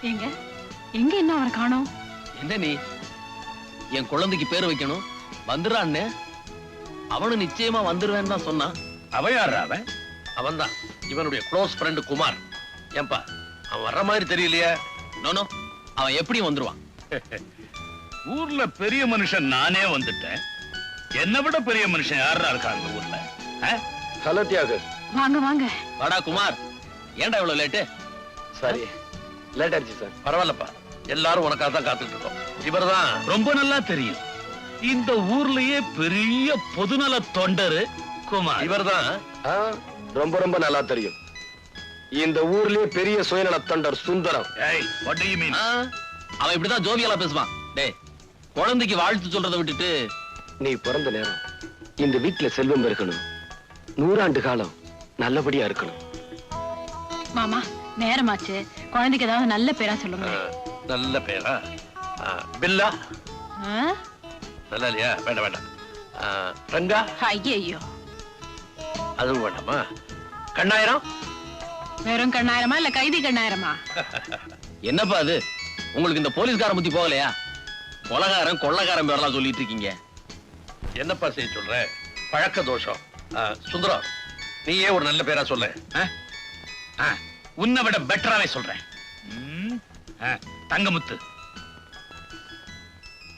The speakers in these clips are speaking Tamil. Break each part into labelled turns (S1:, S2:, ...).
S1: எங்க எங்க என்ன அவரை காணோம்?
S2: என்ன நீ என் குழந்தைக்கு பேர் வைக்கணும் வந்துடுறான்னு அவனு நிச்சயமா வந்துருவேன்னு தான் சொன்னான்.
S3: அவன் யாரா?
S2: அவன் தான் இவனுடைய க்ளோஸ் ஃப்ரெண்டு குமார். ஏன்பா அவன் வர்ற மாதிரி தெரியலையே? நோனோ, அவன் எப்படி வந்துருவான்?
S3: ஊர்ல பெரிய மனுஷன் நானே வந்துட்டேன். என்ன விட பெரிய மனுஷன் யாரா இருக்காங்க ஊர்ல?
S4: ஹலோ தியாகர்.
S1: வாங்க வாங்க.
S2: வாடா குமார். ஏன்டா இவ்வளவு லேட்டு?
S4: சாரி, லேட் ஆயிடுச்சு சார்.
S2: பரவாயில்லப்பா, எல்லாரும் உனக்காக தான் காத்துட்டு இருக்கோம். இவர்தான்
S3: ரொம்ப நல்லா தெரியும். இந்த ஊர்லயே பெரிய பொதுநல தொண்டரு குமார்.
S2: இவர்தான்
S4: ரொம்ப ரொம்ப நல்லா தெரியும். இந்த ஊர்லயே பெரிய சுயநல தொண்டர் Sundaram.
S3: What do you mean?
S2: அவன் இப்படிதான் ஜோவியலா பேசுவான். டேய், குழந்தைக்கு வாழ்த்து சொல்றதை விட்டுட்டு
S4: நீ பிறந்த நேரம் இந்த வீட்டுல செல்வம் இருக்கணும், 100 ஆண்டு காலம் நல்லபடியா இருக்கணும்.
S1: மாமா நேரமாச்சு, குழந்தைக்கு ஏதாவது நல்ல பேரா சொல்லுங்க.
S2: நல்ல பேரா? பில்லா
S1: ஆ?
S2: நல்லா இல்லையா? வேண்டாம் வேண்டாம். ரங்கா?
S1: ஐயையோ,
S2: அதுவும் வேண்டாமா? கண்ணாயிரம்?
S1: வெறும் கண்ணாயிரமா இல்ல கைதி கண்ணாயிரமா?
S2: என்னப்பா அது, உங்களுக்கு இந்த போலீஸ்காரன் புத்தி போகலையா? கொலகாரன் கொள்ளக்காரன் பேரெல்லாம் சொல்லிட்டு இருக்கீங்க. என்னப்பா செய்ய சொல்ற? பழக்க தோஷம். சுந்தரம், நீயே ஒரு நல்ல பேரா சொல்ல.
S3: உன்னை விட பெட்டராவே சொல்றேன். தங்கமுத்து.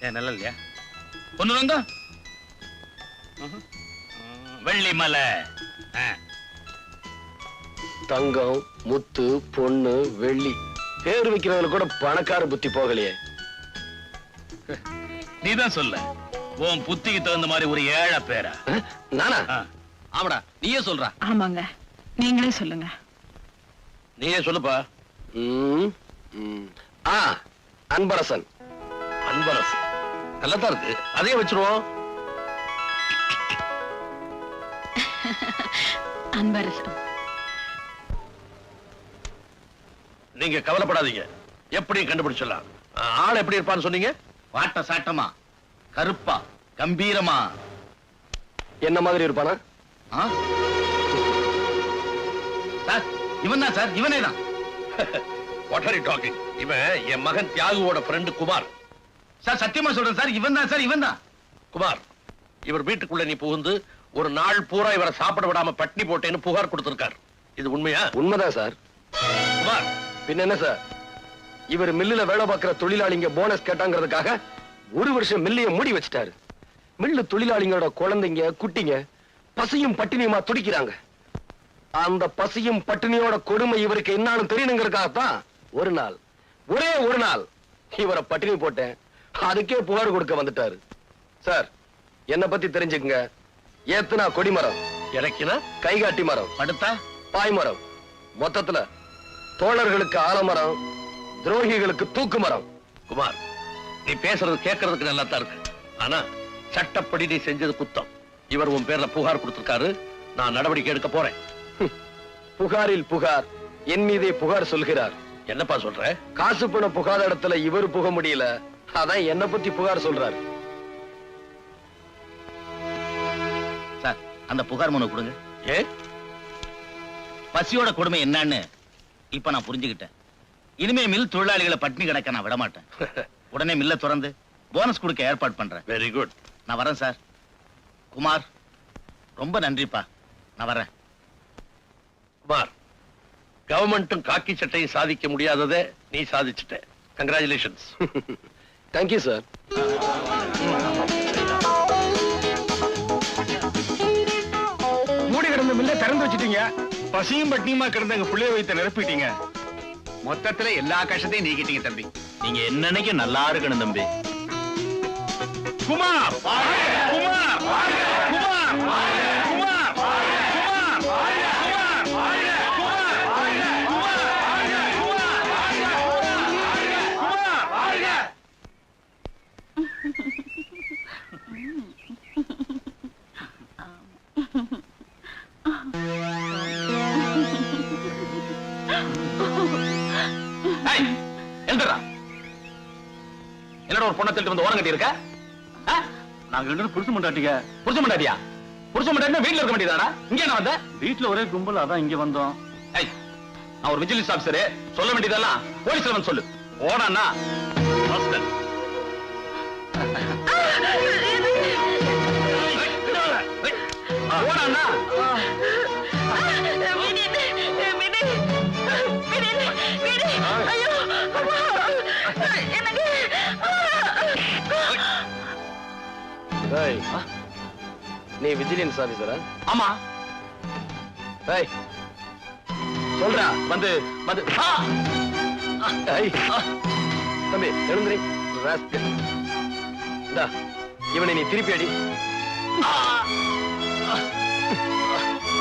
S2: ஏன் நல்லா இல்லையா?
S3: பொண்ணுங்க வெள்ளிமலை.
S4: தங்கம், முத்து, பொண்ணு, வெள்ளி பேர் வைக்கிறவங்க கூட பணக்கார புத்தி போகலையே.
S3: நீதான் சொல்ல, உன் புத்திக்கு தகுந்த மாதிரி ஒரு ஏழை பேரா?
S4: நானா?
S2: ஆமாடா, நீயே சொல்ற.
S1: ஆமாங்க, நீங்களே சொல்லுங்க.
S2: நீயே சொல்லுப்பா.
S4: அன்பரசன்.
S2: அன்பரசன் நல்லதா இருக்கு, அதே வச்சிருவோம்.
S1: அன்பரசன்.
S2: நீங்க கவலைப்படாதீங்க, எப்படி கண்டுபிடிச்சிடலாம். ஆள் எப்படி இருப்பான்னு சொன்னீங்க?
S3: வாட்ட சாட்டமா, கருப்பா, கம்பீரமா?
S4: என்ன மாதிரி இருப்பானா?
S3: சார் இவன் தான் சார், இவனே தான்.
S2: What are you talking? இவன் என் மகன் தியாகுவோட ஃப்ரெண்டு குமார்.
S3: சார் சத்தியமா சொல்றேன் சார், இவன் தான் சார், இவன் தான்.
S2: குமார், இவர் வீட்டுக்குள்ள நீ புகுந்து ஒரு நாள் பூரா இவரை சாப்பிட விடாம பட்னி போட்டேன்னு புகார் கொடுத்திருக்கார். இது உண்மையா?
S4: உண்மைதான் சார்.
S2: குமார்,
S4: பின்ன என்ன சார், இவர் மில்லுல வேலை பார்க்கிற தொழிலாளிங்க போனஸ் கேட்டாங்கிறதுக்காக 1 வருஷம் மில்லைய மூடி வச்சிட்டாரு. மில்லு தொழிலாளிங்களோட குழந்தைங்க குட்டிங்க பசியும் பட்டினியுமா துடிக்கிறாங்க. அந்த பசியும் பட்டினியோட கொடுமை இவருக்கு என்னன்னு தெரியணுங்கிறதுக்காகத்தான் ஒரே ஒரு நாள் இவரை பட்டினி போட்டேன். அதுக்கே புகார் கொடுக்க வந்துட்டாரு. சார், என்ன பத்தி தெரிஞ்சுக்குங்க. ஏத்துனா கொடிமரம்,
S2: இறக்கினா
S4: கைகாட்டி மரம்,
S2: படுத்தா
S4: பாய்மரம், மொத்தத்துல தோழர்களுக்கு ஆலமரம், துரோகிகளுக்கு தூக்கு மரம்.
S2: குமார், நீ பேசுறது கேட்கறதுக்கு நல்லா தான் இருக்கு. ஆனா சட்டப்படி நீ செஞ்சது குத்தம். இவர் உன் பேர்ல புகார் கொடுத்திருக்காரு. நான் நடவடிக்கை எடுக்க போறேன்.
S4: புகாரில் புகார், என் மீதே புகார் சொல்கிறார்.
S2: என்னப்பா சொல்ற?
S4: காசு பண புகாத இடத்துல இவர் புக முடியல, அதான் என்ன பத்தி புகார் சொல்றாரு.
S3: சார் அந்த புகார் மனு கொடுங்க.
S2: ஏ,
S3: பசியோட கொடுமை என்னன்னு இப்ப நான் புரிஞ்சுக்கிட்டேன். இனிமே மில் தொழிலாளிகளை பட்டினி கிடக்க நான் விட மாட்டேன். உடனே மில்ல திறந்து போனஸ் கொடுக்க ஏற்பாடு பண்றேன்.
S2: Very good.
S3: நான் வரேன் சார். குமார், ரொம்ப நன்றிப்பா. நான் வரேன்.
S2: குமார், கவர்மெண்ட்டும் காக்கி சட்டையும் சாதிக்க முடியாததை நீ சாதிச்சுட்ட. கங்க்ராச்சுலேஷன்ஸ்.
S4: Thank you sir.
S5: மூடி கிடந்த மில்ல திறந்து வச்சிட்டீங்க. பசியும் பட்டினியுமா கிடந்த எங்க பிள்ளைய வைத்த நிரப்பிட்டீங்க. மொத்தத்துல எல்லா கஷ்டத்தையும் நீக்கிட்டீங்க தம்பி.
S3: நீங்க என்னன்னைக்கு நல்லா இருக்கணும் தம்பி.
S5: குமார், குமார், குமார், குமார்,
S2: என்னோட ஒரு பொண்ணை தள்ளிட்டு வந்து ஓரம் கட்டி இருக்க?
S5: நாங்க புருஷ மண்டாட்டிங்க.
S2: புருஷ மண்டாட்டியா? புருஷ மண்டாட்டினா வீட்டுல இருக்க வேண்டியதானா? இங்க என்ன வந்த?
S5: வீட்டுல ஒரே கும்பல், அதான் இங்க வந்தோம்.
S2: நான் ஒரு விஜிலன்ஸ் ஆபீசர், சொல்ல வேண்டியதெல்லாம் போலீஸ்ல வந்து சொல்லு.
S3: ஓடண்ணா ராஸ்கல். ஓடண்ணா.
S4: ஏய், நீ விஜிலன்ஸ் ஆபீசரா?
S3: ஆமா.
S4: ஏய், சொல்றா. வந்து வந்து ஏய், தம்பி எழுந்திரி. ராஸ்கல். இந்தா, இவனை நீ திருப்பி அடி.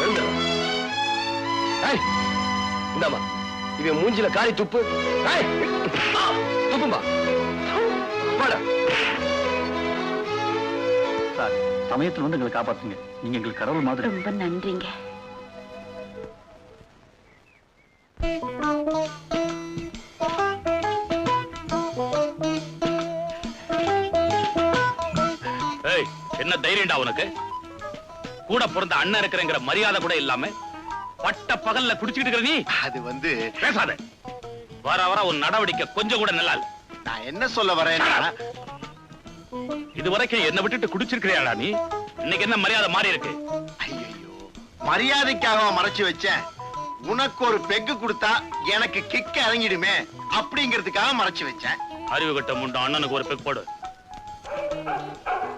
S4: எழுந்துடா. ஏய், இந்தாமா, இவன் மூஞ்சில காரி துப்பு. ஏய், துப்பும்பா. வாடா.
S6: சார், சமயத்துல வந்து எங்களை காப்பாத்துங்க. நீங்க எங்களுக்கு கடவுள் மாதிரி.
S1: ரொம்ப நன்றிங்க.
S3: ஏய், என்ன தைரியம்டா உனக்கு? கூட பிறந்த அண்ணன் இருக்கிறங்கிற மரியாதை கூட இல்லாம பட்ட பகல்ல குடிச்சிட்டு இருக்கிற நீ.
S5: அது வந்து
S3: பேசாத. வர வர உன் நடவடிக்கை கொஞ்சம் கூட நல்லா இல்ல.
S5: நான் என்ன சொல்ல வரேன்னா,
S3: இதுவரைக்கும் என்ன விட்டுட்டு குடிச்சிருக்கிறியாடா நீ? இன்னைக்கு என்ன மரியாதை மாறி இருக்கு?
S5: ஐயோ, மரியாதைக்காக மறைச்சு வச்சேன். உனக்கு ஒரு பெக்கு கொடுத்தா எனக்கு கிக்க இறங்கிடுமே அப்படிங்கிறதுக்காக மறைச்சு வச்சேன்.
S3: அறிவு கட்ட முண்ட அண்ணனுக்கு ஒரு பெக் போடு.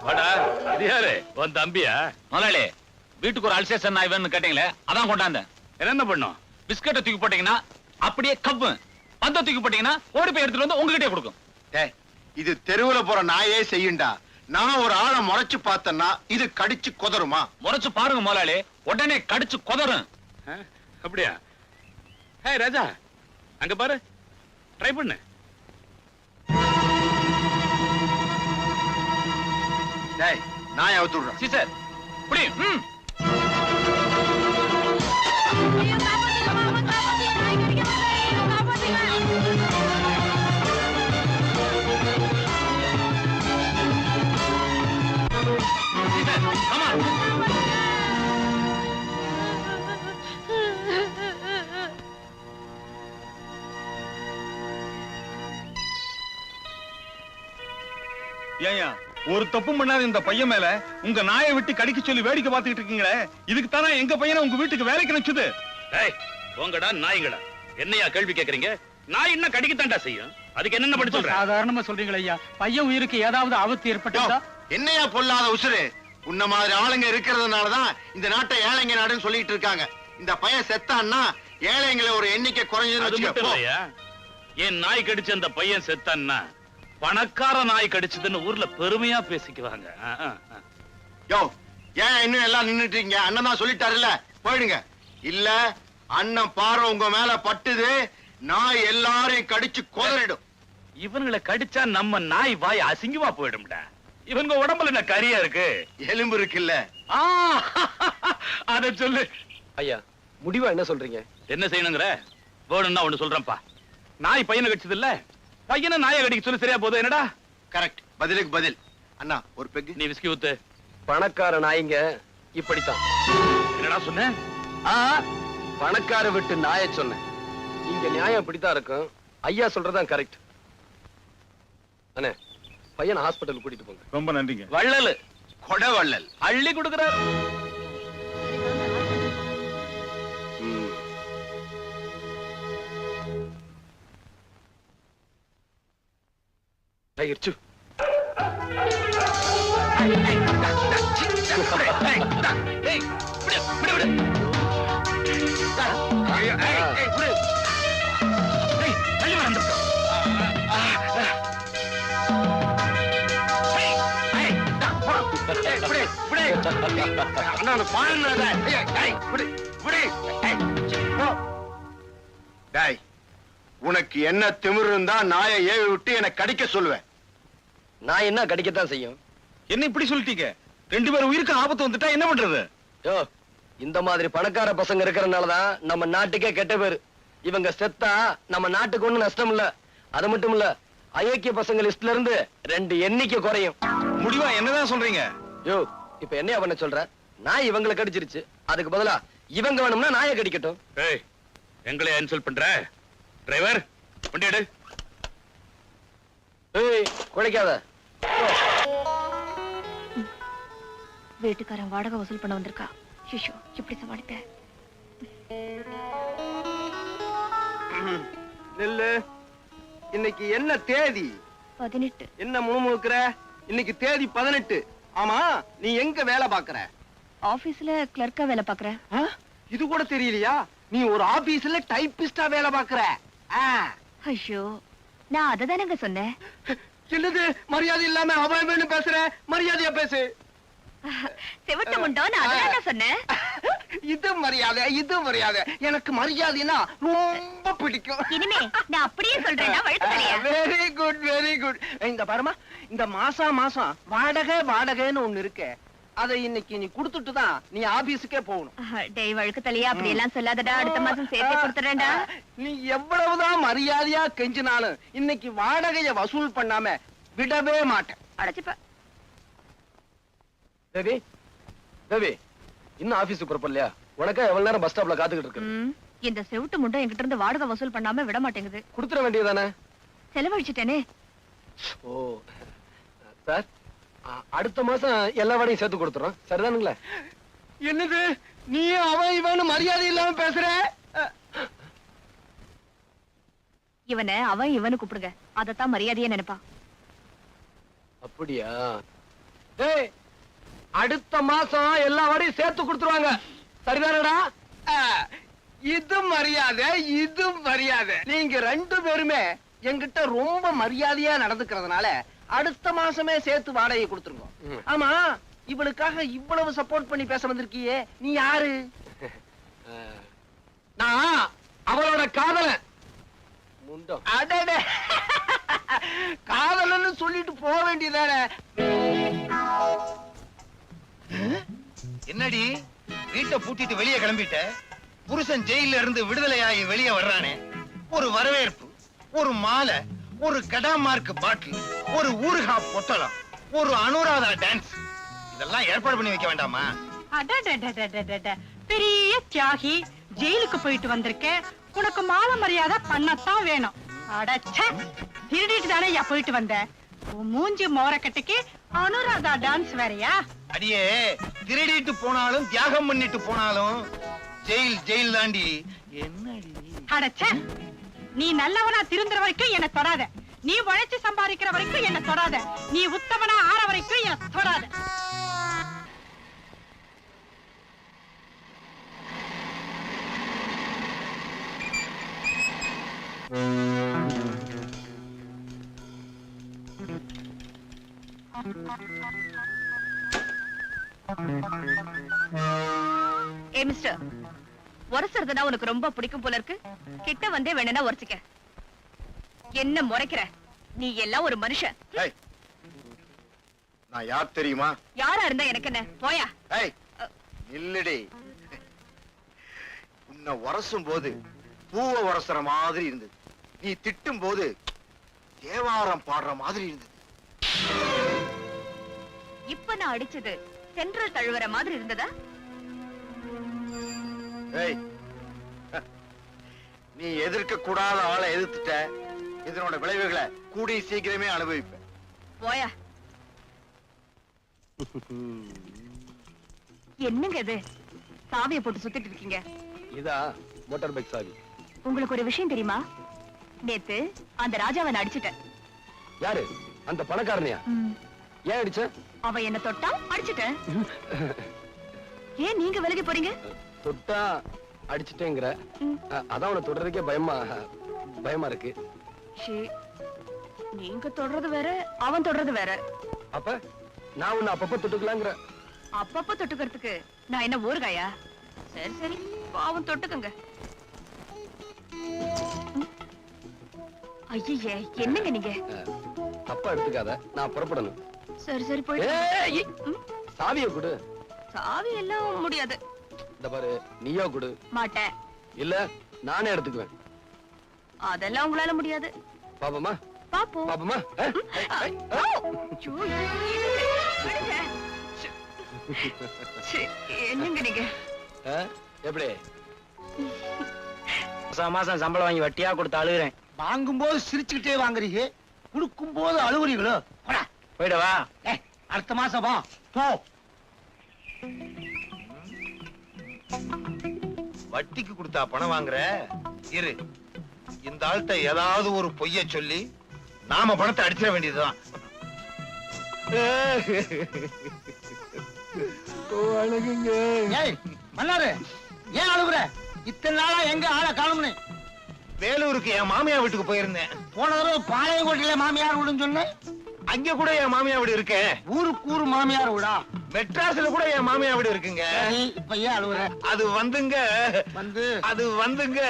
S3: வாடா. இது யாரு? உன் தம்பியா?
S6: முதலாளி, வீட்டுக்கு ஒரு அல்சேஷன் ஆய்வுன்னு கேட்டீங்களே, அதான் கொண்டாந்தேன்.
S3: என்ன பண்ணும்?
S6: பிஸ்கட்டை தூக்கி போட்டீங்கன்னா அப்படியே கப்பு, பந்த தூக்கி போட்டீங்கன்னா ஓடி போய் எடுத்துட்டு வந்து உங்ககிட்டே கொடுக்கும்.
S5: டேய், இது தெருவுல போற நாயே செய்யுண்டா. நான் ஒரு ஆளை முறைச்சு பார்த்தேன்னா இது கடிச்சு குதறுமா?
S6: முறைச்சு பாருங்க முதலாளி, உடனே கடிச்சு குதறும்.
S3: அப்படியா? ஹே ராஜா, அங்க பாரு, ட்ரை பண்ணு.
S5: டேய், நான் அவுத்து விடுறேன்.
S6: சீசர், புடி.
S5: ஏயா, ஒரு தப்பு பண்ணாத இந்த பையன் மேல உங்க நாயை விட்டு கடிக்க சொல்லி வேடிக்கை பார்த்துக்கிட்டு இருக்கீங்களே, இதுக்கு தானே எங்க பையனை உங்க வீட்டுக்கு வேலைக்கு அனுப்பிச்சது.
S3: ஏய், போங்கடா நாய்களா. என்னையா கேள்வி கேக்குறீங்க? நாய் என்ன கடிக்கத்தாண்டா செய்யும். அதுக்கு என்னென்ன பண்ணி சொல்ற?
S7: சாதாரணமா சொல்றீங்களா ஐயா? பையன் உயிருக்கு ஏதாவது ஆபத்து ஏற்பட்டதா?
S5: என்னையா பொல்லாத உசுரு? உன்ன மாதிரி ஆளுங்க இருக்கிறதுனாலதான் இந்த நாட்டை ஏழைங்க நாடுன்னு சொல்லிட்டு இருக்காங்க. இந்த பையன் செத்தான்னா ஏழைங்களை ஒரு எண்ணிக்கை
S3: அது
S5: குறைஞ்சது.
S3: மட்டும் இல்லையா, என் நாய் கடிச்ச அந்த பையன் செத்தான்னா பணக்கார நாய் கடிச்சதுன்னு ஊர்ல பெருமையா பேசிக்குவாங்க.
S5: யோ, ஏன் இன்னும் எல்லாம் நின்னுட்டீங்க? அண்ணன் தான் சொல்லிட்டாருல்ல, போயிடுங்க. இல்ல அண்ணன் பாரு உங்க மேல பட்டுது, நாய் எல்லாரையும் கடிச்சு கொதறிடும்.
S3: இவங்களை கடிச்சா நம்ம நாய் வாய் அசிங்கமா போயிடும்டா. இவங்க உடம்புல என்ன கரியா இருக்கு?
S5: எலும்பு இருக்குல்ல.
S3: அத சொல்லு.
S4: ஐயா, முடிவா என்ன சொல்றீங்க?
S3: என்ன செய்யணுங்கிற? வேணும்னா ஒண்ணு சொல்றேன்ப்பா. நாய் பையனை கடிச்சது இல்ல, பையனை நாயை கடிக்க சொல்லி சரியா போதும். என்னடா?
S5: கரெக்ட், பதிலுக்கு பதில். அண்ணா ஒரு பெக்கு.
S3: நீ விஸ்கி ஊத்து.
S4: பணக்கார நாய்ங்க இப்படித்தான்.
S3: என்னடா சொன்ன?
S4: பணக்கார விட்டு நாயை சொன்னேன். இங்க நியாயம் இப்படித்தான் இருக்கும். ஐயா சொல்றதான் கரெக்ட். அண்ணே, பையனை ஹாஸ்பிட்டல் கூட்டிட்டு போங்க.
S5: ரொம்ப நன்றிங்க.
S3: வள்ளலு
S5: கொடவள்ளல்
S3: அள்ளி கொடுக்கிறார்.
S4: ஆயிடுச்சு.
S5: உனக்கு என்ன திமிரு இருந்தா நாயை ஏவி விட்டு என்னை கடிக்க சொல்லுவேன்.
S4: நான் என்ன கடிக்கத்தான் செய்யும்.
S5: என்ன இப்படி சொல்லிட்டீங்க? 2 பேர் உயிருக்கு ஆபத்து வந்துட்டா என்ன பண்றது?
S4: யோ, இந்த மாதிரி பணக்கார பசங்க இருக்கிறதுனாலதான் நம்ம நாட்டுக்கே கெட்ட பேரு. இவங்க செத்தா நம்ம நாட்டுக்கு ஒண்ணும் நஷ்டம் இல்ல. அது மட்டும் இல்ல, அயோக்கிய பசங்க லிஸ்ட்ல இருந்து 2 எண்ணிக்கை குறையும்.
S5: முடிவா என்னதான் சொல்றீங்க?
S4: யோ, இப்ப என்ன பண்ண சொல்ற? நாய் இவங்களை கடிச்சிருச்சு, அதுக்கு பதிலா இவங்க வேணும்னா நாயை கடிக்கட்டும்.
S3: ஏய், எங்களை இன்சல்ட் பண்ற? டிரைவர், வண்டி எடு.
S4: ஏய் குழைக்காத.
S8: வீட்டுக்காரன் வாடகை வசூல் பண்ண வந்திருக்கா. ஐயோ, எப்படி சமாளிப்பேன்?
S5: நெல்லு, இன்னைக்கு என்ன தேதி?
S8: 18.
S5: என்ன முணுமுணுக்கிற? இன்னைக்கு தேதி 18. ஆமா, நீ எங்க வேலை பாக்குற?
S8: ஆபீஸ்ல கிளர்க்கா வேலை பாக்குறேன்.
S5: இது கூட தெரியலையா? நீ ஒரு ஆபீஸ்ல டைப்பிஸ்டா வேலை பாக்குற.
S8: ஐயோ, நான் அததானங்க சொன்னேன்.
S5: என்னது மரியாதை இல்லாம அவன் பேசுற? மரியாதையா பேசு.
S8: செவட்ட முண்டோ, நான் அததானே சொன்னேன்.
S5: இது மரியாதை, இது மரியாதை. எனக்கு மரியாதைனா ரொம்ப பிடிக்கும்.
S8: இனிமே நான் அப்படியே சொல்றேன்னா வழுக்கு தலையா?
S5: Very good, very good. இந்த பாருமா, இந்த மாசம் வாடகைன்னு ஒண்ணு இருக்கு. அதை இன்னைக்கு நீ குடுத்துட்டு தான் நீ ஆபீஸுக்கே போகணும்.
S8: டேய் வழுக்கு தலையா, அப்படி எல்லாம் சொல்லாதடா. அடுத்த மாசம் சேர்த்து கொடுத்துறேன்டா.
S5: நீ எவ்வளவுதான் மரியாதையா கெஞ்சினாலும் இன்னைக்கு வாடகைய வசூல் பண்ணாம விடவே மாட்டேன்.
S8: அடைச்சுப்ப.
S4: தேவி, தேவி, இன்னும் ஆபீஸுக்கு புறப்படலையா? உனக்கா எவ்வளவு நேரம் பஸ் ஸ்டாப்ல காத்துக்கிட்டு இருக்கு?
S8: இந்த செவிட்டு முண்டை என்கிட்ட இருந்து வாடகை வசூல் பண்ணாம விட மாட்டேங்குது.
S4: கொடுத்துட வேண்டியதானே?
S8: செலவழிச்சிட்டேனே.
S4: ஓ சார், அடுத்த மாசம் எல்லா வாடையும் சேர்த்து கொடுத்துறோம். சரிதானுங்களா?
S5: என்னது நீ அவன் இவன் மரியாதை இல்லாம பேசுற?
S8: இவனை அவன் இவனு கூப்பிடுங்க. அதத்தான் மரியாதையா நினைப்பா.
S4: அப்படியா? ஏய், அடுத்த மாசம் எல்லா வாடையும் சேர்த்து கொடுத்துருவாங்க. சரிதானடா?
S5: இது மரியாதை, இது மரியாதை. நீங்க ரெண்டு பேருமே என்கிட்ட ரொம்ப மரியாதையா நடந்துக்கிறதுனால அடுத்த மாசமே சேர்த்து வாடகை கொடுத்துருங்க. ஆமா, இவளுக்காக இவ்வளவு சப்போர்ட் பண்ணி பேச வந்திருக்கியே, நீ யாரு?
S4: நான் அவளோட காதலன். முண்டம்.
S5: அடடே, காதலன்னு சொல்லிட்டு போக வேண்டியதானே.
S9: என்னடி வீட்டை பூட்டிட்டு வெளியே கிளம்பிட்ட? புருஷன் ஜெயில இருந்து விடுதலையாகி வெளியே வர்றானே, ஒரு வரவேற்பு, ஒரு மாலை, ஒரு கடாமார்க் பாட்டில், ஒரு ஊறுகா பொட்டலம், ஒரு அனுராதா டான்ஸ், இதெல்லாம் ஏற்பாடு பண்ணி வைக்க வேண்டாமா?
S7: அடடடடடடட, பெரிய தியாகி, ஜெயிலுக்கு போயிட்டு வந்திருக்க, உனக்கு மாலை மரியாதை பண்ணத்தான் வேணும். அடச்சே, திருடிட்டு தானே போயிட்டு வந்த? உன் மூஞ்சி மோரக்கட்டுக்கு அனுராதா டான்ஸ் வேறயா?
S9: அடியே, திருடிட்டு போனாலும் தியாகம் பண்ணிட்டு போனாலும் ஜெயில் ஜெயில் தாண்டி. என்னடி?
S7: அடச்சே, நீ நல்லவனா திருந்துற வரைக்கும் என்ன தொடாத. நீ உழைச்சு சம்பாதிக்கிற வரைக்கும் என்ன தொடாத. நீ உத்தமனா ஆற வரைக்கும் என்ன தொடாத.
S8: ஏ மிஸ்டர், உரசுறதுனா உனக்கு ரொம்ப பிடிக்கும் போல இருக்கு. கிட்ட வந்தே வேணும்னா உரைச்சிக்க. என்ன முறைக்கிற? நீ எல்லாம் ஒரு மனுஷன்.
S5: ஏய், நான் யார் தெரியுமா?
S8: யாரா இருந்தா எனக்கு என்ன? போயா.
S5: ஏய், நில்லுடி. உன்னை உரசும் போது பூவை உரசுற மாதிரி இருந்தது. நீ திட்டும் போது தேவாரம் பாடுற மாதிரி இருந்தது.
S8: இப்ப நான் அடிச்சது சென்ட்ரல் தழுவற மாதிரி இருந்ததா?
S5: ஏய், நீ எதிர்க்க கூடாத ஆளை எதிர்த்துட்ட. இதனோட விளைவுகளை கூடிய சீக்கிரமே அனுபவிப்ப.
S8: போயா. என்னங்க இது? சாவியை போட்டு சுத்திட்டு இருக்கீங்க.
S4: இதா மோட்டார் பைக் சாவி.
S8: உங்களுக்கு ஒரு விஷயம் தெரியுமா? நேத்து அந்த ராஜாவை நான் அடிச்சிட்டேன்.
S4: யாரு? அந்த பணக்காரனையா? ஏன் அடிச்ச?
S8: அவ என்ன தொட்டா அடிச்சிட்டேன். ஏன் நீங்க விலகி போறீங்க?
S4: தொட்டா அடிச்சிட்டேங்கிற, அதான் உன தொடர்றதுக்கே பயமா இருக்கு.
S8: நீங்க தொடறது வேற, அவன் தொடறது வேற.
S4: அப்ப நான் உன்னை அப்பப்ப தொட்டுக்கலாங்கிற.
S8: அப்பப்ப தொட்டுக்கிறதுக்கு நான் என்ன ஊறுகாயா? சரி சரி, பாவம் தொட்டுக்கங்க. ஐயே, என்னங்க நீங்க?
S4: தப்பா எடுத்துக்காத, நான் புறப்படணும்.
S8: சரி சரி, போய்
S4: சாவியை கொடு.
S8: சாவி எல்லாம் முடியாது.
S4: இந்த பாரு, நீயோ கொடு.
S8: மாட்டேன்.
S4: இல்ல நானே எடுத்துக்குவேன்.
S8: அதெல்லாம் உங்களால முடியாது.
S4: பாப்பமா
S8: பாப்போம்.
S4: பாப்பமா.
S8: என்னங்க நீங்க?
S4: எப்படி?
S10: மாசம் சம்பளம் வாங்கி வட்டியா கொடுத்து அழுகிறேன்.
S5: வாங்கும்போது சிரிச்சுக்கிட்டே வாங்குறீங்க,
S9: குடுக்கும் போது அழுகுறீங்களோ? போடா.
S3: போயிடவா?
S9: ஏய், அடுத்த மாசம் வா போ. வட்டிக்கு கொடுத்தா பணம் வாங்குற? இரு, இந்த ஆள்கிட்ட ஏதாவது ஒரு பொய்ய சொல்லி நாம பணத்தை அடிச்சிட வேண்டியதுதான்.
S5: மன்னாரு ஏன் அழுகுற? இத்தனை நாளா எங்க ஆளை காணும்னு?
S9: வேலூருக்கு என் மாமியார் வீட்டுக்கு போயிருந்தேன்.
S5: போன தடவை பாளையங்கோட்டையில மாமியார் வீடுன்னு சொன்னேன்.
S9: அங்க கூட என் மாமியார் வீடு இருக்கு.
S5: ஊருக்கு ஊரு மாமியார் வீடா?
S9: மெட்ராஸ்ல கூட என் மாமியார் வீடு இருக்குங்க.
S5: சரி, இப்ப ஏன் அழுகுற?
S9: அது வந்துங்க, அது வந்துங்க.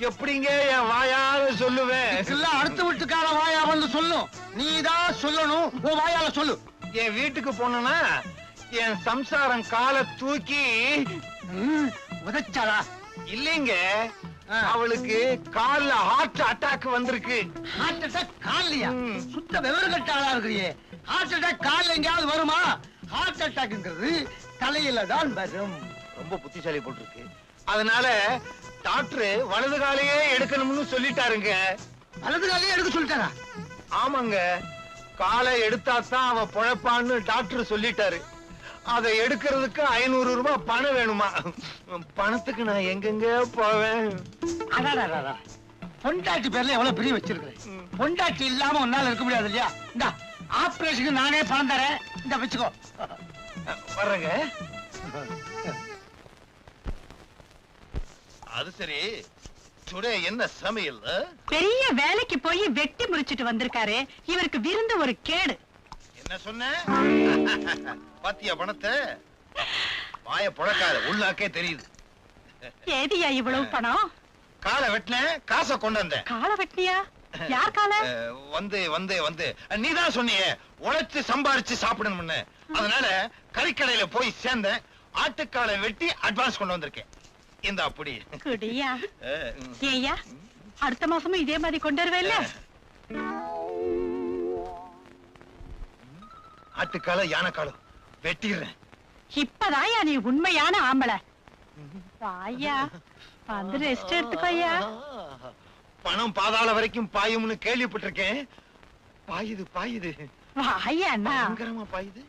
S9: எப்படிங்க என் வாயால சொல்லுவேன்?
S5: எல்லாம் அடுத்த வீட்டுக்கார வாயா வந்து சொல்லும். நீதான் சொல்லணும். உன் வாயால சொல்லு.
S9: என் வீட்டுக்கு போனா என் சம்சாரம் காலை தூக்கி
S5: உதைச்சாளா?
S9: இல்லைங்க, அவளுக்கு கால்ல ஹார்ட் அட்டாக் வந்திருக்கு.
S5: ஹார்ட் அட்டாக் கால்லையா? சுத்த விவரம் கட்ட ஆளா இருக்கிறியே. ஹார்ட் அட்டாக் கால்ல எங்கேயாவது வருமா? ஹார்ட் அட்டாக்ங்கிறது தலையில தான் வரும்.
S9: ரொம்ப புத்திசாலி போட்டிருக்கு. அதனால டாக்டர் வலது காலையே எடுக்கணும்னு சொல்லிட்டாருங்க.
S5: வலது காலையே எடுக்க சொல்லிட்டாரா?
S9: ஆமாங்க, காலை எடுத்தாதான் அவ பொழப்பான்னு டாக்டர் சொல்லிட்டாரு. அதை எடுக்கிறதுக்கு 500 ரூபாய் பணம் வேணுமா? பணத்துக்கு நான் எங்கெங்க போவேன்?
S5: அடாடா, பொண்டாட்டி பேர்ல எவ்வளவு பிரிய வச்சிருக்கிறேன். பொண்டாட்டி இல்லாம உன்னால இருக்க முடியாது இல்லையா? இந்த ஆபரேஷனுக்கு நானே பணம் தரேன். இந்த வச்சுக்கோ.
S9: வர்றேங்க. அது சரி, டுடே என்ன சமையல்?
S7: பெரிய வேலைக்கு போய் வெட்டி முடிச்சிட்டு வந்திருக்காரு. இவருக்கு விருந்து ஒரு கேடு.
S9: என்ன சொன்ன? பாத்தியா பணத்தை? வாய புழக்காத, உள்ளாக்கே தெரியுது.
S7: ஏதியா இவ்வளவு பணம்?
S9: காலை வெட்டினேன், காசை கொண்டு வந்தேன்.
S7: காலை வெட்டினியா? யார் காலை?
S9: வந்து நீதான் சொன்னியே உழைச்சு சம்பாரிச்சு சாப்பிடணும்னு. அதனால கறிக்கடையில போய் சேர்ந்தேன். ஆட்டுக்காலை வெட்டி அட்வான்ஸ் கொண்டு வந்திருக்கேன். இந்த அப்படி
S7: குடியா? ஏய்யா, அடுத்த மாசமும் இதே மாதிரி கொண்டு வருவேல்ல?
S9: ஆட்டுக்கால யானைக்காலம் வெட்டிடுறேன்.
S7: இப்பதாயா நீ உண்மையான ஆம்பளை. வாயா, வந்து ரெஸ்ட் எடுத்துக்கோயா.
S9: பணம் பாதாள வரைக்கும் பாயும்னு கேள்விப்பட்டிருக்கேன். பாயுது
S7: வாயா அண்ணா.
S9: பயங்கரமா பாயுது.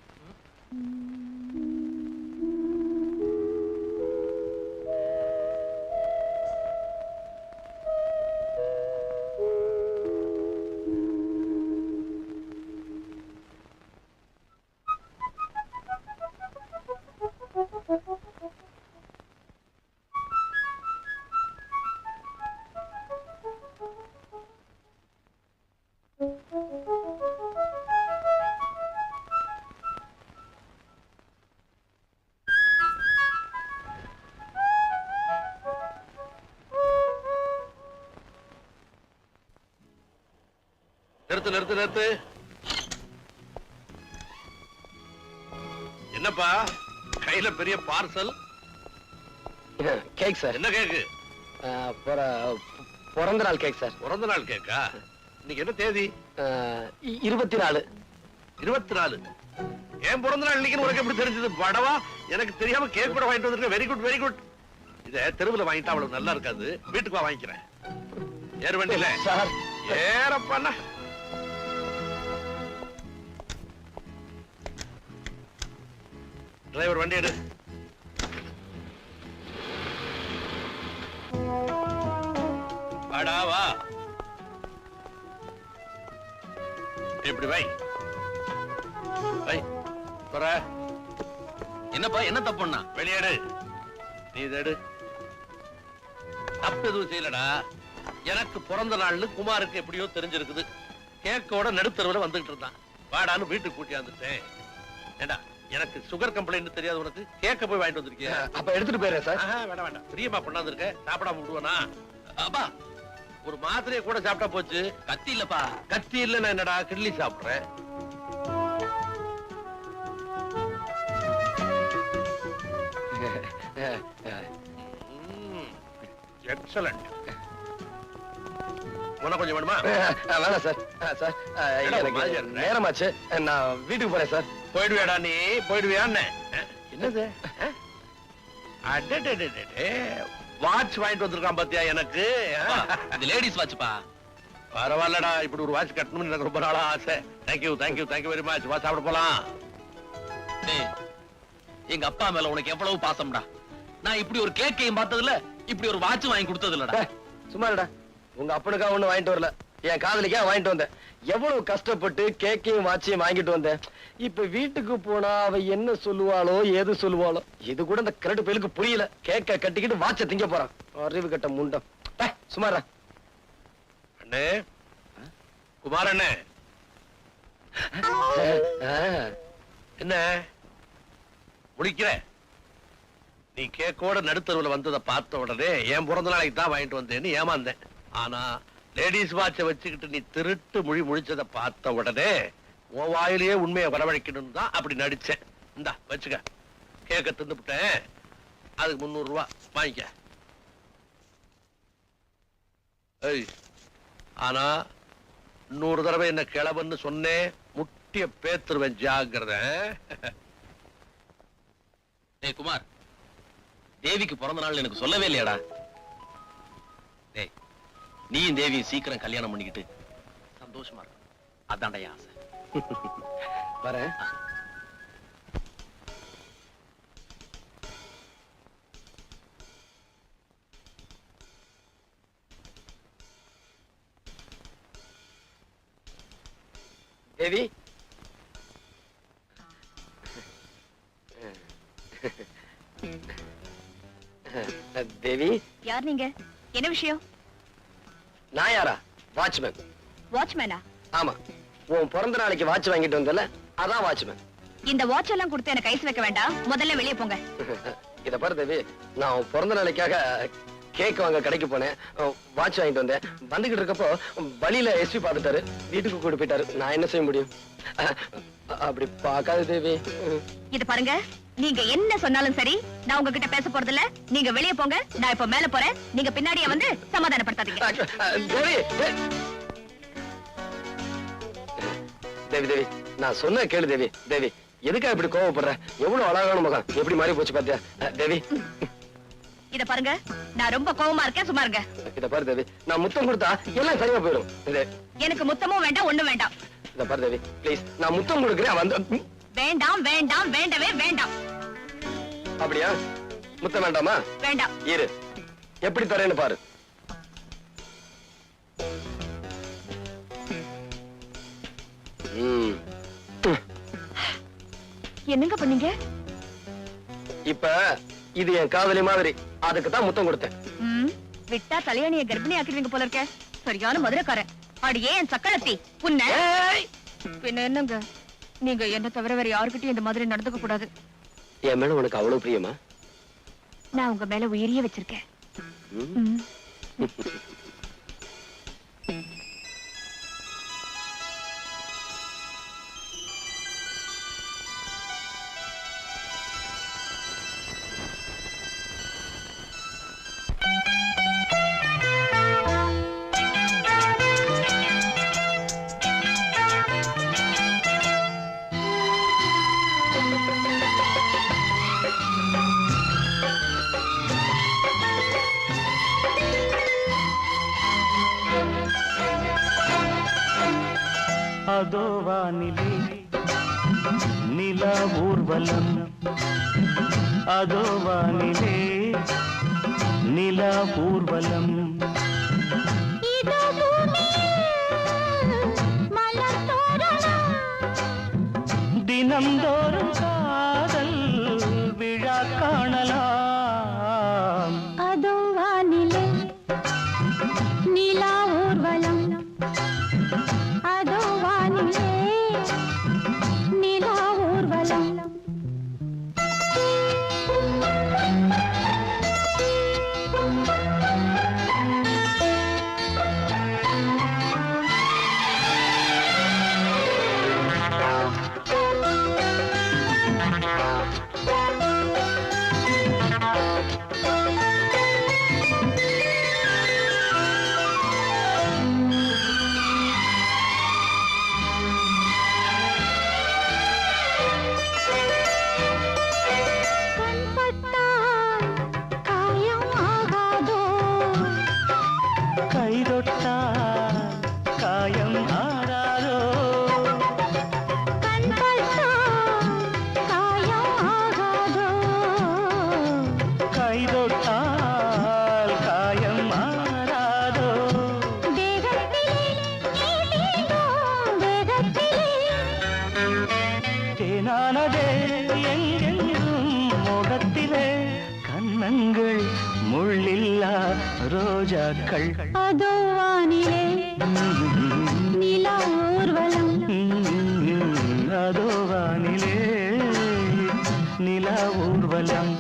S2: நிறுத்து. என்னப்பா கையில பெரிய பார்சல்?
S4: Cake sir.
S2: என்ன கேக்கு?
S4: பிறந்த நாள் கேக் சார்.
S2: பிறந்த நாள் கேக்கா? இன்னைக்கு என்ன தேதி?
S4: 24.
S2: 24. ஏன் பிறந்த நாள் இன்னைக்கு உனக்கு எப்படி தெரிஞ்சது? படவா, எனக்கு தெரியாம கேக் கூட வாங்கிட்டு வந்திருக்க. Very good. இத தெருவுல வாங்கிட்டா அவ்வளவு நல்லா இருக்காது. வீட்டுக்கு வா, வாங்கிக்கிறேன். ஏறு வண்டியில
S4: சார்.
S2: ஏறப்பா. டிரைவர் வண்டி எடு. வாடா வா. இப்படி வை. என்னப்பா, என்ன தப்புன்னா? வெளியேடு. நீ எடு. தப்பு எதுவும் செய்யலடா. எனக்கு பிறந்த நாள்னு குமாருக்கு எப்படியோ தெரிஞ்சிருக்குது. கேக்கோட நடுத்தரவுல வந்துகிட்டு இருந்தான். வாடான்னு வீட்டுக்கு கூட்டியாந்துட்டேன். ஏண்டா, எனக்கு சுகர் கம்ப்ளைண்ட் தெரியாது உனக்கு? கேக்க போய் வாங்கிட்டு வந்திருக்கியா?
S4: அப்ப எடுத்துட்டு போயிடுறேன் சார்.
S2: வேண்டாம். பிரியமா கொண்டாந்து இருக்க, சாப்பிடாம விடுவானா? அப்பா, ஒரு மாத்திரையை கூட சாப்பிட்டா போச்சு. கத்தி இல்லப்பா. கத்தி இல்ல, நான் என்னடா கிட்லி சாப்பிடுறேன். எக்ஸலண்ட். உனக்கு கொஞ்சம் வேணுமா?
S4: வேணாம் சார். சார், எனக்கு நேரமாச்சு. நான் வீட்டுக்கு போறேன் சார்.
S2: போயிடுவியாடா நீ? போயிடுவியான்னு என்னது? வாட்ச் வாங்கிட்டு வந்திருக்கான் பாத்தியா எனக்கு?
S6: இது லேடிஸ் வாட்ச்ப்பா.
S2: பரவாயில்லடா, இப்படி ஒரு வாட்ச் கட்டணும்னு எனக்கு ரொம்ப நாளா ஆசை. Thank you very much. வா சாப்பிட போலாம். டேய், எங்க அப்பா மேல உனக்கு எவ்வளவு பாசம்டா. நான் இப்படி ஒரு கேக்கையும் பார்த்ததுல, இப்படி ஒரு வாட்ச் வாங்கி கொடுத்தது இல்லடா.
S4: சும்மாடா, உங்க அப்பனுக்கா ஒண்ணு வாங்கிட்டு வரல, என் காதலிக்கா வாங்கிட்டு வந்தேன். எவ்வளவு கஷ்டப்பட்டு கேக்கையும் வாட்சையும் வாங்கிட்டு வந்தேன். இப்ப வீட்டுக்கு போனா அவ என்ன சொல்லுவாளோ ஏது சொல்லுவாளோ, இது கூட இந்த கிரட்டு பேருக்கு புரியல. கேக்க கட்டிக்கிட்டு வாட்ச திங்க போறான், அறிவு கட்ட முண்டம். சுமாரா
S2: அண்ணே, குமார் அண்ணே, என்ன முடிக்கிற? நீ கேக்கோட நடுத்தருவுல வந்ததை பார்த்த உடனே என் பிறந்த நாளைக்கு தான் வாங்கிட்டு வந்தேன்னு ஏமாந்தேன். ஆனா லேடிஸ் வாட்ச வச்சுக்கிட்டு நீ திருட்டு மொழி முழிச்சதை பார்த்த உடனே உன் வாயிலேயே உண்மையை வரவழைக்கணும்னு தான் அப்படி நடிச்சேன். இந்தா வச்சுக்க, கேக்க தின்னுபிட்டேன், அதுக்கு 300 ரூபாய் வாங்கிக்க. ஏய், ஆனா 100 தடவை என்ன கிளவன்னு சொன்னேன், முட்டிய பேத்துருவேன், ஜாக்கிரத. டேய் குமார், தேவிக்கு பிறந்த நாள் எனக்கு சொல்லவே இல்லையாடா? டேய், நீயும் தேவியும் சீக்கிரம் கல்யாணம் பண்ணிக்கிட்டு சந்தோஷமா இருக்கும், அதான்டா என் ஆசை.
S4: வரேன். தேவி, தேவி.
S8: யார் நீங்க? என்ன விஷயம்?
S4: நான் யாரா? வாட்ச்மேன்.
S8: வாட்ச்மேனா?
S4: ஆமா, உன் பிறந்த நாளைக்கு வாட்ச் வாங்கிட்டு வந்தல, அதான் வாட்ச்மேன்.
S8: இந்த வாட்ச் எல்லாம் கொடுத்து எனக்கு ஐஸ் வைக்க வேண்டாம், முதல்ல வெளியே போங்க.
S4: இத பாரு தேவி, நான் உன் பிறந்த நாளைக்காக கேக் வாங்க கடைக்கு போனேன், வாட்ச் வாங்கிட்டு வந்தேன். வந்துகிட்டு இருக்கப்போ வழியில எஸ்பி பார்த்துட்டாரு, வீட்டுக்கு கூட்டு போயிட்டாரு. நான் என்ன செய்ய முடியும்? அப்படி பார்க்காத தேவி.
S8: இது பாருங்க, நீங்க என்ன சொன்னாலும் சரி, நான் உங்ககிட்ட பேச போறது இல்ல. நீங்க வெளியே போங்க, நான் இப்ப மேல போறேன். நீங்க பின்னாடியே வந்து சமாதானப்படுத்தாதீங்க.
S4: தேவி, தேவி தேவி, நான் சொன்ன கேளு தேவி. தேவி, எதுக்கா இப்படி கோவப்படுற? எவ்வளவு அழகான முகம், எப்படி மாறி போச்சு பாத்தியா? தேவி,
S8: இத பாருங்க, நான் ரொம்ப கோவமா இருக்கேன், சும்மா இருங்க.
S4: இத பாரு தேவி, நான் முத்தம் கொடுத்தா எல்லாம் சரியா போயிடும்.
S8: எனக்கு முத்தமும் வேண்டாம், ஒண்ணும் வேண்டாம்.
S4: இத பாரு தேவி, ப்ளீஸ், நான் முத்தம் கொடுக்கிறேன். வந்து
S8: வேண்டாம் வேண்டாம், வேண்டவே வேண்டாம்.
S4: அப்படியா? முத்தம் வேண்டாமா?
S8: வேண்டாம்.
S4: இரு, எப்படி தரேன்னு பாரு.
S8: என்னங்க பண்ணீங்க?
S4: இப்ப இது என் காதலி மாதிரி, அதுக்கு தான் முத்தம் கொடுத்தேன்.
S8: விட்டா தலையணிய கர்ப்பிணி ஆக்கிடுவீங்க போல இருக்க. சரியான மதுரைக்காரன். அடியே என் சக்களத்தி புண்ண. பின்ன என்னங்க, நீங்க என்ன தவிர வேற யாருக்கிட்டையும் இந்த மாதிரி நடந்துக்க கூடாது.
S4: என் மேல உனக்கு அவ்வளவு பிரியமா?
S8: நான் உங்க மேல உயிரியே வச்சிருக்கேன்.
S10: அதோ வானிலே நிலா ஊர்வலம், அதோ வானிலே நிலா ஊர்வலம். தினம்தோறும் காதல் விழா காணலாம்.
S11: அதோ வானிலே நிலா ஊர்வலம், அதோ வானிலே நிலா ஊர்வலம்.
S10: ரோஜாக்கள்
S11: அதோ வானிலே நிலா ஊர்வலம்
S10: அதோ வானிலே நிலா ஊர்வலம்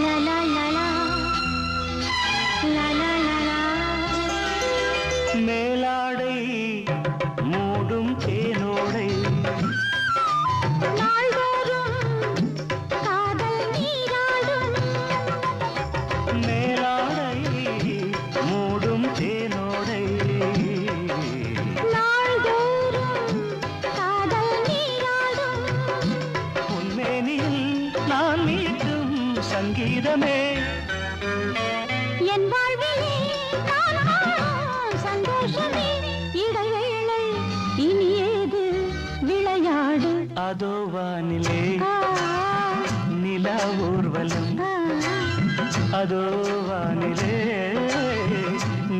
S11: லலா லலா லலா லலா
S10: மேலாடை மூடும் தேனோடை
S11: நாள்தோறும் காதல் நீராடும்
S10: மேலாடை மூடும் தேனோடை
S11: நாள்தோறும் காதல் நீராடும்
S10: உன்மேனியில் நான் மீட்டும் சங்கீதமே
S11: என் வாழ்விலே நான் காணும் சந்தோஷமே இடைவேளை இனி ஏது விளையாடு
S10: அதோ வானிலே
S11: ஆ,
S10: நிலா ஊர்வலம்
S11: ஆ,
S10: அதோ வானிலே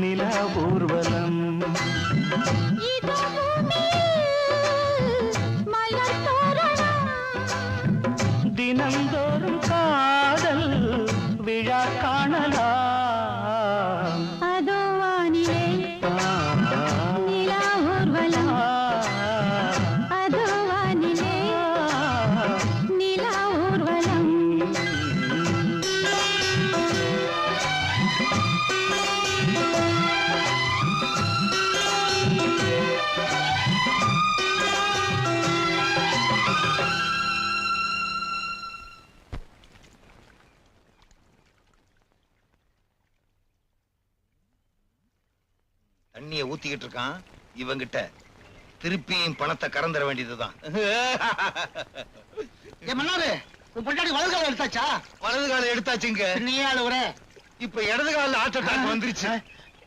S10: நிலா ஊர்வலம்
S11: இதோ பூமியில் மலர் தோரணம்
S10: தினந்தோறும் காதல் விழா காணலாம்
S11: அதோ வானிலே நிலா ஊர்வலம் அதோ வானிலே நிலா ஊர்வலம்
S9: தண்ணிய ஊத்திக்கிட்டு இருக்கான் இவங்கிட்ட திருப்பியும் பணத்தை கறந்துட வேண்டியதுதான்.
S5: மன்னாரு உன் பொண்டாடி வலது காலம் எடுத்தாச்சா?
S9: வலது காலம் எடுத்தாச்சுங்க.
S5: நீ அழுவுற
S9: இப்ப இடது கால ஹார்ட் அட்டாக் வந்துருச்சு.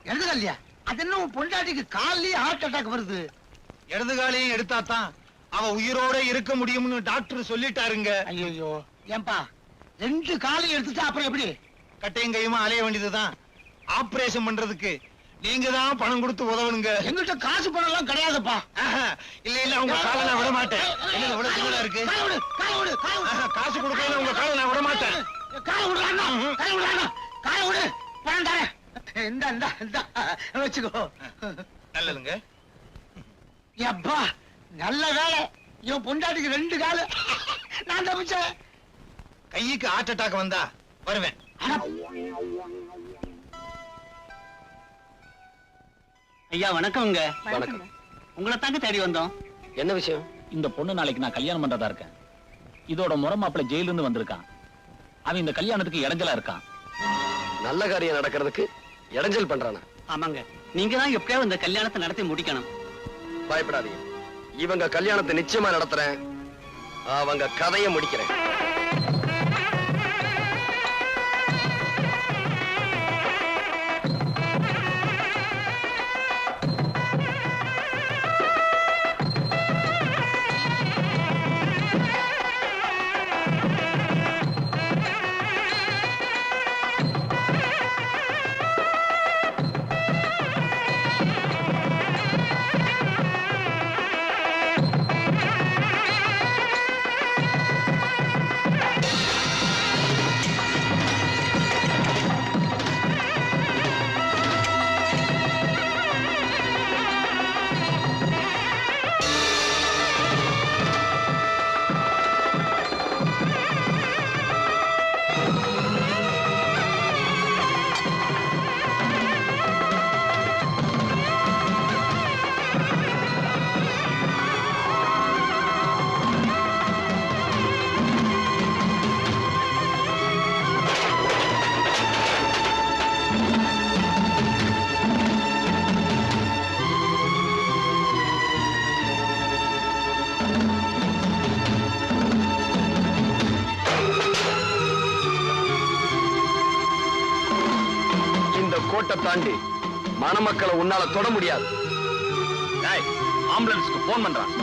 S5: இடது காலியா? அது என்ன உன் பொண்டாட்டிக்கு கால்லயே ஹார்ட் அட்டாக் வருது?
S9: இடது காலையும் எடுத்தாதான் அவ உயிரோட இருக்க முடியும்னு டாக்டர் சொல்லிட்டாருங்க.
S5: ஐயோ ஏன்பா ரெண்டு காலையும் எடுத்துட்டா அப்புறம் எப்படி?
S9: கட்டையும் கையுமா அலைய வேண்டியதுதான். ஆபரேஷன் பண்றதுக்கு நீங்க தான் பணம் கொடுத்து உதவணுங்க.
S5: எங்கிட்ட காசு பணம் எல்லாம் கிடையாதுப்பா.
S9: ஆஹா, இல்ல இல்ல உங்க காலை நான் விட மாட்டேன். என்ன விட தூளா இருக்கு?
S5: காலை விடு, காலை விடு, காலை விடு.
S9: ஆஹா, காசு கொடுக்கல உங்க காலை நான் விட மாட்டேன்.
S5: காலை விடுறாங்க, காலை விடுறாங்க, காலை விடு, பணம் தரேன். இந்தா இந்தா இந்தா வச்சுக்கோ.
S9: நல்லதுங்க.
S5: எப்பா நல்ல வேலை, இவன் பொண்டாட்டிக்கு ரெண்டு காலு, நான் தப்பிச்சேன்.
S9: கைக்கு ஹார்ட் அட்டாக் வந்தா வருவேன்.
S6: ஐயா வணக்கம்ங்க.
S4: வணக்கம்.
S6: உங்களை தாங்க தேடி வந்தோம்.
S4: என்ன விஷயம்?
S6: இந்த பொண்ணு நாளைக்கு நான் கல்யாணம் பண்றதா இருக்கேன். இதோட முறை மாப்பிள்ளை ஜெயில இருந்து வந்திருக்கான். அவன் இந்த கல்யாணத்துக்கு இடைஞ்சலா இருக்கான்.
S4: நல்ல காரியம் நடக்கிறதுக்கு இடைஞ்சல் பண்றானா?
S6: ஆமாங்க, நீங்க தான் எப்படியாவது இந்த கல்யாணத்தை நடத்தி முடிக்கணும்.
S4: பயப்படாதீங்க, இவங்க கல்யாணத்தை நிச்சயமா நடத்துறேன். அவங்க கதையை முடிக்கிறேன். கோட்டை தாண்டி மணமக்களை உன்னால தொட முடியாது.
S3: ஆம்புலன்ஸ்க்கு போன் பண்றான்.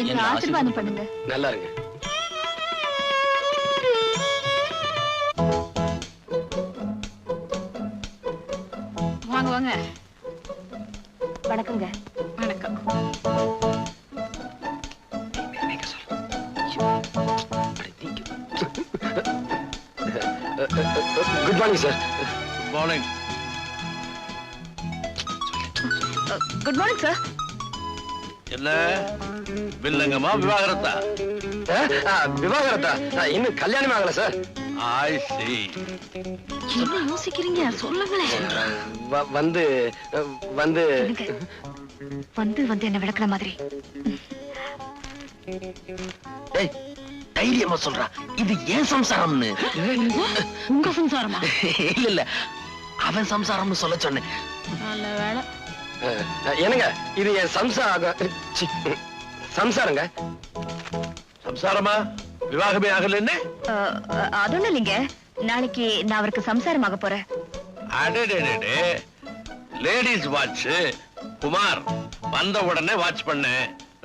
S8: எனக்கு ஆசீர்வாதம் பண்ணுங்க.
S4: நல்லா இருங்க.
S1: வாங்க வாங்க.
S8: வணக்கங்க.
S1: வணக்கம்.
S4: Good morning sir.
S2: Good morning.
S8: Good morning sir.
S2: என்ன வில்லங்கமா விவாகரத்தா?
S4: விவாகரத்தா? இன்னும் கல்யாணமே ஆகல சார்.
S2: ஐ see.
S8: என்ன யோசிக்கிறீங்க? சொல்லுங்களேன்.
S4: வந்து வந்து
S8: வந்து வந்து என்ன விளக்குற மாதிரி.
S4: ஏய், தைரியமா சொல்றா, இது ஏன் சம்சாரம்னு.
S1: உங்க சம்சாரமா?
S4: இல்ல இல்ல, அவன் சம்சாரம்னு சொல்ல சொன்னேன்.
S1: நல்ல வேலை.
S4: என்னங்க, இது என் சம்சாரங்க.
S2: சம்சாரமா? விவாகமே ஆகலன்னு?
S8: அது ஒண்ணு இல்லைங்க, நாளைக்கு நான் அவருக்கு சம்சாரமாக போறேன்.
S2: அடடே, லேடிஸ் வாட்ச். குமார் வந்த உடனே வாட்ச் பண்ண.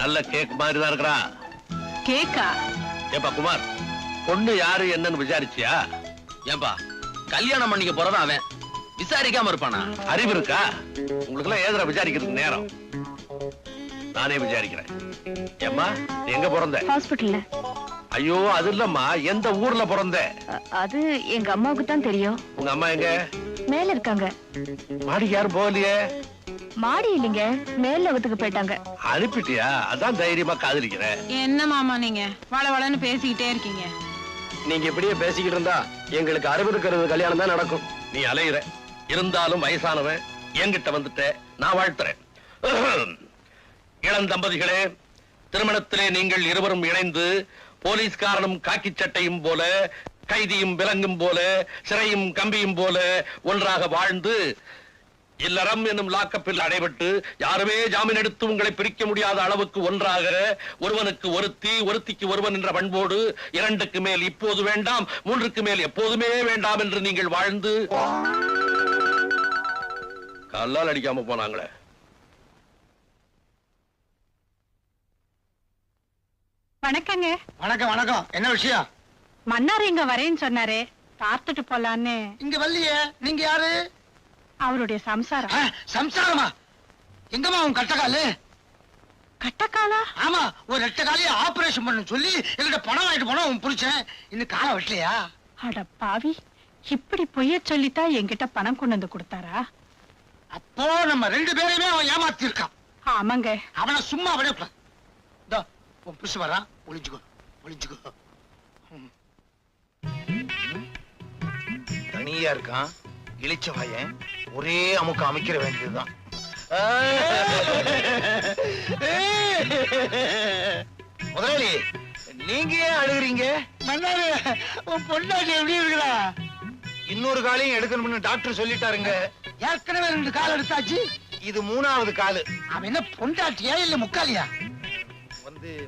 S2: நல்ல கேக் மாதிரி தான் இருக்கிறா.
S1: கேக்கா?
S2: ஏப்பா குமார், பொண்ணு யாரு என்னன்னு விசாரிச்சியா?
S3: ஏன்பா கல்யாணம் பண்ணிக்க போறதான் அவன், விசாரிக்காம இருப்பானா?
S2: அறிவு இருக்கா உங்களுக்கு எல்லாம்? ஏதா விசாரிக்கிறதுக்கு நேரம்? நானே விசாரிக்கிறேன். ஏம்மா, நீ எங்க பிறந்த?
S8: ஹாஸ்பிடல்ல.
S2: ஐயோ, அது இல்லம்மா, எந்த ஊர்ல பிறந்த?
S8: அது எங்க அம்மாவுக்கு தான் தெரியும்.
S2: உங்க அம்மா எங்க?
S8: மேல இருக்காங்க.
S2: மாடிக்கு யாரும் போகலையே?
S8: மாடி இல்லைங்க, மேல வகுத்துக்கு போயிட்டாங்க.
S2: அனுப்பிட்டியா? அதான் தைரியமா காதலிக்கிறேன்.
S1: என்ன மாமா நீங்க வள வளன்னு பேசிக்கிட்டே இருக்கீங்க?
S4: நீங்க இப்படியே பேசிக்கிட்டு இருந்தா எங்களுக்கு 60 கல்யாணம் தான் நடக்கும்.
S2: நீ அலையிற, இருந்தாலும் வயசானவன் என்கிட்ட வந்துட்ட, நான் வாழ்த்துறேன். இளம் தம்பதிகளே, திருமணத்திலே நீங்கள் இருவரும் இணைந்து போலீஸ்காரனும் காக்கி சட்டையும் போல கைதியும் விலங்கும் போல, சிறையும் கம்பியும் போல ஒன்றாக வாழ்ந்து இல்லறம் என்னும் லாக்கப்பில் அடைபட்டு யாருமே ஜாமீன் எடுத்து உங்களை பிரிக்க முடியாத அளவுக்கு ஒன்றாக, ஒருவனுக்கு ஒருத்தி, ஒருத்திக்கு ஒருவன் என்ற பண்போடு 2க்கு மேல் இப்போது வேண்டாம், 3க்கு மேல் எப்போதுமே வேண்டாம் என்று நீங்கள் வாழ்ந்து கல்லால் அடிக்காம போனாங்களே.
S7: வணக்கங்க.
S9: வணக்கம் வணக்கம். என்ன விஷயம்?
S7: மன்னார் இங்க வரேன்னு சொன்னாரு, பார்த்துட்டு போலான்னு.
S9: இங்க வரலையே. நீங்க யாரு?
S7: அவருடைய சம்சாரம்.
S9: சம்சாரமா? எங்கம்மா உன் கட்டக்காலு?
S7: கட்டக்காலா?
S9: ஆமா, ஒரு 2 காலையை ஆபரேஷன் பண்ண சொல்லி எங்கிட்ட பணம் வாங்கிட்டு போனா உன் புடிச்சேன். இன்னும் காலை வெட்டலையா?
S7: அட பாவி, இப்படி பொய்ய சொல்லித்தான் என்கிட்ட பணம் கொண்டு வந்து கொடுத்தாரா?
S9: அப்போ நம்ம 2 பேரையுமே அவன் ஏமாத்தி இருக்கான்.
S7: ஆமாங்க.
S9: அவனை சும்மா விட உன் புருஷன் வரான். ஒளிஞ்சுக்கோ ஒளிஞ்சுக்கோ. தனியா இருக்கான் இளிச்ச வாயன். ஒரே அமுக்க அமைக்கிற வேண்டியதுதான். முதலாளி, நீங்க ஏன் அழுகுறீங்க? மன்னாரு, உன் பொண்டாட்டி எப்படி இருக்கா? இன்னொரு காலையும் எடுக்கணும்னு டாக்டர் சொல்லிட்டாருங்க. ஏற்கனவே 2 கால் எடுத்தாச்சு, இது 3வது காலு. அவன் என்ன பொண்டாட்டியா இல்ல முக்காலியா?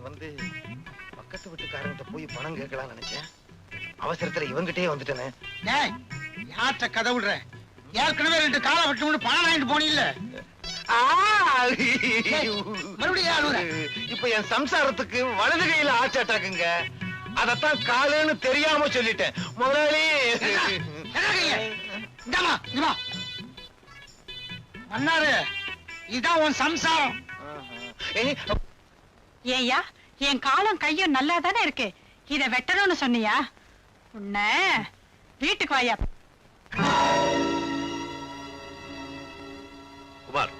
S9: வந்து பக்கத்து வீட்டுக்காரங்கிட்ட போய் பணம் கேட்கலாம் நினைச்சேன். அவசரத்துல இவங்கிட்டே வந்துட்டேனே. யார்கிட்ட கதை விடுற? ஏற்கனவே 2 காலை வெட்டணும்னு பணம் வாங்கிட்டு போனீல்ல. மறுபடியும் இப்ப என் சம்சாரத்துக்கு வலது கையில ஹார்ட் அட்டாக்குங்க. அதத்தான் காலுன்னு தெரியாம சொல்லிட்டேன். முதலாளி, மன்னாரு, இதான் உன் சம்சாரம்.
S7: ஏய்யா, என் காலம் கையும் நல்லா தானே இருக்கு, இத வெட்டணும்னு சொன்னியா? உன்ன வீட்டுக்கு வாயா.
S2: குமார்,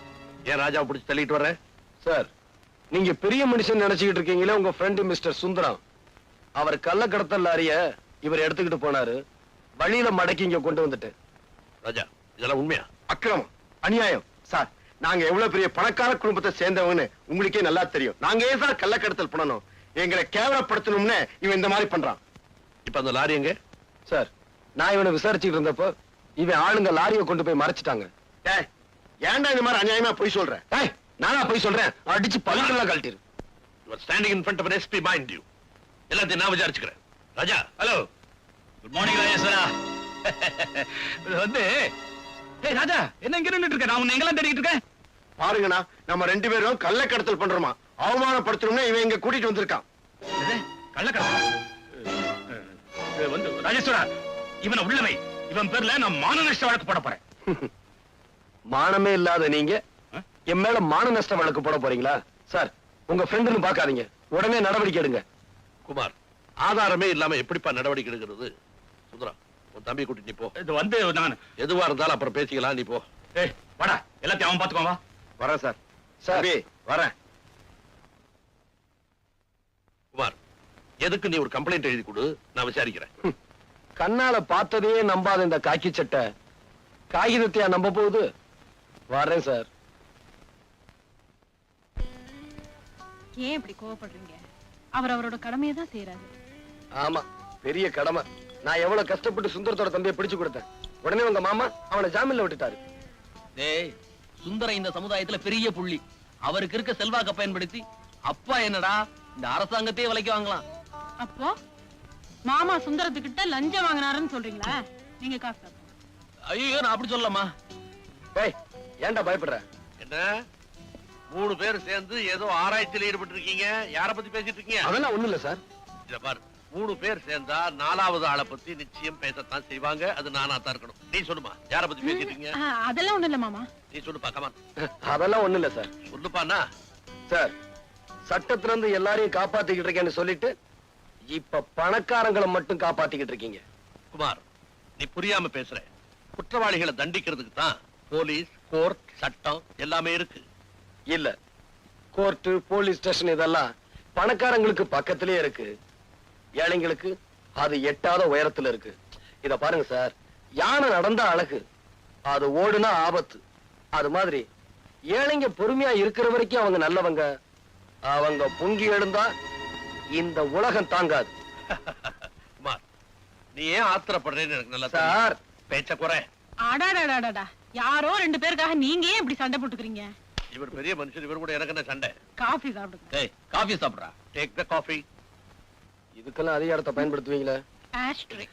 S2: ஏன் ராஜா பிடிச்சு தள்ளிட்டு வர்ற?
S4: சார், நீங்க பெரிய மனுஷன் நினைச்சுக்கிட்டு இருக்கீங்களே, உங்க ஃப்ரெண்டு மிஸ்டர் சுந்தரம். அவர் கள்ள கடத்தல் லாரிய இவர் எடுத்துக்கிட்டு போனாரு. வழியில மடக்கி இங்க கொண்டு வந்துட்டு.
S2: ராஜா, இதெல்லாம் உண்மையா?
S4: அக்கிரமம், அநியாயம். சார், நாங்க எவ்வளவு பெரிய பணக்கார குடும்பத்தை சேர்ந்தவங்கன்னு உங்களுக்கே நல்லா தெரியும். நாங்க ஏன் சார் கள்ள கடத்தல் பண்ணணும்? எங்களை கேவலப்படுத்தணும்னு இவன் இந்த மாதிரி பண்றான்.
S2: இப்ப அந்த லாரி எங்க?
S4: சார், நான் இவனை விசாரிச்சுட்டு இருந்தப்போ இவன் ஆளுங்க லாரியை கொண்டு போய் மறைச்சிட்டாங்க. ஏன்டா இந்த மாதிரி அநியாயமா போய் சொல்றேன்? நானா போய் சொல்றேன்? அடிச்சு பல்லெல்லாம் கழட்டிரு.
S2: You are standing in front of an SP, mind you. எல்லாத்தையும் நான் விசாரிச்சுக்கிறேன். ராஜா, ஹலோ.
S3: குட் மார்னிங் ராஜேஸ்வரா. ராஜா, என்ன இங்க நின்னுட்டு இருக்க? நான் உன்னை எங்கெல்லாம் தேடிட்டு இருக்கேன்.
S4: பாருங்கண்ணா, நம்ம 2 பேரும் கள்ள கடத்தல் பண்றோமா, அவமானப்படுத்தணும்னு இவன் இங்க கூட்டிட்டு வந்திருக்கான்.
S3: கள்ளக்கடத்தல்? ராஜேஸ்வரா, இவனை உள்ளவை. இவன் பேர்ல நான் மான நஷ்ட வழக்கு போட போறேன்.
S4: மானமே இல்லாத நீங்க என் மேல மான நஷ்ட வழக்கு போட போறீங்களா? சார், உங்க ஃப்ரெண்டுன்னு பாக்காதீங்க, உடனே நடவடிக்கை எடுங்க.
S2: குமார், ஆதாரமே இல்லாம எப்படிப்பா நடவடிக்கை எடுக்கிறது? சுந்தரா, உன் தம்பி கூட்டி நீ போ.
S3: இது நான்
S2: எதுவா இருந்தாலும் அப்புறம் பேசிக்கலாம், நீ போ.
S3: வாடா, எல்லாத்தையும் அவன் பாத்துக்கோ. வா.
S4: வரேன் சார். சார், வரேன்.
S2: குமார், எதுக்கு நீ ஒரு கம்ப்ளைண்ட் எழுதி கொடு, நான் விசாரிக்கிறேன்.
S4: கண்ணால பார்த்ததையே நம்பாத இந்த காக்கி சட்டை காகிதத்தையா நம்ப போகுது? வரேன் சார்.
S1: ஏன் இப்படி கோவப்படுறீங்க? அவர் அவரோட கடமையை தான் செய்யறாரு.
S4: ஆமா, பெரிய கடமை. நான் எவ்வளவு கஷ்டப்பட்டு சுந்தரத்தோட தம்பியை பிடிச்சு கொடுத்தேன். உடனே உங்க மாமா அவனை ஜாமீன்ல விட்டுட்டாரு.
S2: டேய், சுந்தரம் இந்த சமுதாயத்துல பெரிய புள்ளி. அவருக்கு இருக்க செல்வாக்க பயன்படுத்தி அப்பா என்னடா இந்த அரசாங்கத்தையே விலைக்கு வாங்கலாம்.
S1: அப்போ மாமா சுந்தரத்துக்கிட்ட லஞ்சம் வாங்கினாருன்னு சொல்றீங்களா? நீங்க காசு.
S2: ஐயோ, நான் அப்படி சொல்லலாமா?
S4: ஏய், ஏன்டா பயப்படுற?
S2: என்ன 3 பேர் சேர்ந்து ஏதோ ஆராய்ச்சியில் ஈடுபட்டு இருக்கீங்க? யார பத்தி பேசிட்டு இருக்கீங்க?
S4: அதெல்லாம் ஒண்ணு இல்ல சார்.
S2: இத பாரு, 3 பேர் சேர்ந்தா 4வது ஆளை பத்தி நிச்சயம் பேசத்தான் செய்வாங்க. அது நானா தான் இருக்கணும். நீ சொல்லுமா, யார பத்தி பேசிட்டு இருக்கீங்க?
S1: அதெல்லாம் ஒண்ணு இல்ல மாமா.
S2: நீ சொல்லுப்பா, கமான்.
S4: அதெல்லாம் ஒண்ணு இல்ல சார்.
S2: சொல்லுப்பாண்ணா.
S4: சார், சட்டத்துல இருந்து எல்லாரையும் காப்பாத்திக்கிட்டு இருக்கேன்னு சொல்லிட்டு இப்ப பணக்காரங்களை மட்டும் காப்பாத்திக்கிட்டு இருக்கீங்க.
S2: குமார், நீ புரியாம பேசுற. குற்றவாளிகளை தண்டிக்கிறதுக்கு தான் போலீஸ், கோர்ட், சட்டம் எல்லாமே இருக்கு.
S4: இல்ல, கோர்ட், போலீஸ் ஸ்டேஷன் இதெல்லாம் பணக்காரங்களுக்கு பக்கத்திலே இருக்கு. ஏழைங்களுக்கு அது எட்டாத உயரத்துல இருக்கு. இத பாருங்க சார், யானை நடந்தா அழகு, அது ஓடுனா ஆபத்து. அது மாதிரி ஏழைங்க பொறுமையா இருக்கிற வரைக்கும் அவங்க நல்லவங்க. அவங்க பொங்கி எழுந்தா இந்த உலகம் தாங்காது.
S2: குமார், நீ ஏன் ஆத்திரப்படுறேன்னு எனக்கு நல்லா
S4: சார்.
S2: பேச்ச குறை.
S1: அடாடாடாடாடா, யாரோ 2 பேருக்காக நீங்க ஏன் இப்படி சண்டை போட்டுக்கிறீங்க?
S2: இவர் பெரிய மனுஷன், இவர் கூட எனக்கு என்ன சண்டை?
S1: காஃபி சாப்பிடுங்க.
S6: டேய் காஃபி சாப்பிடுறா.
S2: Take the coffee.
S4: இதுக்கெல்லாம் அதிகாரத்தை பயன்படுத்துவீங்களா?
S1: ஆஸ்ட்ரே.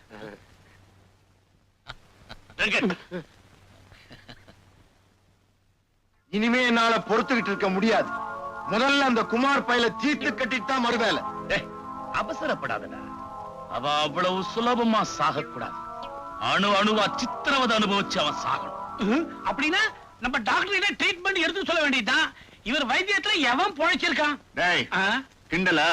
S9: இனிமே என்னால பொறுத்துக்கிட்டு இருக்க முடியாது. முதல்ல அந்த குமார் பையில தீர்த்து கட்டிட்டு தான் மறுவேலை.
S3: டேய், அவசரப்படாதடா. அவ அவ்வளவு சுலபமா சாகக்கூடாது. அணு அணுவா சித்திரவதை அனுபவிச்சு அவன் சாகணும்.
S6: அப்படின்னா நம்ம டாக்டர் ட்ரீட்மெண்ட் எடுத்து சொல்ல வேண்டியதுதான். இவர் வைத்தியத்துல எவன் பொழைச்சிருக்கான்?
S3: டேய் கிண்டலா?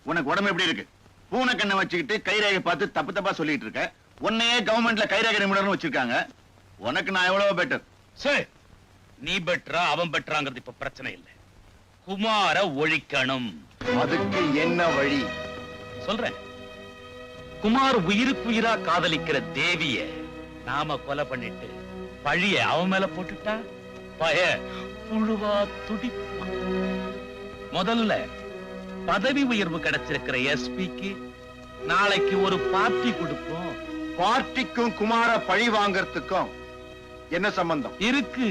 S3: உனக்கு உடம்பு எப்படி இருக்கு? பூனை கண்ணை வச்சுக்கிட்டு கைரேகை பார்த்து தப்பு தப்பா சொல்லிட்டு இருக்க. உன்னையே கவர்மெண்ட்ல கைரேகை நிபுணர்னு வச்சிருக்காங்க. உனக்கு நான் எவ்வளவு பெட்டர்.
S6: சரி, நீ பெட்டரா அவன் பெட்டராங்கிறது இப்ப பிரச்சனை இல்லை. குமார ஒழிக்கணும்.
S9: அதுக்கு என்ன வழி?
S6: சொல்றேன். குமார் உயிருக்கு உயிரா காதலிக்கிற தேவிய நாம கொலை பண்ணிட்டு பழிய அவன் மேல போட்டுட்டா பய புழுவா துடிப்பான். முதல்ல பதவி உயர்வு கிடைச்சிருக்கிற எஸ்பிக்கு நாளைக்கு ஒரு பார்ட்டி கொடுப்போம்.
S9: பார்ட்டிக்கும் குமார பழி வாங்கறதுக்கும் என்ன சம்பந்தம்
S6: இருக்கு?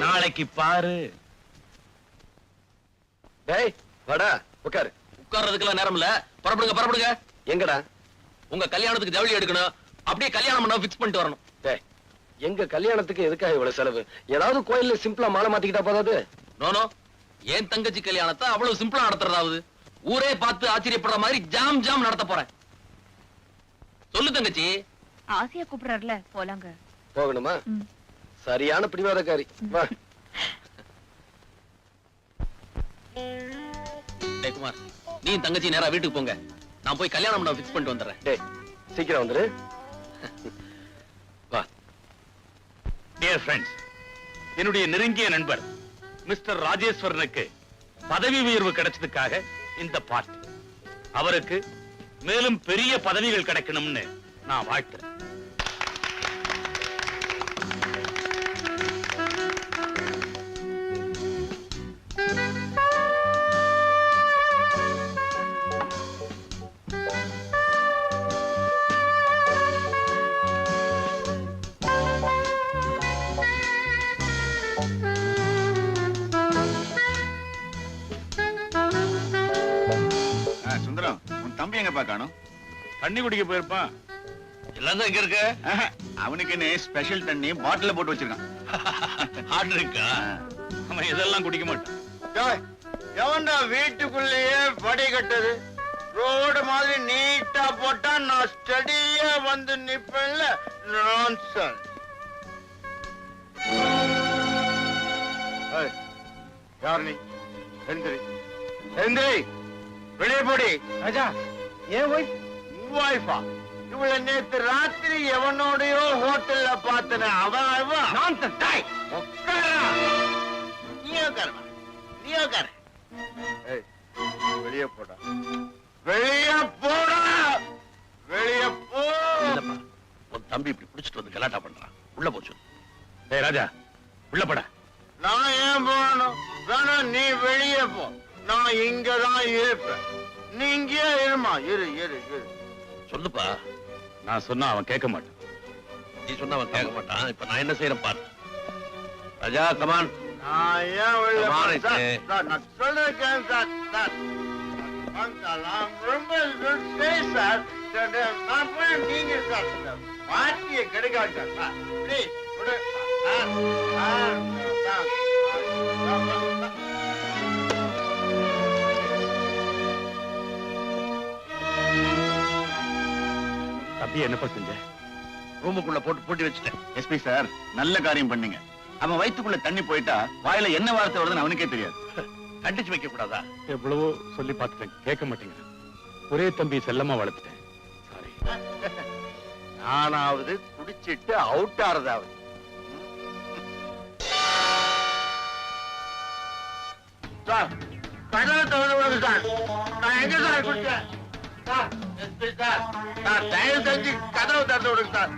S6: நாளைக்கு பாரு.
S4: டேய் வாடா, உட்காரு.
S2: உட்கார்றதுக்கெல்லாம் நேரம் இல்ல. புறப்படுங்க.
S4: எங்கடா?
S2: உங்க கல்யாணத்துக்கு ஜவுளி எடுக்கணும். அப்படியே கல்யாணம் பண்ண ஃபிக்ஸ் பண்ணிட்டு வரணும்.
S4: டேய், எங்க கல்யாணத்துக்கு எதுக்காக இவ்வளவு செலவு? ஏதாவது கோயில்ல சிம்பிளா மாலை மாத்திக்கிட்டா போதாது?
S2: நோனோ, ஏன் தங்கச்சி கல்யாணத்தை அவ்வளவு சிம்பிளா நடத்துறதாவது? ஊரே பார்த்து ஆச்சரியப்படுற மாதிரி ஜாம் நடத்த போறேன். சொல்லு தங்கச்சி.
S8: ஆசையா கூப்பிடுறாருல, போலாங்க.
S4: போகணுமா? சரியான பிடிவாதக்காரி. வா.
S2: டேய் குமார், நீ தங்கச்சி நேரா வீட்டுக்கு போங்க. நான் போய் கல்யாணம் பண்ண ஃபிக்ஸ் பண்ணிட்டு வந்துடுறேன்.
S4: டேய் சீக்கிரம் வந்துரு.
S2: வா.
S6: டியர் ஃப்ரெண்ட்ஸ், என்னுடைய நெருங்கிய நண்பர் மிஸ்டர் ராஜேஸ்வரனுக்கு பதவி உயர்வு கிடைச்சதுக்காக இந்த பார்ட்டி. அவருக்கு மேலும் பெரிய பதவிகள் கிடைக்கணும்னு நான் வாழ்த்துறேன்.
S3: சுந்தரம், உன் தம்பி எங்கப்பா காணோம்?
S6: தண்ணி குடிக்க போயிருப்பான்.
S2: எல்லாம் தான் இங்க இருக்கு.
S3: அவனுக்கு என்ன ஸ்பெஷல் தண்ணி பாட்டில போட்டு வச்சிருக்கான்.
S2: ஆர்டர் இருக்கா?
S6: அவன் இதெல்லாம் குடிக்க மாட்டான்.
S9: எவன்டா வீட்டுக்குள்ளேயே படி கட்டது? ரோடு மாதிரி நீட்டா போட்டா நான் ஸ்டடியா வந்து நிப்பேன்ல. நான்சென்ஸ். யார் நீ? எந்திரி எந்திரி, வெளியே போடி. ராஜா, ஏன் வைஃபா? இவள நேத்து ராத்திரி எவனோடையோ ஹோட்டல்ல பார்த்தன. அவன் வெளியே போடா, வெளியே போடா, வெளியே போ.
S2: இல்லப்பா, உன் தம்பி இப்படி குடிச்சிட்டு வந்து கலாட்டா பண்றான். உள்ள போச்சு.
S6: டேய் ராஜா, உள்ள போடா.
S9: நான் ஏன் போகணும்? வேணாம், நீ வெளியே போ. நான் இங்கதான் இருப்பேன். நீ இங்கே இருமா. இரு.
S2: சொல்லுப்பா.
S6: நான் சொன்னா அவன் கேட்க மாட்டான்.
S2: நீ சொன்னா அவன் கேட்க மாட்டான். இப்ப நான் என்ன செய்யறேன் பாரு. ராஜா, கமான்.
S9: நான் ஏன் வெளியே
S2: Come on,
S9: போறேன்? சார்,
S2: it's
S9: சார், நான் சொல்லிருக்கேன் சார். நான் ரொம்ப சார். நான் போய் நீங்க சார் பார்ட்டியை கிடைக்காது சார். ப்ளீஸ் விடு சார்.
S6: தம்பி என்னப்பா செஞ்ச?
S2: ரூமுக்குள்ள போட்டு பூட்டி வச்சுட்டேன்.
S3: எஸ்பி சார், நல்ல காரியம் பண்ணீங்க. அவன் வயித்துக்குள்ள தண்ணி போயிட்டா வாயில என்ன வார்த்தை வருதுன்னு அவனுக்கே தெரியாது.
S2: கண்டிச்சு வைக்க கூடாதா?
S6: எவ்வளவோ சொல்லி பார்த்துட்டேன், கேட்க மாட்டேங்கிறான். ஒரே தம்பி செல்லமா வளர்த்துட்டேன். சாரி.
S9: நானாவது குடிச்சிட்டு அவுட் ஆறதாவது. சார், கதவை திறந்து விடுங்க சார். நான் எங்க சார் குடிச்சேன்? சார், எஸ்பி சார், நான் தயவு செஞ்சு கதவை திறந்து விடுங்க சார்.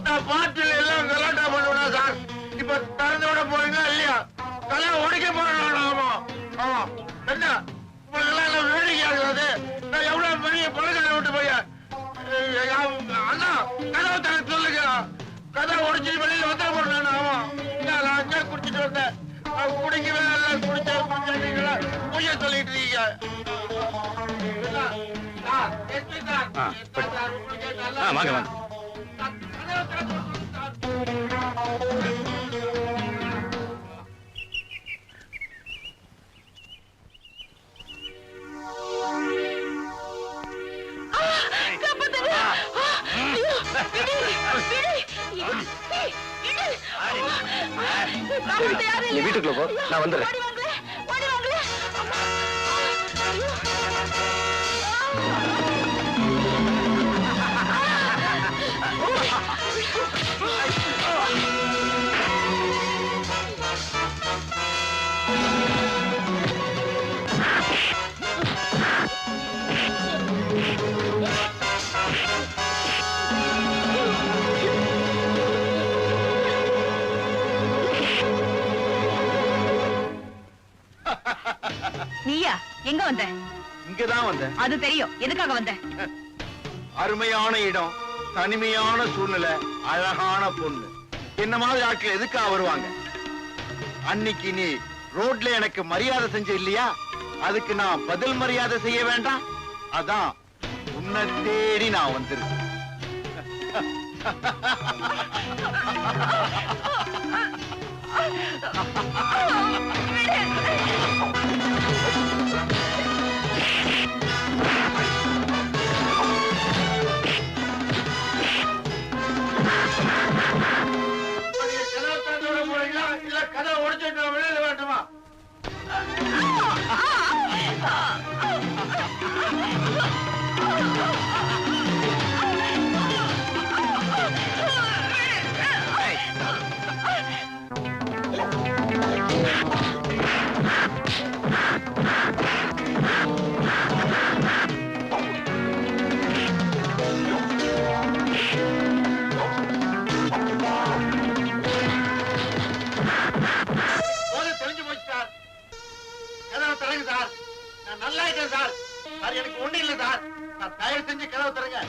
S9: நான் பாட்டில் எல்லாம் கலாட்டா பண்ணுவேனா சார்? இப்ப திறந்து விட போறீங்களா இல்லையா? கல்யாணம் உடைக்க போறேன். ஆமா ஆமா. என்ன உங்களுக்கு எல்லாம் வேடிக்கை ஆகுது? நான் எவ்வளவு பெரிய பணக்கார விட்டு போய் அண்ணா கதவை தர சொல்லுங்க. கதை உடைச்சு வெளியில வந்த போறேன். ஆமா நான் அங்கே குடிச்சிட்டு வந்தேன். குடிக்கவே இல்லை. குடிச்சீங்களா பொய்ய சொல்லிட்டு இருக்கீங்க.
S4: வாங்க வாங்க. சரி நீ வீட்டுக்குள்ள போ, நான் வந்துடுறேன்.
S8: நீயா எங்க வந்த?
S3: இங்கதான் வந்தேன்.
S8: அது தெரியும். எதுக்காக வந்த?
S3: அருமையான இடம், தனிமையான சூழ்நிலை, அழகான பொண்ணு. என்ன மாதிரி ஆட்கள் எதுக்காக வருவாங்க? அன்னைக்கு நீ ரோட்ல எனக்கு மரியாதை செஞ்ச இல்லையா? அதுக்கு நான் பதில் மரியாதை செய்ய வேண்டாம். அதான் உன்னை தேடி நான் வந்திருக்கேன்.
S9: இல்ல கதை உடைச்சிட்டு வெளியில வேண்டுமா? நல்லா இருக்கேன் சார். சார் எனக்கு ஒண்ணு இல்ல சார். நான் தயவு செஞ்சு கதவை தரங்க.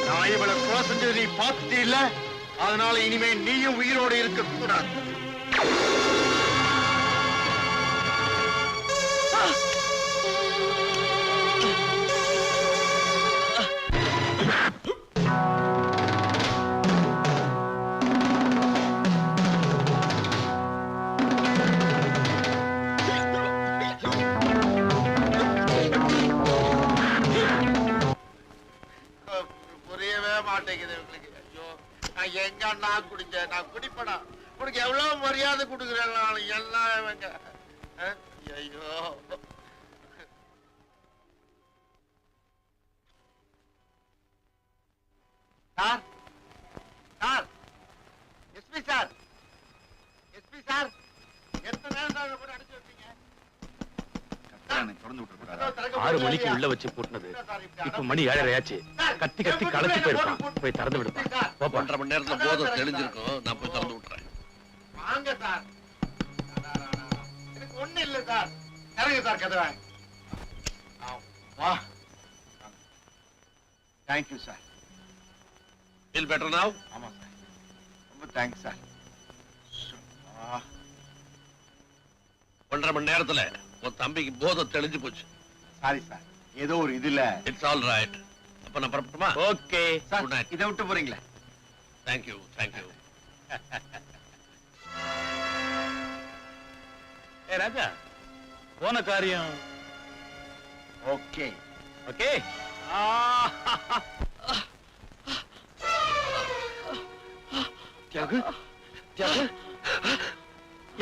S9: நான் இவளை கொலை செஞ்சது நீ பார்த்துட்டே இல்ல. அதனால இனிமே நீயும் உயிரோடு இருக்க கூடாது. புரியவே மாட்டேங்குது உங்களுக்கு. ஐயோ நான் எங்க நான் குடிச்சேன்? நான் குடிப்படா. உனக்கு எவ்வளவு மரியாதை கொடுக்குறேன் நான். எல்லாம் ஐயோ sir sir SP sir SP sir எத்தனை நேரம் தான் போட்டு அடிச்சு வச்சீங்க?
S4: 6 மணிக்கு உள்ள வச்சு பூட்டினது இப்ப மணி 7:30 ஆச்சு. கத்தி கத்தி களைச்சு போயிருப்பான். போய் திறந்து விடுப்பா.
S2: 1.5 மணி நேரத்துல போதும் தெளிஞ்சிருக்கும். நான் போய் திறந்து விட்டுறேன்.
S9: வாங்க சார். எனக்கு ஒண்ணு இல்ல சார்.
S3: இறங்க சார் கதவை. வா. Thank you sir.
S2: ஃபீல் பெட்டர் நவ?
S3: ஆமா சார். ரொம்ப தேங்க்ஸ் சார்.
S2: 1.5 மணி நேரத்துல உன் தம்பிக்கு போதை தெளிஞ்சு போச்சு.
S3: Sorry sir. ஏதோ ஒரு இதுல.
S2: It's all right. அப்ப நான் புறப்பட்டுமா?
S3: Okay sir.
S2: Good night.
S3: இதை விட்டு போறீங்களா?
S2: Thank you thank you.
S6: ஏ ராஜா, போன காரியம்
S3: ஓகே
S6: ஓகே.
S4: தியாகு, தியாகு,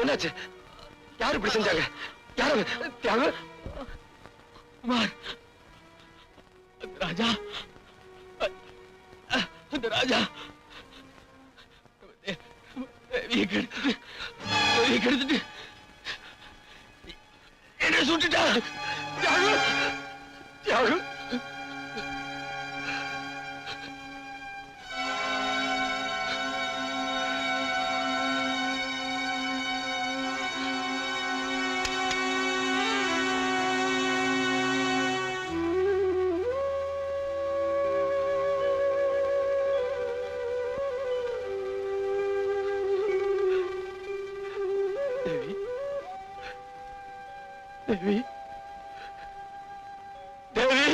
S4: என்னாச்சு? யாரு இப்படி செஞ்சாங்க? யாரு? தியாகு,
S6: குமார், ராஜா, அந்த ராஜா தேவியை கெடுத்துட்டு என்ன சுட்டுட்டா.
S4: தியாகு, தியாகு. தேவி, தேவி, தேவி.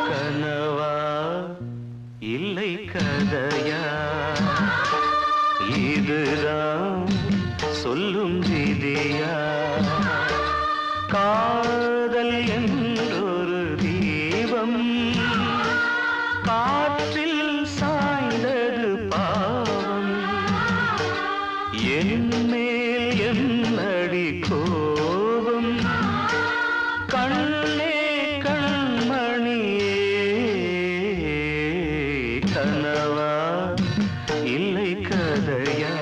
S10: கனவா இல்லை கதையா, இதுதான் சொல்லும் விதியா? காதல் என்றொரு தீபம் காற்றில் சாய்ந்தது பாவம். என் மேல் என்னடி கோபம்? கண்ணே கண்மணியே, கனவா இல்லை கதையா,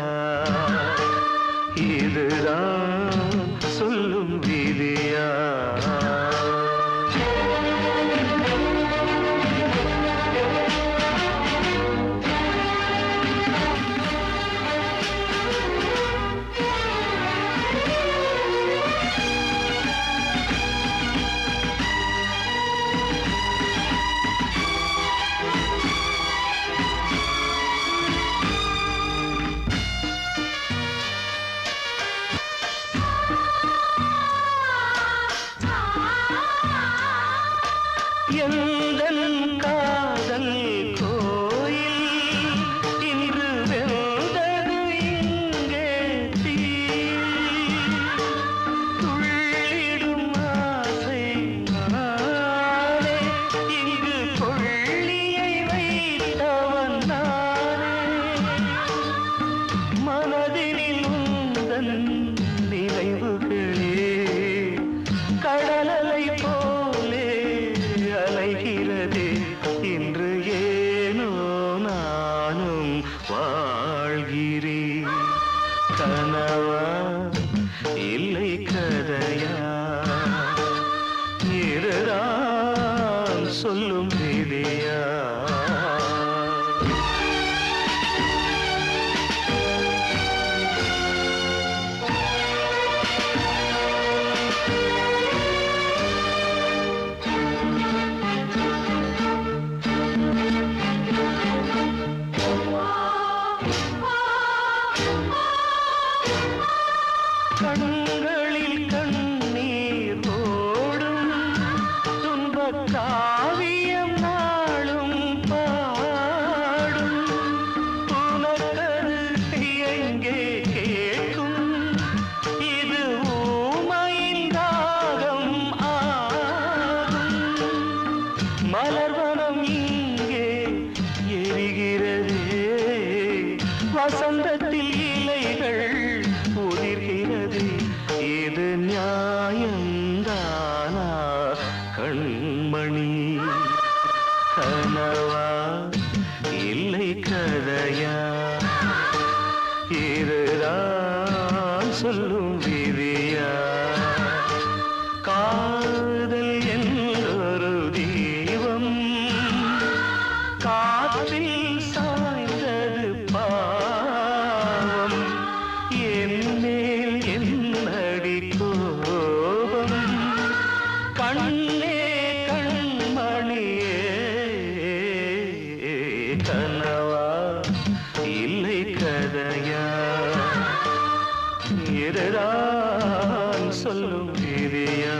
S10: இதுதான் சொல்லும் விதியா? எந்தன் காதல் கோயில் இன்று வெந்தது இங்கே தீ. துள்ளிடும் ஆசை நானே, இங்கு கொள்ளியை வைத்தவன் நானே. மனதினில் உந்தன் நினைவுகளே கடலலை போலே அலைகிறதே. இன்று ஏனோ நானும் வாழ்கிறேன். கனவா இல்லை கதையா, இதுதான் சொல்லும் விதியா? கண்களில் கண்ணீர் ஓடும் துன்பக்கா வசந்தத்தில் இலைகள் உதிர்கிறது. இது நியாயந்தானா கண்மணி? கனவா இல்லை கதையா? இதுதான் சொல்லும் விதியா? காதல் என்றொரு தீபம் காற்றில் சாய்ந்தது பாவம். என் மேல் என்னடி கோபம்? கண்ணே கண்மணியே, கனவா இல்லை கதையா? இதுதான் சொல்லும் விதியா?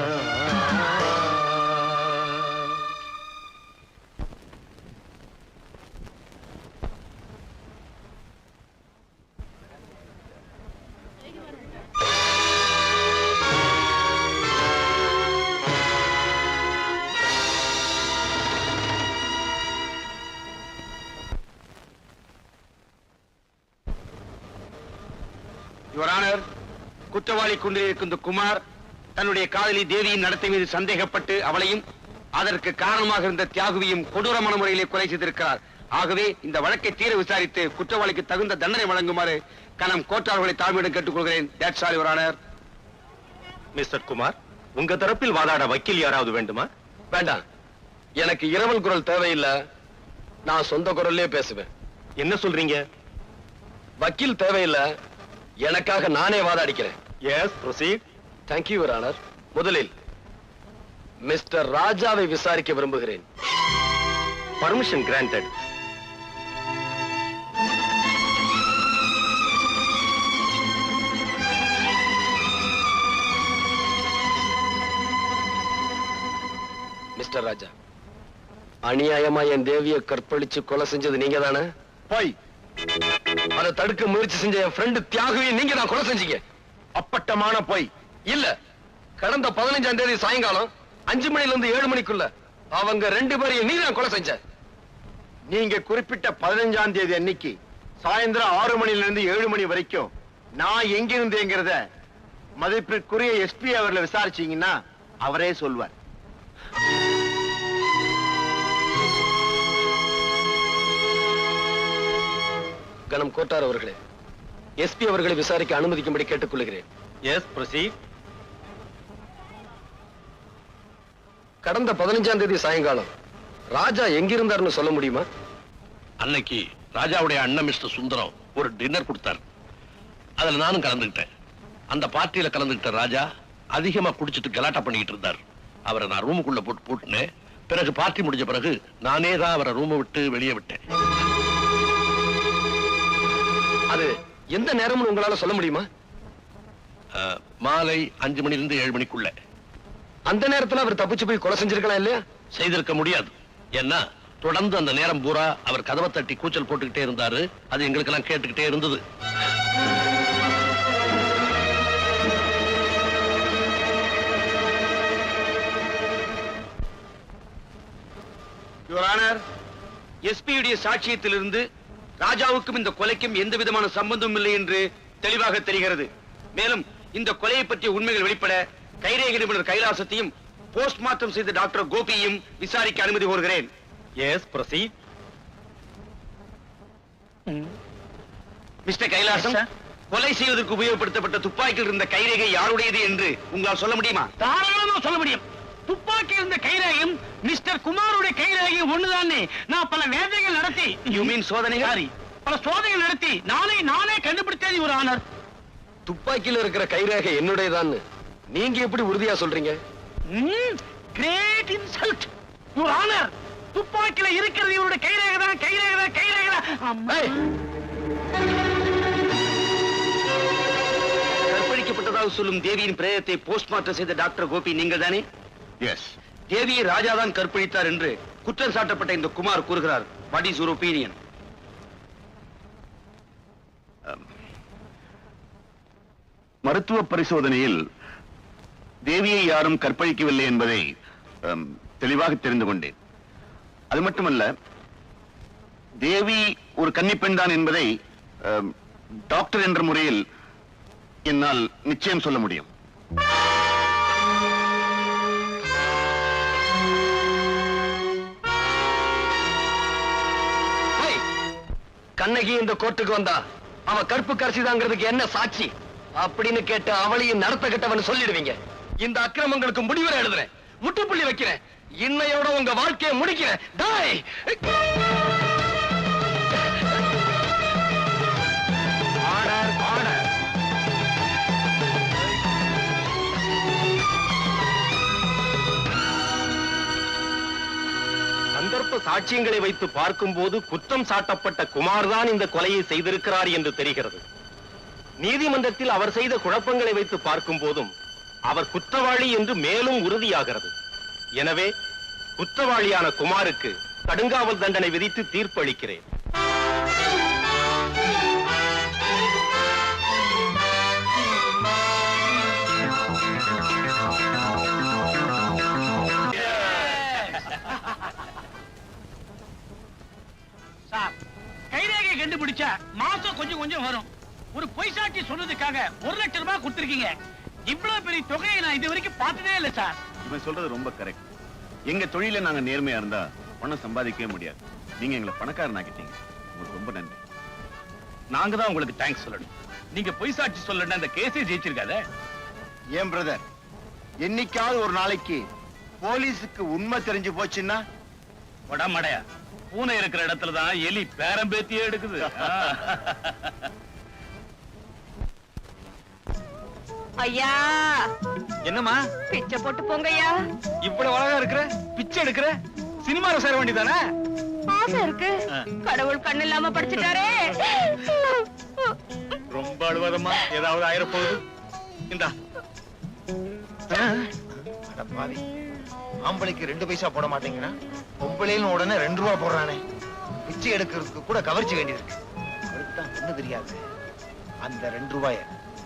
S3: யுவர் ஆனர், குற்றவாளி குன்றில் இந்த குமார் தன்னுடைய காதலி தேவியின் நடத்தை மீது சந்தேகப்பட்டு அவளையும் அதற்கு காரணமாக இருந்த தியாகுவையும் கொடூரமான முறையிலே கொலை செய்திருக்கிறார். ஆகவே இந்த வழக்கை தீர விசாரித்து குற்றவாளிக்கு தகுந்த தண்டனை வழங்குமாறு கனம் கோட்டார்களை தாழ்மையிடம் கேட்டுக்கொள்கிறேன். That's all your honour.
S4: Mister Kumar, உங்க தரப்பில் வாதாட வக்கீல் யாராவது வேண்டுமா? வேண்டாம், எனக்கு இரவல் குரல் தேவையில்லை. நான் சொந்த குரல்லே பேசுவேன். என்ன சொல்றீங்க? வக்கீல் தேவையில்லை, எனக்காக நானே வாதாடிக்கிறேன். Yes, proceed. Thank you your honour. முதலில் மிஸ்டர் ராஜாவை விசாரிக்க விரும்புகிறேன். Permission granted. மிஸ்டர் ராஜா, அநியாயமா என் தேவியை கற்பழிச்சு கொலை செஞ்சது நீங்க தானே? போய் அதை தடுக்க முயற்சி செஞ்ச என் ஃப்ரெண்டு தியாகுவை நீங்க தான் கொலை செஞ்சீங்க. அப்பட்டமான போய். இல்ல, கடந்த 15ஆம் தேதி சாயங்காலம் 5 மணில இருந்து 7 மணிக்குள்ள அவங்க 2 பேரையும் நீ தான் கொலை செஞ்ச.
S3: நீங்க குறிப்பிட்ட 15ஆம் தேதி அன்னைக்கு சாயந்தரம் 6 மணில இருந்து 7 மணி வரைக்கும் நான் எங்க இருந்தேங்கிறத மதிப்பிற்குரிய எஸ்பி அவர்களை விசாரிச்சீங்கன்னா அவரே சொல்வார்.
S4: கனம் கோட்டார் அவர்களே, எஸ்பி அவர்களை விசாரிக்க அனுமதிக்கும்படி கேட்டுக்கொள்கிறேன். Yes, proceed. கடந்த 15ஆம் தேதி சாயங்காலம் ராஜா எங்கிருந்தார்னு சொல்ல முடியுமா?
S2: அன்னைக்கு ராஜாவுடைய அண்ணன் மிஸ்டர் சுந்தரம் ஒரு டின்னர் கொடுத்தார். அதுல நானும் கலந்துகிட்டேன். அந்த பார்ட்டியில கலந்துகிட்ட ராஜா அதிகமா குடிச்சிட்டு கலாட்டா பண்ணிட்டு இருந்தார். அவரை நான் ரூமுக்குள்ள போட்டு பூட்டினேன். பிறகு பார்ட்டி முடிஞ்ச பிறகு நானே தான் அவரை ரூமை விட்டு வெளியே விட்டேன்.
S4: அது எந்த நேரம்னு உங்களால சொல்ல முடியுமா?
S2: மாலை 5 மணிலிருந்து 7 மணிக்குள்ள.
S4: அந்த நேரத்துல அவர் தப்பிச்சு போய் கொலை செஞ்சிருக்கலாம் இல்லையா?
S2: செய்திருக்க முடியாது. ஏன்னா தொடர்ந்து அந்த நேரம் பூரா அவர் கதவை தட்டி கூச்சல் போட்டுக்கிட்டே இருந்தாரு. அது எங்களுக்கெல்லாம் கேட்டுக்கிட்டே இருந்தது.
S3: யுவர் ஆனர், எஸ்பியுடைய சாட்சியத்திலிருந்து ராஜாவுக்கும் இந்த கொலைக்கும் எந்த விதமான சம்பந்தமும் இல்லை என்று தெளிவாக தெரிகிறது. மேலும் இந்த கொலையை பற்றிய உண்மைகள் வெளிப்பட கைரேகை நிபுணர் கைலாசத்தையும் போஸ்ட்மார்ட்டம் செய்த டாக்டர் கோபியையும் விசாரிக்க அனுமதி கோருகிறேன்.
S4: S, proceed.
S3: மிஸ்டர் கைலாசம், கொலை செய்வதற்கு உபயோகப்படுத்தப்பட்ட துப்பாக்கியில் இருந்த கைரேகை யாருடையது என்று உங்களால் சொல்ல முடியுமா?
S5: தாராளமா சொல்ல முடியும். துப்பாக்கி இருந்த கைரேகையும் மிஸ்டர் குமாருடைய கைரேகையும் ஒண்ணுதானே. நான் பல வேதைகள் நடத்தி,
S3: யூ மீன் சோதனைகள்?
S5: பல சோதனைகள் நடத்தி நானே கண்டுபிடித்தது ஒரு ஆனர்.
S4: துப்பாக்கியில இருக்கிற கைரேகை என்னுடையதான் நீங்க எப்படி உறுதியா சொல்றீங்க?
S5: Great insult your honour. துப்பாக்கியில இருக்கிறது இவருடைய கைரேகை தான்.
S3: கற்பழிக்கப்பட்டதாக சொல்லும் தேவியின் பிரேதத்தை போஸ்ட்மார்ட்டம் செய்த டாக்டர் கோபி நீங்கள் தானே?
S2: எஸ்.
S3: தேவியை ராஜாதான் கற்பழித்தார் என்று குற்றம் சாட்டப்பட்ட இந்த குமார் கூறுகிறார். What is your opinion?
S12: மருத்துவ பரிசோதனையில் தேவியை யாரும் கற்பழிக்கவில்லை என்பதை தெளிவாக தெரிந்து கொண்டேன். அது மட்டுமல்ல, தேவி ஒரு கன்னிப்பெண் தான் என்பதை டாக்டர் என்ற முறையில் என்னால் நிச்சயம் சொல்ல முடியும்.
S4: கண்ணகி இந்த கோர்ட்டுக்கு வந்தா அவ கற்பு கரசிதாங்கிறதுக்கு என்ன சாட்சி அப்படின்னு கேட்டு அவளையும் நடத்த கட்டவன் சொல்லிடுவீங்க. இந்த அக்கிரமங்களுக்கு முடிவுரை எழுதுறேன், முட்டுப்புள்ளி வைக்கிறேன், இன்னையோட உங்க வாழ்க்கையை முடிக்கிறேன். டாய்! Order, order. சந்தர்ப்ப சாட்சியங்களை வைத்து பார்க்கும்போது குற்றம் சாட்டப்பட்ட குமார் தான் இந்த கொலையை செய்திருக்கிறார் என்று தெரிகிறது. நீதிமன்றத்தில் அவர் செய்த குழப்பங்களை வைத்து பார்க்கும் போதும் அவர் குற்றவாளி என்று மேலும் உறுதியாகிறது. எனவே குற்றவாளியான குமாருக்கு கடுங்காவல் தண்டனை விதித்து தீர்ப்பு அளிக்கிறேன்.
S2: கைரேகை கண்டுபிடிச்சா மாசம் கொஞ்சம் கொஞ்சம் வரும். ஒரு பொய் சாட்சி சொன்னதுக்காக 1 லட்சம் ரூபாய் கொடுத்திருக்கீங்க. இவ்வளவு பெரிய தொகையை நான் இது வரைக்கும் பார்த்ததே இல்லை சார்.
S12: இவன் சொல்றது ரொம்ப கரெக்ட். எங்க தொழில நாங்க நேர்மையா இருந்தா பணம் சம்பாதிக்கவே முடியாது. நீங்க எங்களை பணக்காரன் ஆக்கிட்டீங்க. உங்களுக்கு ரொம்ப நன்றி.
S2: நாங்க தான் உங்களுக்கு தேங்க்ஸ் சொல்லணும். நீங்க பொய் சாட்சி சொல்லணும் அந்த கேஸே ஜெயிச்சிருக்காத.
S3: ஏன் பிரதர், என்னைக்காவது ஒரு நாளைக்கு போலீஸுக்கு உண்மை தெரிஞ்சு போச்சுன்னா
S2: உடம்படையா பூனை இருக்கிற இடத்துலதான் எலி பேரம்பேத்தியே எடுக்குது.
S8: ஐயா
S2: என்னம்மா
S8: பிச்சை போட்டு போங்க ஐயா.
S2: இவ்வளவு அழகா இருக்கிற, பிச்சை எடுக்கிற, சினிமால சேர வேண்டியதானே?
S8: ஆசை இருக்கு, கடவுள் கண்ணு இல்லாம படிச்சுட்டாரே.
S2: ரொம்ப அழுவாதம்மா, ஏதாவது ஆயிர போகுது. இந்தா.
S9: பாவி, ஆம்பளைக்கு 2 பைசா போட மாட்டேங்கிறான், பொம்பளைன்னு உடனே 2 ரூபா போடுறானே. பிச்சை எடுக்கிறதுக்கு கூட கவர்ச்சி வேண்டியிருக்கு. அவருக்கு தான் ஒண்ணு தெரியாது. அந்த 2 ரூபாய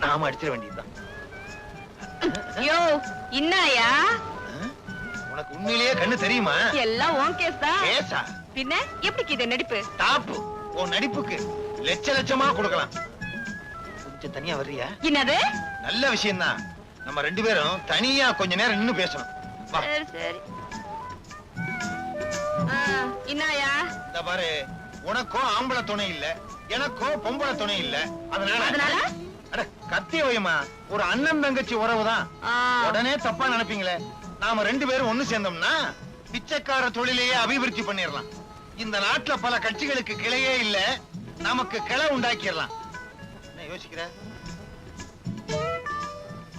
S9: நாம அடிச்சிட வேண்டியதுதான்.
S8: யோ இன்னாயா,
S9: உனக்கு உண்மையிலேயே கண்ணு தெரியுமா?
S8: எல்லாம் உன் கேஸ் தான்.
S9: கேஸா?
S8: பின்ன எப்படி இது நடிப்பு?
S9: டாப்பு. உன் நடிப்புக்கு லட்சமா கொடுக்கலாம். கொஞ்சம் தனியா வர்றியா?
S8: என்னது?
S9: நல்ல விஷயம் தான். நம்ம 2 பேரும் தனியா கொஞ்ச நேரம் நின்னு பேசணும். வா.
S8: சரி சரி. இன்னாயா?
S9: இந்த பாரு, உனக்கோ ஆம்பளை துணை இல்ல, எனக்கோ பொம்பளை துணை இல்ல. அதனால அட கத்தி வைமா, ஒரு அண்ணன் தங்கச்சி உறவுதான். உடனே தப்பா நினைப்பீங்களே. நாம 2 பேரும் ஒண்ணு சேர்ந்தோம்னா பிச்சைக்கார தொழிலையே அபிவிருத்தி பண்ணிடலாம். இந்த நாட்டுல பல கட்சிகளுக்கு கிளையே இல்ல, நமக்கு கிளை உண்டாக்கிடலாம். என்ன யோசிக்கிற?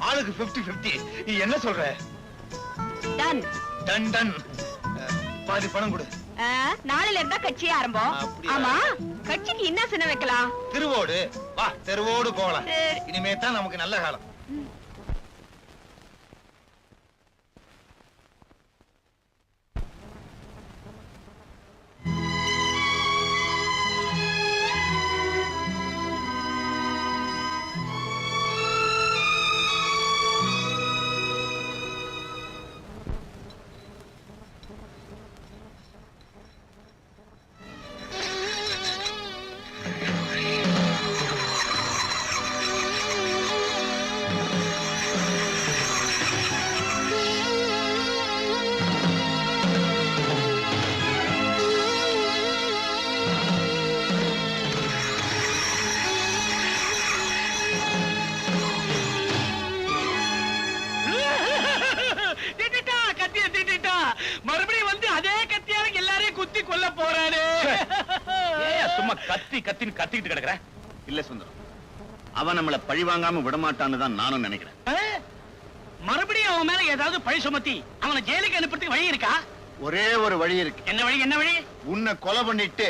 S9: ஆளுக்கு 50-50. நீ என்ன சொல்ற?
S8: Done
S9: done done. பாதி பணம் கொடு.
S8: நாளையில இருந்தா கட்சி ஆரம்பம். ஆமா, கட்சிக்கு என்ன சின்ன வைக்கலாம்?
S9: திருவோடு. வா, தெருவோடு போகலாம்.
S8: சரி.
S9: இனிமே தான் நமக்கு நல்ல காலம்.
S2: மறுபடியும் வந்து அதே கத்தியால எல்லாரையும் குத்தி கொல்ல போறாரு. சும்மா கத்தி கத்தின்னு கத்திக்கிட்டு கிடக்குற.
S12: இல்ல சுந்தரம், அவன் நம்மள பழி வாங்காம விடமாட்டான்னு தான் நானும் நினைக்கிறேன்.
S2: மறுபடியும் அவன் மேல ஏதாவது பழி சுமத்தி அவனை ஜெயிலுக்கு அனுப்புறதுக்கு வழி இருக்கா?
S3: ஒரே ஒரு வழி இருக்கு.
S2: என்ன வழி? என்ன வழி?
S3: உன்னை கொலை பண்ணிட்டு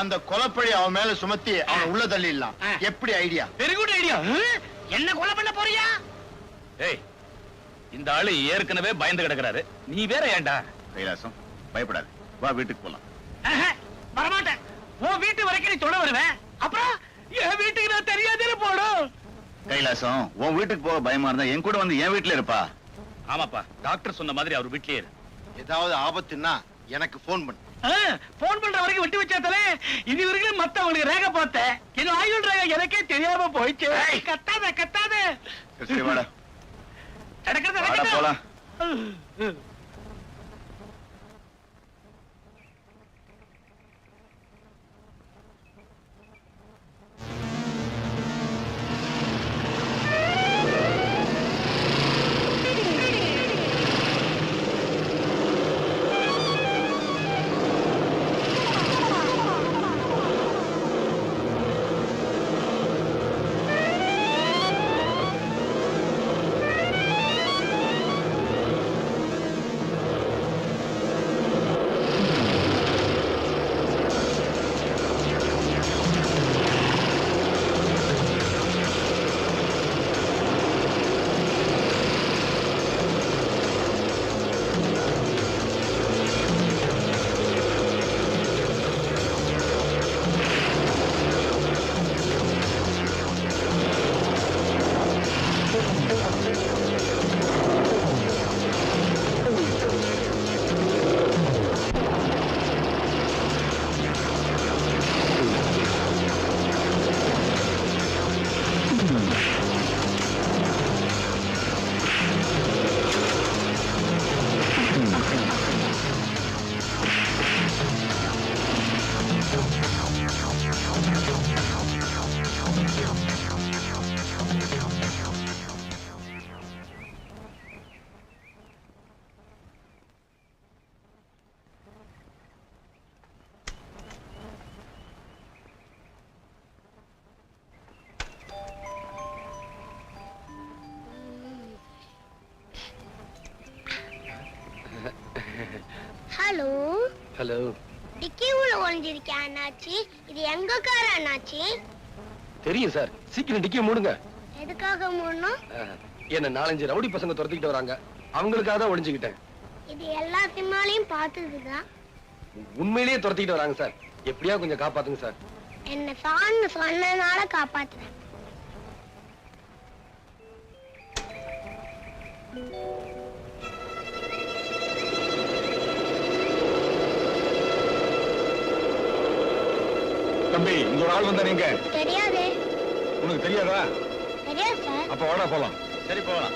S3: அந்த கொலைப்பழி அவன் மேல சுமத்தி அவன் உள்ள தள்ளிடலாம். எப்படி ஐடியா?
S2: Very good idea. என்ன கொலை பண்ண போறியா? ஏய், இந்த ஆளு ஏற்கனவே பயந்து கிடக்குறாரு, நீ வேற ஏன்டா?
S12: கைலாசம், பயப்படாது, வா வீட்டுக்கு போலாம்.
S2: வரமாட்டேன். உன் வீட்டு வரைக்கும் நீ தொட வருவேன், அப்புறம் என் வீட்டுக்கு நான் தெரியாதே போடும்.
S12: கைலாசம், உன் வீட்டுக்கு போக பயமா இருந்தா என் கூட வந்து என் வீட்டுல இருப்பா.
S2: ஆமாப்பா, டாக்டர் சொன்ன மாதிரி அவர் வீட்லயே இரு.
S3: ஏதாவது ஆபத்துன்னா எனக்கு போன் பண்ணு.
S5: போன் பண்ற வரைக்கும் விட்டு வச்சாத்தலே இது வரைக்கும் மத்தவங்களுக்கு ரேகை பார்த்தேன். இது ஆயுள் ரேகை எனக்கே தெரியாம போயிடுச்சு. கத்தாத கத்தாத.
S12: சரி வாடா.
S5: நடக்கிறது
S12: போலாம்.
S11: Hello
S4: hello.
S11: டிக்கி உள்ள ஒளிஞ்சிருக்கேன் அண்ணாச்சி. இது எங்க கார் அண்ணாச்சி?
S4: தெரியும் சார். சீக்கிரம் டிக்கிய மூடுங்க.
S11: எதுக்காக மூடணும்?
S4: என்ன 4-5 ரவுடி பசங்க துரத்திக்கிட்டு வராங்க. அவங்களுக்காக தான் ஒளிஞ்சுக்கிட்டேன்.
S11: இது எல்லா சினிமாலையும் பார்த்ததுதான்.
S4: உண்மையிலேயே துரத்திக்கிட்டு வராங்க சார். எப்படியா கொஞ்சம் காப்பாத்துங்க சார்.
S11: என்ன சான்னு சொன்னதுனால காப்பாத்துறேன்.
S12: தம்பி, இங்க ஒரு ஆள் வந்தா நீங்க
S11: தெரியாதே.
S12: உனக்கு தெரியாதா?
S11: தெரியாது சார்.
S12: அப்ப வாடா போலாம். சரி போலாம்.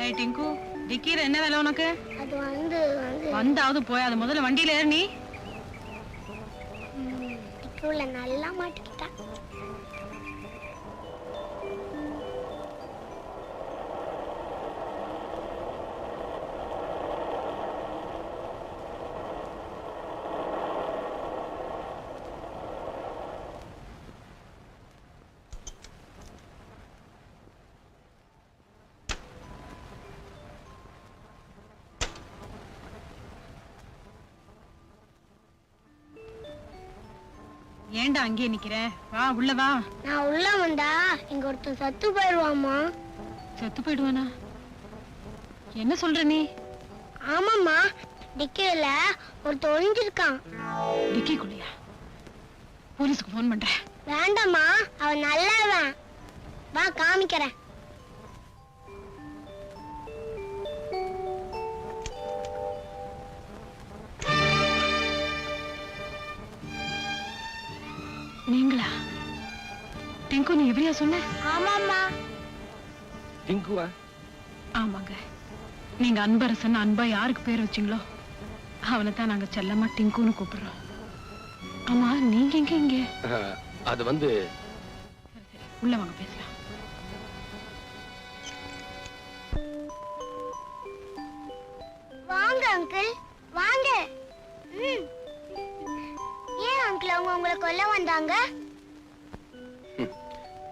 S1: ஏய் டிங்கு, டிக்கில என்ன வேலை உனக்கு?
S11: அது வந்து
S1: வந்தாவது போய் அது முதல்ல வண்டியில ஏறு நீ.
S11: டிக்கில நல்லா மாட்டிக்கிட்டா.
S1: ஏன்டா அங்கேயே நிக்கிற? வா உள்ள வா.
S11: நான் உள்ள வந்தா இங்க ஒருத்தன் சத்து போயிடுவாமா.
S1: செத்து போயிடுவானா? என்ன சொல்ற நீ?
S11: ஆமாம்மா, டிக்கில ஒருத்தன் ஒளிஞ்சிருக்கான்.
S1: டிக்கிக்குள்ளையா? போலீஸ்க்கு போன் பண்றேன்.
S11: வேண்டாம்மா, அவன் நல்லவன். வா காமிக்கிறேன்.
S1: நீங்களா? டிங்கு, நீ எப்படியா சொன்ன?
S11: ஆமாம்மா.
S4: டிங்குவா?
S1: ஆமாங்க. நீங்க அன்பரசன் அன்பா யாருக்கு பேர் வச்சீங்களோ அவனை தான் நாங்க செல்லமா டிங்குன்னு கூப்பிடுறோம். ஆமா, நீங்க எங்க இங்க?
S4: அது வந்து
S1: உள்ள வாங்க பேசலாம்.
S11: வாங்க அங்கிள், வாங்க. ஏன் அங்கிள் அவங்க உங்களை கொல்ல வந்தாங்க?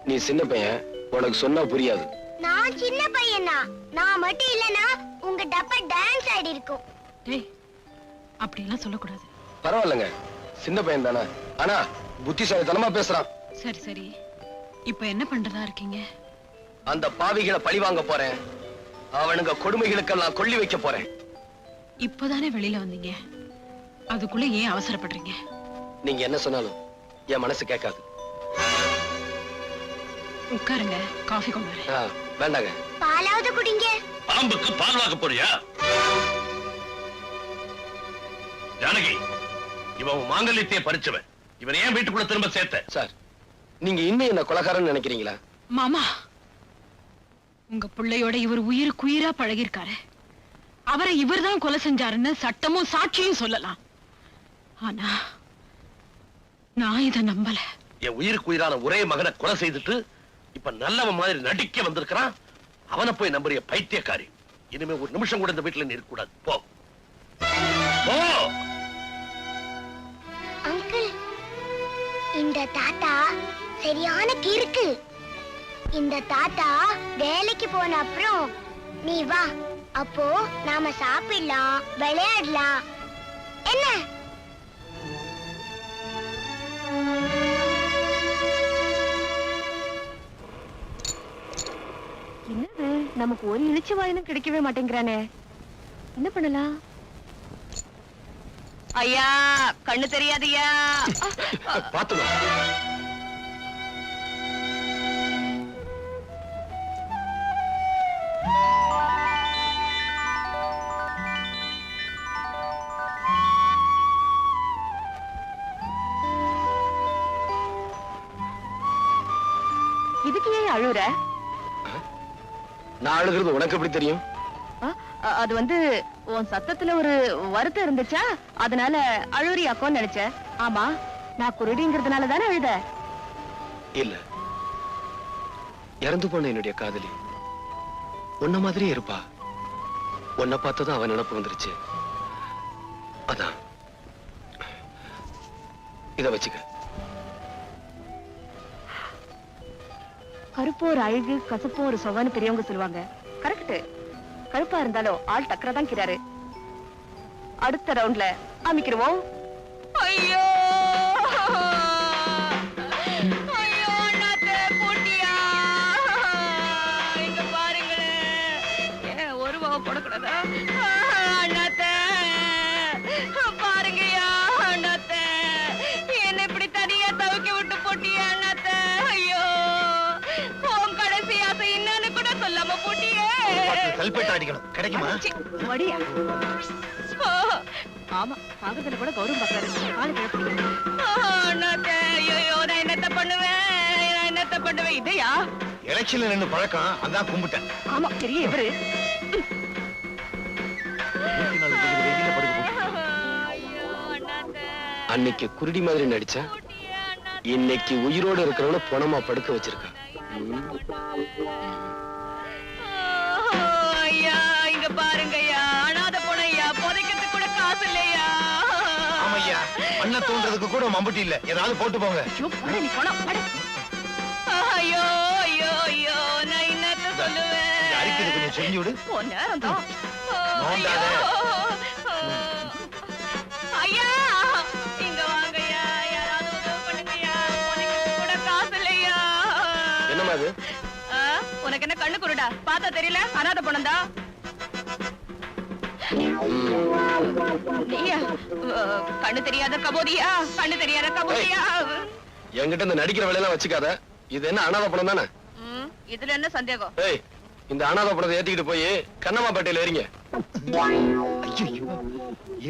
S4: நீ சின்ன பையன், உனக்கு சொன்னா புரியாது.
S11: நான் சின்ன பையனா? நான் மட்டும் இல்லனா உங்க டப்பா டான்ஸ் ஆடி இருக்கும்.
S1: டேய், அப்படி எல்லாம் சொல்லக்கூடாது.
S4: பரவாயில்லைங்க, சின்ன பையன் தானே. ஆனா புத்திசாலித்தனமா பேசுறான்.
S1: சரி சரி, இப்ப என்ன பண்றதா இருக்கீங்க?
S4: அந்த பாவிகளை பழி வாங்க போறேன். அவனுங்க கொடுமைகளுக்கெல்லாம் கொள்ளி வைக்க போறேன்.
S1: இப்பதானே வெளியில வந்தீங்க, அதுக்குள்ள ஏன் அவசரப்படுறீங்க?
S4: நீங்க என்ன சொன்னாலும் என் மனசு கேட்காது.
S1: உட்காருங்க, காஃபி கொண்டு வரேன்.
S4: வேண்டாங்க.
S11: பாலாவது குடிங்க.
S2: பாம்புக்கு பால் வாக்க போறியா? ஜானகி, இவன் மாங்கல்யத்தையே பறிச்சவன். இவன் ஏன் வீட்டுக்குள்ள திரும்ப சேர்த்த?
S4: சார், நீங்க இன்னும் என்ன கொலைகாரன்னு நினைக்கிறீங்களா?
S1: மாமா, உங்க பிள்ளையோட இவர் உயிருக்குயிரா பழகிருக்காரு. அவரை இவர்தான் கொலை செஞ்சாருன்னு சட்டமும் சாட்சியும் சொல்லலாம். ஆனா நான் இத நம்பல.
S2: என் உயிருக்கு உயிரான ஒரே மகனை கொலை செய்துட்டு இப்ப நல்லவன் மாதிரி நடிக்க வந்திருக்கிறான். அவனை போய் நம்புறிய பைத்தியக்காரி. இனிமே ஒரு நிமிஷம் கூட இந்த வீட்டுல நீ இருக்கக்கூடாது. போ போ.
S11: அங்கிள், இந்த தாத்தா சரியான கிறுக்கு. இந்த தாத்தா வேலைக்கு போன அப்புறம் நீ வா, அப்போ நாம சாப்பிடலாம், விளையாடலாம். என்ன?
S8: என்னது நமக்கு ஒரு இழிச்சு வாயினும் கிடைக்கவே மாட்டேங்கிறானே. என்ன பண்ணலாம்? ஐயா, கண்ணு தெரியாதியா?
S4: பாத்துமா.
S8: இதுக்கு ஏன் அழுற?
S4: நான் அழுகிறது உனக்கு எப்படி தெரியும்?
S8: அது வந்து உன் சத்தத்துல ஒரு வருத்தம் இருந்துச்சா, அதனால அழுறியாக்கோன்னு நினைச்சேன். ஆமா, நான் குருடிங்கிறதுனால தானே அழுத?
S4: இல்ல, இறந்து போன என்னுடைய காதலி உன்ன மாதிரியே இருப்பா. உன்னை பார்த்ததும் அவன் நினப்பு வந்துருச்சு. அதான். இத வச்சுக்க.
S8: கருப்பு ஒரு அழகு, கசப்பு ஒரு சொவன்னு பெரியவங்க சொல்லுவாங்க. கரெக்ட். கருப்பா இருந்தாலும் ஆள் டக்கரா தான் கிறாரு. அடுத்த ரவுண்ட்ல அமைக்கிறோம். ஐயோ ஐயோ, அண்ணாத்தே போட்டியா? இங்க பாருங்களேன், ஒரு ரூபாவை போடக்கூடாதா? அண்ணாத்தே பாருங்கய்யா, அண்ணாத்தே என்ன இப்படி தனியா தவிக்க விட்டு போட்டியா? அண்ணாத்தே, ஐயோ, உன் கடைசி ஆசை என்னன்னு கூட சொல்லாம போட்டியே.
S9: சல்பேட் அடிக்கணும், கிடைக்குமா?
S8: வடியா. ஆமா, பாகத்துல கூட கௌரவம் பாக்குறாரு. ஆளு கிளப்பிங்க. ஐயோ, நான் என்னத்த பண்ணுவேன்? இதையா
S9: எலெக்ஷன்ல நின்னு பழக்கம், அதான் கும்பிட்டேன்.
S8: ஆமா, பெரிய இவரு.
S4: அன்னைக்கு குருடி மாதிரி நடிச்சா, இன்னைக்கு உயிரோடு இருக்கிறவன பணமா படுக்க வச்சிருக்கா.
S8: ஐயா, இங்க பாருங்கய்யா, அனாதை போனையா, புதைக்கிறதுக்கு கூட காசு இல்லையா?
S9: ஆமையா, மண்ணை தோன்றதுக்கு கூட மம்பட்டி இல்ல. ஏதாவது போட்டு போங்க.
S8: நீ போனா. ஐயோ ஐயோ ஐயோ, நான் என்னத்த சொல்லுவேன்?
S9: அரிக்கிறது கொஞ்சம் செஞ்சு விடு.
S8: நேரம் தான். ஐயா, இங்க வாங்கய்யா, யாராவது உதவி பண்ணுங்கய்யா, புதைக்கிறதுக்கு கூட காசு இல்லையா?
S4: என்னமா அது?
S8: உனக்கு என்ன கண்ணு குருடா? பார்த்தா தெரியல? அனாதை பணம்தா. கண்ணு தெரியாத கபோதியா? கண்ணு தெரியாத கபோதியா?
S4: என்கிட்ட இந்த நடிக்கிற வேலையெல்லாம் வச்சுக்காத. இது என்ன அனாதை பணம் தானே?
S8: இதுல என்ன சந்தேகம்?
S4: ஏய், இந்த அனாதை பணத்தை ஏத்திக்கிட்டு போய் கண்ணம்மாப்பேட்டையில ஏறிங்க.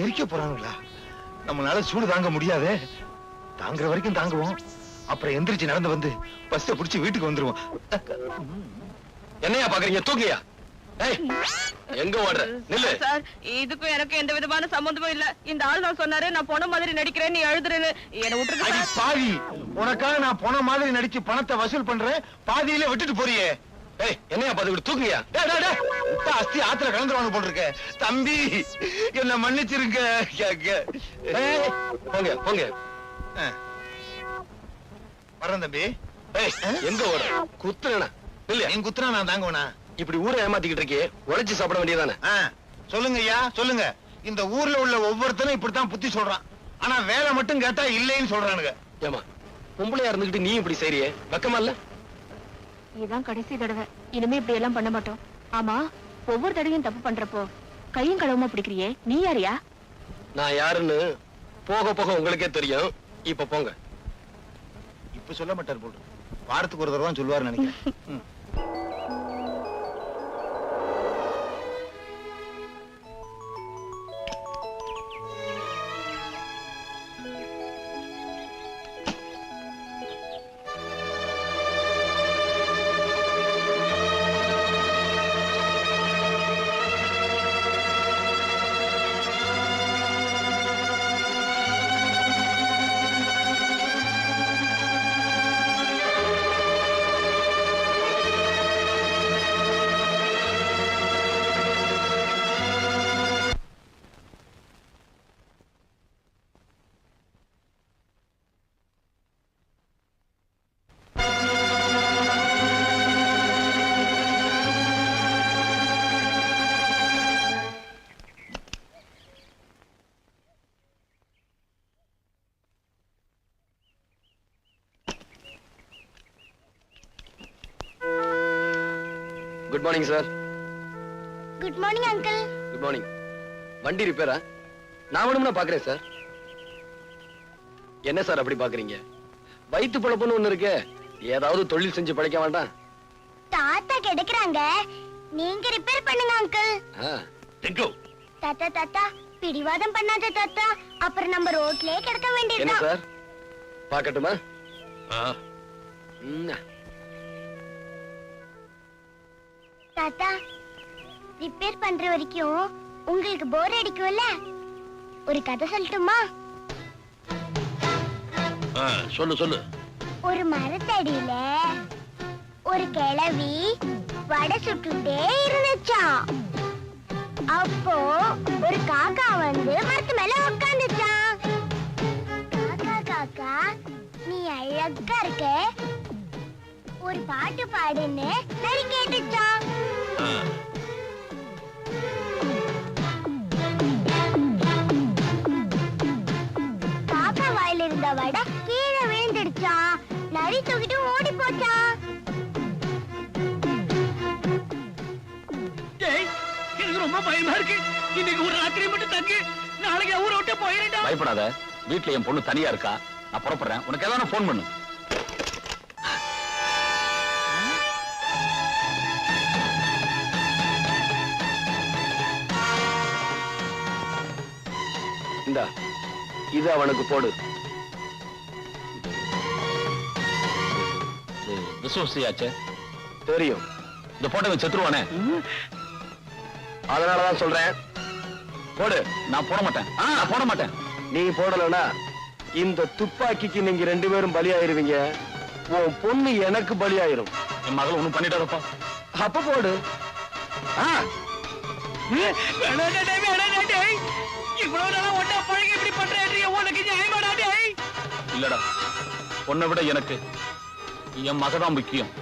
S9: எரிக்க போறாங்களா? நம்மளால சூடு தாங்க முடியாதே. தாங்குற வரைக்கும் தாங்குவோம். அப்புறம் எந்திரிச்சு நடந்து வந்து பஸ்ஸை பிடிச்சு வீட்டுக்கு வந்துருவோம்.
S4: என்னையா பாக்குறீங்க? தூக்கியா? எங்க ஓடுற? நில்லு.
S8: சார், இதுக்கும் எனக்கு எந்த விதமான சம்பந்தமும் இல்ல. இந்த ஆள் தான் சொன்னாரு நான் போன மாதிரி நடிக்கிறேன், நீ எழுதுறேன்னு. என்ன விட்டுருக்க
S9: பாவி. உனக்காக நான் போன மாதிரி நடிச்சு பணத்தை வசூல் பண்றேன், பாதியில விட்டுட்டு போறியே.
S4: என்னையா பாத்து தூக்குறியா?
S9: அஸ்தி ஆத்துல கலந்துருவாங்க போல் இருக்க. தம்பி, என்ன மன்னிச்சிருங்க.
S4: போங்க போங்க.
S9: வரேன் தம்பி.
S4: எங்க ஓட? குத்துறேனா? இல்ல,
S9: என் குத்துறா நான் தாங்குவனா?
S4: இப்படி ஊரை ஏமாத்திக்கிட்டு இருக்கே, உழைச்சு சாப்பிட வேண்டியதானே?
S9: சொல்லுங்க ஐயா, சொல்லுங்க. இந்த ஊர்ல உள்ள ஒவ்வொருத்தரும் இப்படித்தான் புத்தி சொல்றான். ஆனா வேலை மட்டும் கேட்டா இல்லைன்னு சொல்றானுங்க.
S4: ஏமா, பொம்பளையா இருந்துகிட்டு நீ இப்படி செய்றியே, வெக்கமா இல்ல?
S8: இதுதான் கடைசி தடவை. இனிமே இப்படி எல்லாம் பண்ண மாட்டோம். ஆமா, ஒவ்வொரு தடவையும் தப்பு பண்றப்போ கையும் களவுமா பிடிக்கிறியே, நீ யாரியா?
S4: நான் யாருன்னு போக போக உங்களுக்கே தெரியும். இப்ப போங்க.
S9: இப்ப சொல்ல மாட்டார் போல் இருக்கு. வாரத்துக்கு ஒரு தடவை தான் சொல்லுவாரு நினைக்கிறேன். ம்.
S4: Good morning sir.
S11: Good morning uncle.
S4: Good morning. வண்டி ரிப்பேரா? நான் வேணும்னா பாக்குறேன் சார். என்ன சார் அப்படி பாக்குறீங்க? வயிற்று பொழப்புன்னு ஒண்ணு இருக்கு. ஏதாவது தொழில் செஞ்சு பழைக்க வேண்டாம்?
S11: தாத்தா கிடக்குறாங்க, நீங்க ரிப்பேர் பண்ணுங்க அங்கிள்.
S2: டிங்கு,
S11: தாத்தா தாத்தா பிடிவாதம் பண்ணாத தாத்தா, அப்புறம் நம்ம ரோட்லயே கிடக்க
S4: என்ன
S11: வேண்டியதுதான்.
S4: சார் பாக்கட்டுமா?
S11: தாத்தா ரிப்பேர் பண்ற வரைக்கும் உங்களுக்கு போர் அடிக்கும்ல, ஒரு கதை சொல்லட்டுமா?
S2: சொல்லு சொல்லு.
S11: ஒரு மரத்தடியில ஒரு கிழவி வடை சுட்டுட்டே இருந்துச்சாம். அப்போ ஒரு காக்கா வந்து மரத்து மேல உட்காந்துச்சான். காக்கா காக்கா நீ அழகா இருக்க, ஒரு பாட்டு பாடுன்னு நரி கேட்டுச்சான். காக்கா வாயில இருந்த வடை கீழே விழுந்துடுச்சான். நரி தூக்கிட்டு ஓடி போச்சான்.
S6: எனக்கு ரொம்ப பயமா இருக்கு. இன்னைக்கு ஒரு ராத்திரி மட்டும் தங்கு, நாளைக்கு ஊரை விட்டு போயிடா. பயப்படாத, வீட்டுல என் பொண்ணு தனியா இருக்கா. நான் புறப்படுறேன், உனக்கு ஏதாவது போன் பண்ணு.
S4: இந்தா, இது அவனுக்கு போடு.
S6: விசுவசியாச்சே
S4: தெரியும்.
S6: இந்த போட்டோ செத்துருவானே,
S4: அதனாலதான் சொல்றேன், போடு.
S6: நான் போட மாட்டேன், நான் போட மாட்டேன்.
S4: நீ போடலனா இந்த துப்பாக்கிக்கு நீங்க 2 பேரும் பலியாயிருவீங்க. உன் பொண்ணு எனக்கு பலியாயிரும்.
S6: என் மகள் ஒண்ணும் பண்ணிட்டாரப்பா.
S4: அப்ப போடு.
S6: இவ்வளவு நாளா ஒன்னா பழகி இப்படி பண்றேன், உனக்கு நியாயமாடா? இல்லடா, உன்னை விட எனக்கு என் மகதான் முக்கியம்.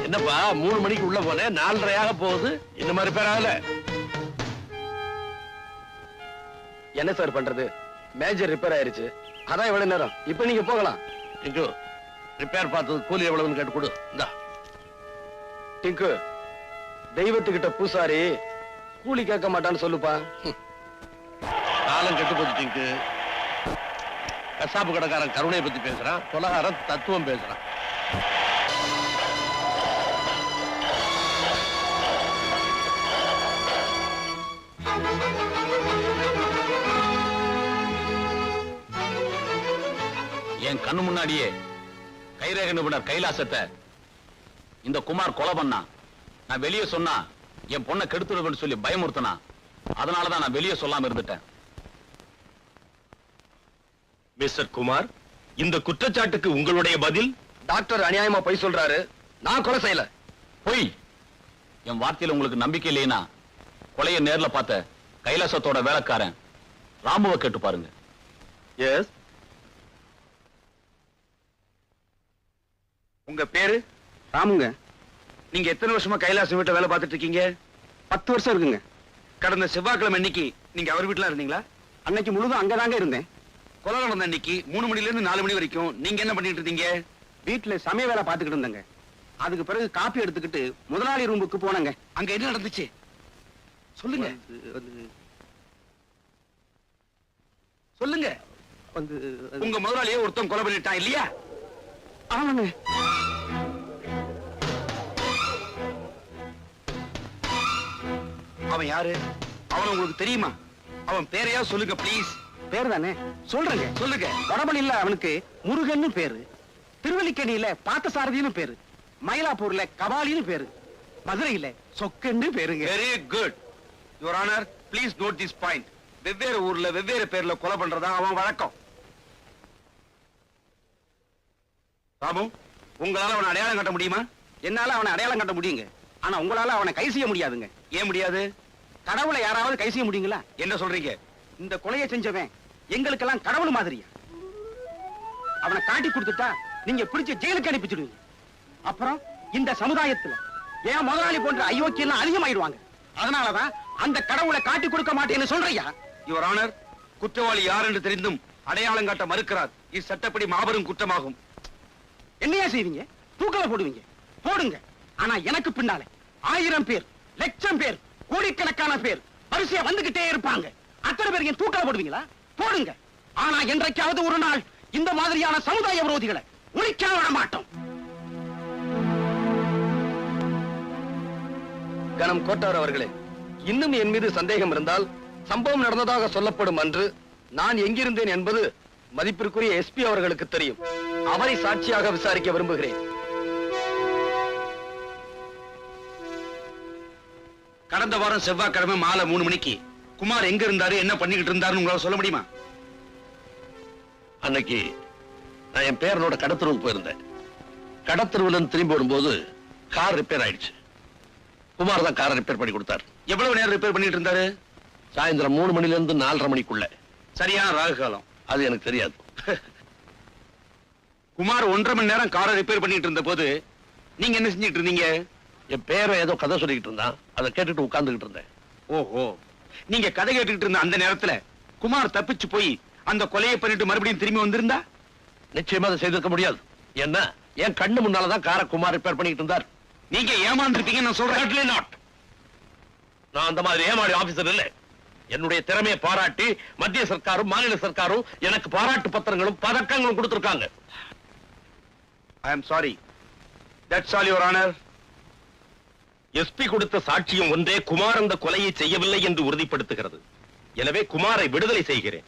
S2: என்னப்பா 3 மணிக்கு உள்ள போனேன், 4:30 போகுது. இந்த மாதிரி பேர் ஆகல.
S4: என்ன சார் பண்றது? மேஜர் ரிப்பேர் ஆயிருச்சு. அதான் எவ்வளவு நேரம். இப்ப நீங்க போகலாம்.
S2: டிங்கு, ரிப்பேர் பார்த்தது கூலி எவ்வளவுன்னு கேட்டு கொடு. இந்தா.
S4: டிங்கு, தெய்வத்துக்கிட்ட பூசாரி கூலி கேட்க மாட்டான்னு சொல்லுப்பா.
S2: காலம் கெட்டு போச்சு டிங்கு. கசாப்பு கடைக்காரன் கருணையை பத்தி பேசுறான், கொலகாரன் தத்துவம் பேசுறான்.
S6: என் கண்ணு முன்னாடியே கைரேக நிபுணர் கைலாசத்தை இந்த குமார் கொலை பண்ணா. நான் வெளியே சொன்னா என் பொண்ணை கெடுத்துடுவேன்னு சொல்லி பயமுறுத்தினா. அதனாலதான் நான் வெளியே சொல்லாம இருந்துட்டேன்.
S4: மிஸ்டர் குமார், இந்த குற்றச்சாட்டுக்கு உங்களுடைய பதில்? டாக்டர் அநியாயமா பொய் சொல்றாரு. நான் கொலை செய்யல.
S6: பொய். என் வார்த்தையில உங்களுக்கு நம்பிக்கை இல்லைன்னா கொலையை நேர்ல பார்த்த கைலாசத்தோட வேலைக்காரன் ராமுவை கேட்டு பாருங்க.
S4: எஸ். உங்க பேரு?
S5: ராமுங்க.
S4: நீங்க எத்தனை வருஷமா கைலாசம் வீட்டை வேலை பார்த்துட்டு இருக்கீங்க?
S5: 10 வருஷம் இருக்குங்க.
S4: கடந்த செவ்வாய்க்கிழமை அன்னைக்கு நீங்க அவர் வீட்டுல இருந்தீங்களா?
S5: அன்னைக்கு முழுதும் அங்கதாங்க இருந்தேன்.
S4: கொலை நடந்த அன்னைக்கு 3 மணில இருந்து 4 மணி வரைக்கும் நீங்க என்ன பண்ணிட்டு இருந்தீங்க?
S5: வீட்டுல சமய வேலை பார்த்துக்கிட்டு இருந்தேங்க. அதுக்கு பிறகு காப்பி எடுத்துக்கிட்டு முதலாளி ரூமுக்கு போனங்க.
S4: அங்க என்ன நடந்துச்சு சொல்லுங்க. சொல்லுங்க. உங்க முதலாளியே ஒருத்தன் கொலை பண்ணிட்டான் இல்லையா?
S5: ஆமாங்க.
S4: அவன் யாரு? அவன் உங்களுக்கு தெரியுமா? அவன் பேரையா சொல்லுங்க ப்ளீஸ்.
S5: பேர் தானே சொல்றேங்க.
S4: சொல்லுங்க.
S5: வடபழனியில அவனுக்கு முருகன்னு பேரு, திருவல்லிக்கேணியில பார்த்தசாரதின்னு பேரு, மயிலாப்பூர்ல கபாலின்னு பேரு, மதுரையில சொக்கன்னு பேருங்க.
S4: Very good your honour. Please note this point. வெவ்வேறு ஊர்ல வெவ்வேறு பேர்ல கொலை பண்றதா அவன் வழக்கம். ராமு, உங்களால அவனை அடையாளம் காட்ட முடியுமா?
S5: என்னால அவனை அடையாளம் காட்ட முடியுங்க. ஆனா உங்களால அவனை கை செய்ய முடியாதுங்க.
S4: ஏன் முடியாது?
S5: கடவுளை யாராவது கை செய்ய முடியுங்களா?
S4: என்ன சொல்றீங்க?
S5: இந்த கொலையை செஞ்சவன் எங்களுக்கெல்லாம் கடவுள் மாதிரியா? அவனை காட்டி கொடுத்துட்டா நீங்க பிடிச்ச ஜெயிலுக்கு அனுப்பிச்சிடுவீங்க. அப்புறம் இந்த சமுதாயத்துல ஏன் முதலாளி போன்ற அயோக்கியம் அதிகமாயிடுவாங்க. அதனாலதான் அந்த கடவுளை காட்டி கொடுக்க மாட்டேன்னு சொல்றியா?
S4: யுவர் ஆனர், குற்றவாளி யார் என்று தெரிந்தும் அடையாளம் காட்ட மறுக்கிறார். இது சட்டப்படி மாபெரும் குற்றமாகும்.
S5: என்னையா செய்வீங்க? தூக்கல போடுவீங்க. போடுங்க. ஆனா எனக்கு பின்னால 1000 பேர், லட்சம் பேர், கோடிக்கணக்கான பேர் வரிசையா வந்துகிட்டே இருப்பாங்க. அத்தனை பேர் என் தூக்கல போடுவீங்களா? போடுங்க. ஆனா என்றைக்காவது ஒரு நாள் இந்த மாதிரியான சமுதாய விரோதிகளை ஒழிக்க விட மாட்டோம்.
S4: கணம் கோட்டார் அவர்களே, இன்னும் என் மீது சந்தேகம் இருந்தால் சம்பவம் நடந்ததாக சொல்லப்படும் அன்று நான் எங்கிருந்தேன் என்பது மதிப்பிற்குரிய எஸ்பி அவர்களுக்கு தெரியும். அவரை சாட்சியாக விசாரிக்க விரும்புகிறேன். கடந்த வாரம் செவ்வாய்க்கிழமை மாலை 3 மணிக்கு குமார் எங்க இருந்தாரு, என்ன பண்ணிக்கிட்டு இருந்தாருன்னு உங்களால சொல்ல முடியுமா?
S2: அன்னைக்கு நான் என் பேரனோட கடத்தருவுக்கு போயிருந்தேன். கடத்தருவுல இருந்து திரும்பி வரும்போது கார் ரிப்பேர் ஆயிடுச்சு. குமார் தான் காரை ரிப்பேர் பண்ணி கொடுத்தார்.
S4: எவ்வளவு நேரம் ரிப்பேர் பண்ணிட்டு இருந்தாரு?
S2: சாயந்தரம் 3 மணில இருந்து 4:30 மணிக்குள்ள.
S4: சரியான ராகு காலம்.
S2: அது எனக்கு தெரியாது.
S4: குமார் 1.5 மணி நேரம் காரை ரிப்பேர் பண்ணிட்டு இருந்த போது நீங்க என்ன செஞ்சிட்டு இருந்தீங்க?
S2: என் பேரை ஏதோ கதை சொல்லிக்கிட்டு இருந்தான், அதை கேட்டுட்டு உட்கார்ந்துகிட்டு இருந்தேன்.
S4: ஓஹோ, நீங்க கதை கேட்டுக்கிட்டு இருந்த அந்த நேரத்துல குமார் தப்பிச்சு போய் அந்த கொலையை பண்ணிட்டு மறுபடியும் திரும்பி வந்திருந்தா?
S2: நிச்சயமா அதை செய்திருக்க முடியாது. என்ன, என் கண்ணு முன்னாலதான் காரை குமார் ரிப்பேர் பண்ணிட்டு இருந்தார்.
S4: நீங்க ஏமாந்துருப்பீங்க நான் சொல்றேன்.
S2: நான் அந்த மாதிரி ஏமாடி ஆபீசர் இல்லை. என்னுடைய திறமையை பாராட்டி மத்திய சர்க்காரும் மாநில சர்க்காரும் எனக்கு பாராட்டு பத்திரங்களும் பதக்கங்களும் கொடுத்திருக்காங்க.
S4: I am sorry. That's all your honour.
S2: SP கொடுத்த சாட்சியம் ஒன்றே குமார் அந்த கொலையை செய்யவில்லை என்று உறுதிப்படுத்துகிறது. எனவே குமாரை விடுதலை செய்கிறேன்.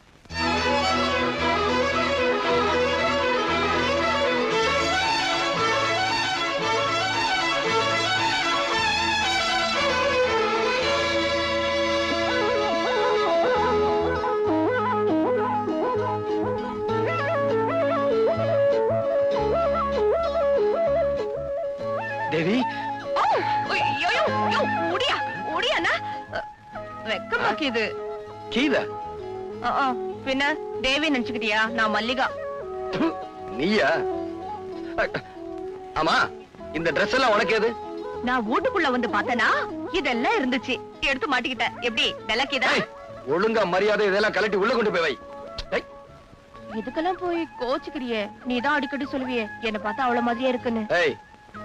S4: தேவி,
S8: வெக்கமாக்கிது.
S4: கீதா
S8: பின்ன தேவி நினைச்சுக்கிட்டியா? நான் மல்லிகா.
S4: நீயா? ஆமா, இந்த Dress எல்லாம் உனக்கு எது?
S8: நான் வீட்டுக்குள்ள வந்து பார்த்தனா இதெல்லாம் இருந்துச்சு, எடுத்து மாட்டிக்கிட்டேன். எப்படி விளக்கிதா?
S4: ஒழுங்கா மரியாதை இதெல்லாம் கலட்டி உள்ள கொண்டு போய் வை. ஏய்,
S8: இதுக்கெல்லாம் போய் கோச்சுக்கிறியே, நீதான் அடிக்கடி சொல்லுவியே என்ன பார்த்தா அவ்வளவு மாதிரியே இருக்குன்னு.
S4: ஏய்,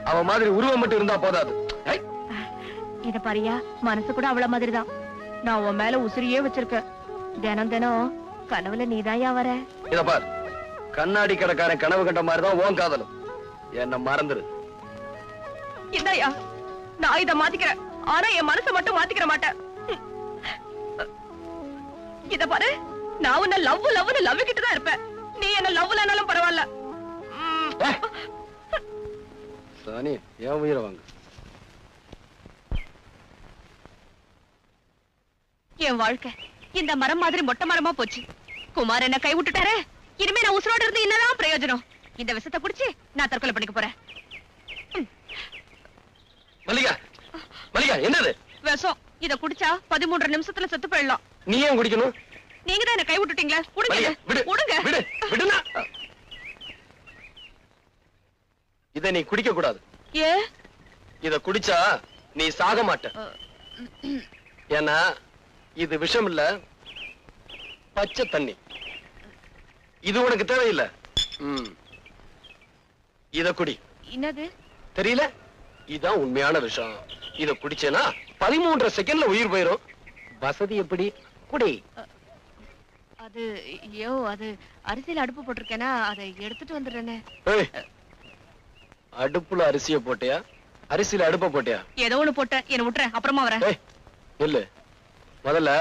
S4: அவ மாதிரி உருவம் மட்டும் இருந்தா போதாது. ஏய்,
S8: இத பாரியா, மனசு கூட அவ்வளவு மாதிரிதான். நான் உன் மேல உசிரியே வச்சிருக்கேன். தினம் தினம் கனவுல நீதாயா வர.
S4: இத பார், கண்ணாடி கடைக்காரன் கனவு கண்ட மாதிரிதான் உன் காதலும். என்ன மறந்துரு.
S8: இந்தாயா, நான் இத மாத்திக்கிறேன். ஆனா என் மனசை மட்டும் மாத்திக்கிற மாட்டேன். இத பாரு, நான் உன்ன லவ் கிட்ட தான் இருப்பேன். நீ என்ன லவ்லனாலும் பரவாயில்ல.
S4: சாணி, ஏன் உயிரை வாங்க.
S8: என் வாழ்க்கை இந்த மரம் மாதிரி மொட்டை மரமா போச்சு. குமார் என்ன கை விட்டுட்டாரு. இனிமே நான் உசுரோட இருந்து என்னதான் பிரயோஜனம்? இந்த விஷத்தை குடிச்சு நான் தற்கொலை பண்ணிக்க போறேன்.
S4: மல்லிகா, மல்லிகா, என்னது
S8: விஷம்? இத குடிச்சா 13 நிமிஷத்துல செத்து போயிடலாம்.
S4: நீ ஏன் குடிக்கணும்?
S8: நீங்க தான் என்ன கை விட்டுட்டீங்களா?
S4: மல்லிகா, விடு,
S8: விடுங்க.
S4: விடு, விடுனா. இத நீ குடிக்க கூடாது.
S8: ஏ?
S4: இத குடிச்சா நீ சாக மாட்ட. ஏன்னா இது விஷம் இல்ல, பச்சை தண்ணி. இது உனக்கு தேவையில்லை. இத குடி.
S8: என்னது
S4: தெரியல? இதான் உண்மையான விஷம். இத குடிச்சேனா 13 செகண்ட்ல உயிர் போயிரும். வசதி எப்படி? குடி.
S8: அது அது அரிசியில அடுப்பு போட்டிருக்கேனா, அதை எடுத்துட்டு வந்துடுறேனே.
S4: ஏய், அடுப்புல அரிசிய போட்டியா, அரிசியில அடுப்ப போட்டியா?
S8: ஏதோ ஒண்ணு போட்டேன், என்ன விட்டுறேன், அப்புறமா வரேன்.
S4: ஏய், இல்ல, முதல்ல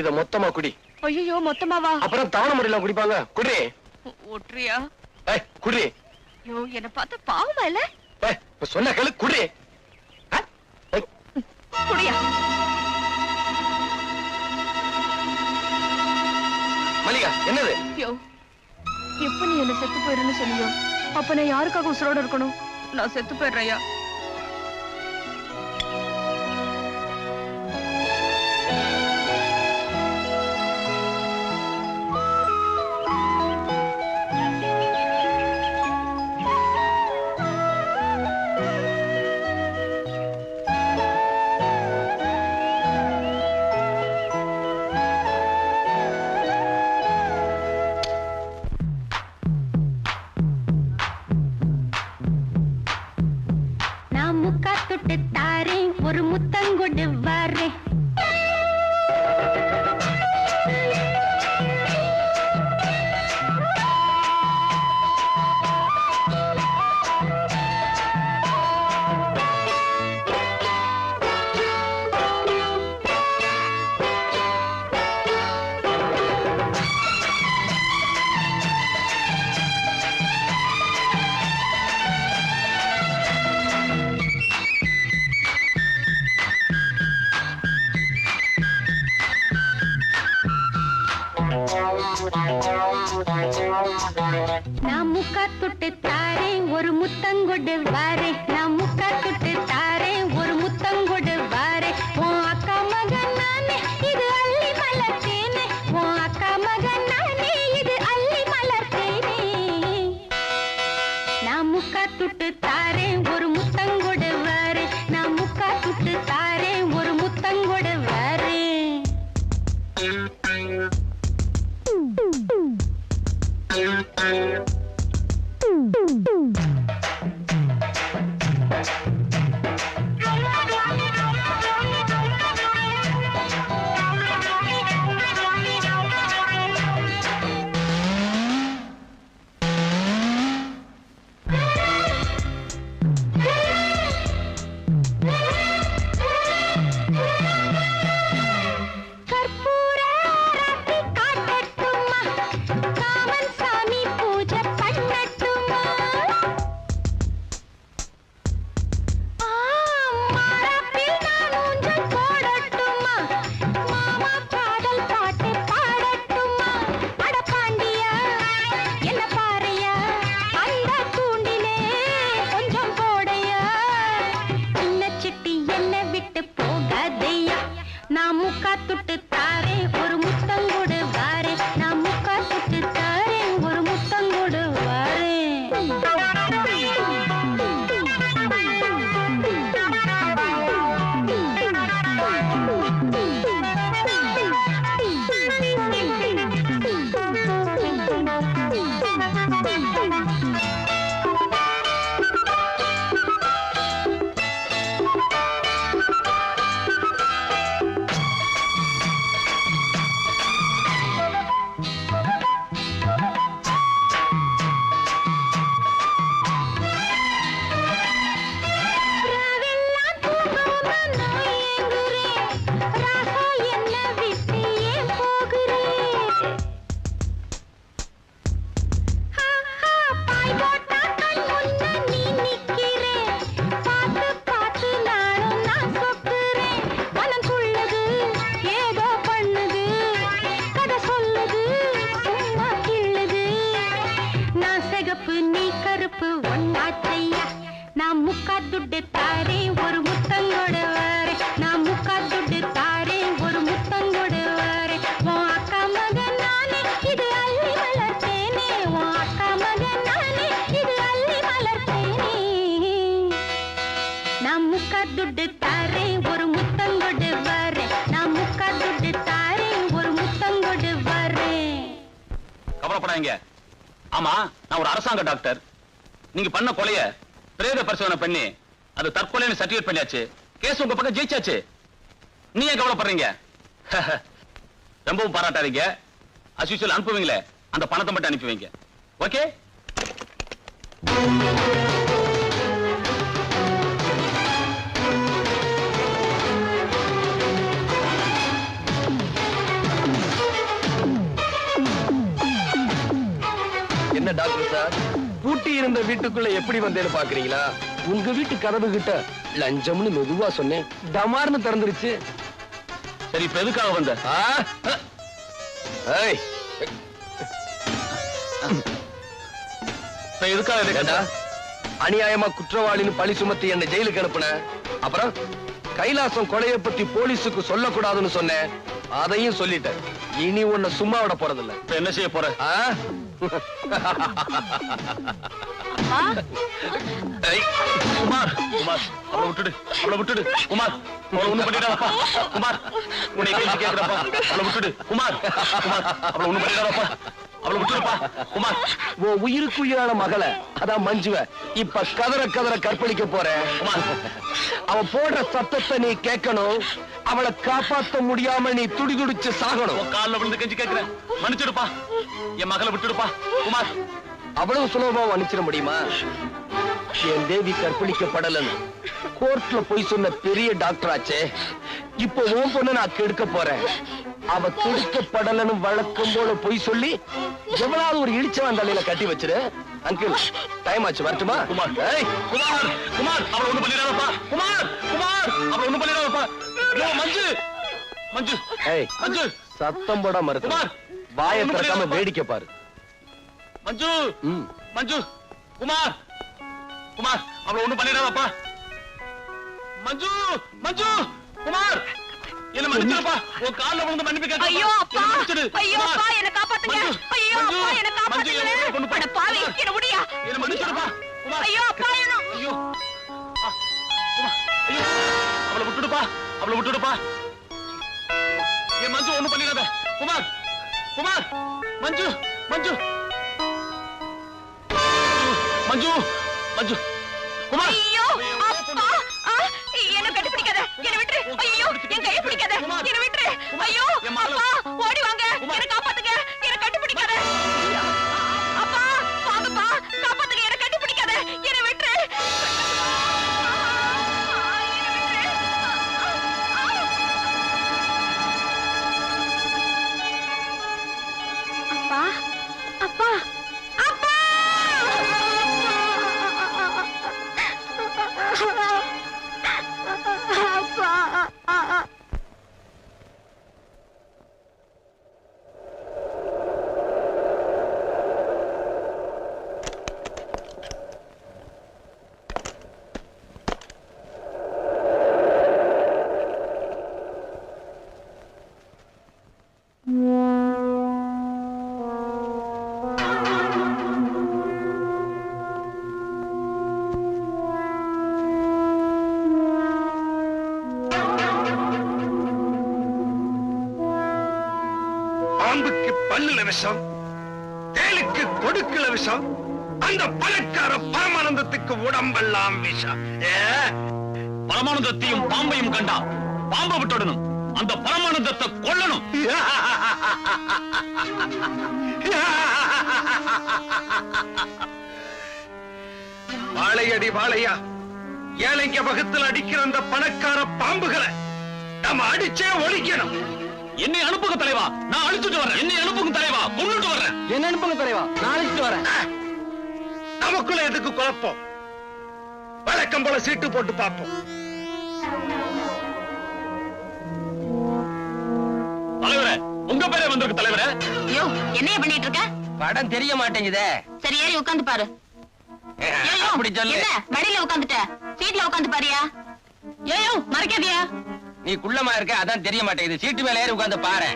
S4: இத மொத்தமா குடி.
S8: ஐயோ, மொத்தமாவா?
S4: அப்புறம் தவணை முறையில குடிப்பாங்க. குடி.
S8: ஒற்றியா?
S4: ஏய், குடி.
S8: ஐயோ, என்ன பார்த்தா பாவமா இல்ல?
S4: ஏய், சொன்ன கேளு, குடி.
S8: குடியா?
S4: மல்லிகா, என்னது?
S8: ஐயோ, எப்ப நீ என்ன செத்து போயிருன்னு சொல்லியோ, அப்ப நான் யாருக்காக உசுரோட இருக்கணும்? நான் செத்து போயிடுறையா?
S11: ஒரு முத்தங்கொடு வாரே. நான் முக்கா தொட்டு தாரேன் ஒரு முத்தங்கொடு வாரே. நான் முக்கா தொட்டு தாரேன் ஒரு முத்தங்கொடு வாரே. உன் அக்கா மகன் நானே, இது அள்ளி மலர்த்தேனே. உன் அக்கா மகன் நானே, இது அள்ளி மலர்த்தேனே. நான் முக்கா தொட்டு தாரேன் ஒரு முத்தங்கொடு வாரே. நான் முக்கா தொட்டு தாரேன் ஒரு முத்தங்கொடு வாரே.
S6: ஆமா, நான் ஒரு அரசாங்க டாக்டர். நீங்க பண்ண கொலைய பிரேத பரிசோதனை பண்ணி அது தற்கொலைன்னு சர்டிபிகேட் பண்ணியாச்சு. கேஸ் உங்க பக்கம் ஜெயிச்சாச்சு. நீ ஏன் கவலைப்படுறீங்க? ரொம்பவும் பாராட்டாதீங்க. as usual அனுப்புவீங்களே, அந்த பணத்தை மட்டும் அனுப்பி வைங்க. ஓகே?
S4: என்ன டாக்டர் சார், பூட்டி இருந்த வீட்டுக்குள்ள எப்படி வந்தேன்னு பாக்குறீங்களா? உங்க வீட்டு கதவு கிட்ட லஞ்சம்னு மெதுவா சொன்னேன், டமார்னு திறந்துருச்சு.
S6: சரி, இப்ப எதுக்காக வந்த?
S4: எதுக்காக? அநியாயமா குற்றவாளின்னு பழி சுமத்தி என்ன ஜெயிலுக்கு அனுப்புன. அப்புறம் கைலாசம் கொலையை பத்தி போலீஸுக்கு சொல்லக்கூடாதுன்னு சொன்னேன், அதையும் சொல்லிட்டேன். இனி உன்னை சும்மா விட போறதில்ல.
S6: என்ன செய்ய போற? குமார், குமார், அவளை விட்டுடு, அவளை விட்டுடு. குமார், அவளை ஒண்ணும் பண்ணிடாதப்பா. குமார், உன்னை கேள்வி கேட்கிறப்பா, அவளை விட்டுடு. குமார், குமார், அவளை ஒண்ணும் பண்ணிடாதப்பா. அவளை விட்டுடுப்பா. குமார்,
S4: உன் உயிருக்கு உயிரான மகளை, அதான் மஞ்சுவ இப்ப கதற கதற கற்பழிக்க போறேன். அவ போடுற சத்தத்தை நீ கேட்கணும். அவளை காப்பாற்ற முடியாம நீ துடிதுடிச்சு சாகணும்.
S6: காலில் விழுந்து கெஞ்சி கேட்கிறேன், மன்னிச்சிடுப்பா. என் மகளை விட்டுடுப்பா. குமார்,
S4: அவ்வளவு சுலபமா மன்னிச்சிட முடியுமா? என் தேவி கற்பழிக்கப்படலன்னு கோர்ட்ல போய் சொன்ன பெரிய டாக்டர் ஆச்சே. இப்போ உன் பொண்ணு நான் கெடுக்க போறேன். அவ கெடுக்கப்படலன்னு வழக்கம் போல போய் சொல்லி எவ்வளவு ஒரு இடிச்சவன் தலையில கட்டி வச்சிரு. அங்கிள், டைம் ஆச்சு, வரட்டுமா?
S6: குமார், குமார், குமார், அவளை ஒண்ணும் பண்ணிடாதப்பா. குமார், குமார், அவளை ஒண்ணும் பண்ணிடாதப்பா. மஞ்சு, மஞ்சு, மஞ்சு,
S4: சத்தம் போட மறுத்து வாயை திறக்காம வேடிக்கை பாரு.
S6: மஞ்சு, மஞ்சு, குமார், குமார், அவளை ஒண்ணும் பண்ணிடாதப்பா. மஞ்சு, மஞ்சு, குமார், என்ன மன்னிச்சிடுப்பா. உன் கால்ல விழுந்து மன்னிப்பு கேட்க.
S8: ஐயோ அப்பா, ஐயோ அப்பா, என்ன காப்பாத்துங்க. ஐயோ அப்பா, என்ன காப்பாத்துங்க. அட பாவி, என்ன முடியா?
S6: என்ன மன்னிச்சிடுப்பா. குமார்,
S8: ஐயோ அப்பா, என்ன?
S6: ஐயோ, ஐயோ, அவளை விட்டுடுப்பா, அவளை விட்டுடுப்பா. என் மஞ்சு ஒண்ணும் பண்ணிடாத. குமார், குமார், மஞ்சு, மஞ்சு, மஞ்சு, மஞ்சு, குமார்.
S8: ஐயோ அப்பா, என்ன கட்டி பிடிக்காத, என்ன விட்டுரு. ஐயோ, என் கையை பிடிக்காத, என்ன விட்டுரு. ஐயோ அப்பா, ஓடி வாங்க, என்ன காப்பாத்துங்க, என்ன கட்டி பிடிக்காத. அப்பா, வாங்கப்பா, காப்பாத்துங்க, என்ன கட்டி பிடிக்காத, என்ன விட்டுரு. அப்பா, அப்பா, அப்பா.
S3: பாம்புக்கு பல்லுல விஷம், தேலுக்கு கொடுக்குல விஷம்,
S4: அந்த பணக்கார பரமானந்தத்துக்கு உடம்பெல்லாம் விஷம்.
S6: பரமானந்தத்தையும் பாம்பையும் கண்டா பாம்பை விட்டுடணும், அந்த பரமானந்தத்தை கொல்லணும்.
S4: வாழையடி வாழையா, ஏழைங்க வகுத்தில் அடிக்கிற அந்த பணக்கார பாம்புகளை நம்ம அடிச்சே ஒழிக்கணும்.
S6: என்னை அனுப்புங்க தலைவா, நான் அழிச்சுட்டு வரேன். என்னை அனுப்புங்க தலைவா, கொண்டுட்டு வரேன்.
S5: என்ன அனுப்புங்க தலைவா, நான் அழைச்சிட்டு வரேன்.
S4: நமக்குள்ள எதுக்கு குழப்பம்? வழக்கம் போல சீட்டு போட்டு பார்ப்போம்.
S6: தலைவரே, உங்க பேரே வந்திருக்கு தலைவரே.
S8: ஐயோ, என்னைய பண்ணிட்டு இருக்க?
S5: படம் தெரிய மாட்டேங்குதே.
S8: சரி, ஏறி உட்கார்ந்து பாரு. ஐயோ,
S5: அப்படி சொல்லு.
S8: என்ன மடியில உட்கார்ந்துட்ட? சீட்ல உட்கார்ந்து பாரியா? ஐயோ, மறைக்காதியா?
S5: நீ குள்ளமா இருக்க, அதான் தெரிய மாட்டேங்குது. சீட்டு மேல ஏறி உட்கார்ந்து பாரு.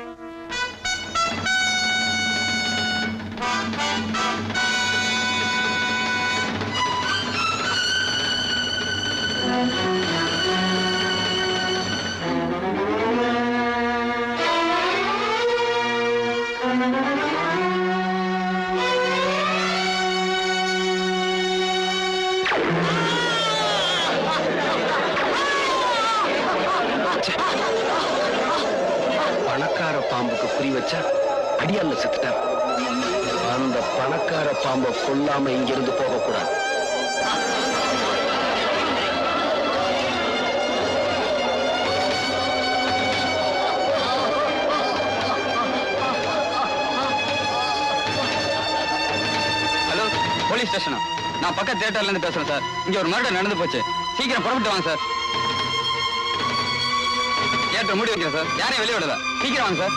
S4: பணக்கார பாம்புக்கு குறி வச்சா அடியால செத்துட்டார். அந்த பணக்கார பாம்பை கொல்லாம இங்கிருந்து போக கூடாது.
S5: ஹலோ, போலீஸ் ஸ்டேஷனா? நான் பக்கத்து தியேட்டர்ல இருந்து பேசுறேன் சார். இங்க ஒரு மர்டர் நடந்து போச்சு. சீக்கிரம் புறப்பட்டு வாங்க சார். தியேட்டர் மூடி வைக்கிறேன் சார். யாரையும் வெளியே விடல. சீக்கிரம் வாங்க சார்.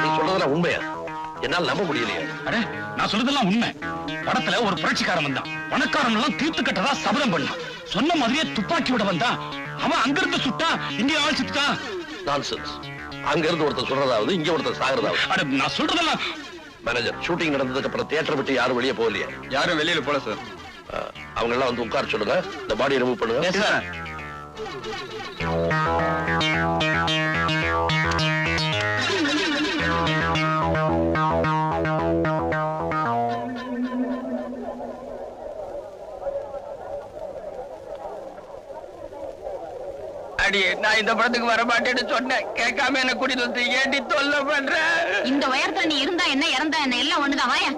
S4: நீ சொல்றதெல்லாம் உண்மையா? என்னால் நம்ப முடியலையே.
S6: அடே, நான் சொல்றதெல்லாம் உண்மை. படத்துல ஒரு புரட்சிக்காரன் வந்தான். பணக்காரன் எல்லாம் தீர்த்து கட்டதா சபதம் பண்ணான். சொன்ன மாதிரியே துப்பாக்கியோட வந்தான். அவன் அங்கிருந்து சுட்டா, இங்க ஆள் சுட்டான்.
S4: நான்சென்ஸ். அங்க இருந்து ஒருத்தர் சொல்றதாவது, இங்க ஒருத்தர் சாகிறதாவது.
S6: அட, நான் சொல்றதெல்லாம்.
S4: மேனேஜர், ஷூட்டிங் நடந்ததுக்கு அப்புறம் தியேட்டர் விட்டு யாரும் வெளியே போகலையே?
S5: யாரும் வெளியில போல சார்.
S4: அவங்க எல்லாம் வந்து உட்கார சொல்லுங்க. இந்த பாடியை ரிமூவ் பண்ணுங்க.
S5: அடி, நான் இந்த படத்துக்கு வர மாட்டேன்னு சொன்னேன். கேட்காம என்ன கூட்டிட்டு வந்து ஏண்டி தொல்லை பண்ற?
S8: இந்த உயரத்துல நீ இருந்தா என்ன, இறந்தா என்ன, எல்லாம் ஒண்ணுதான். வாயா.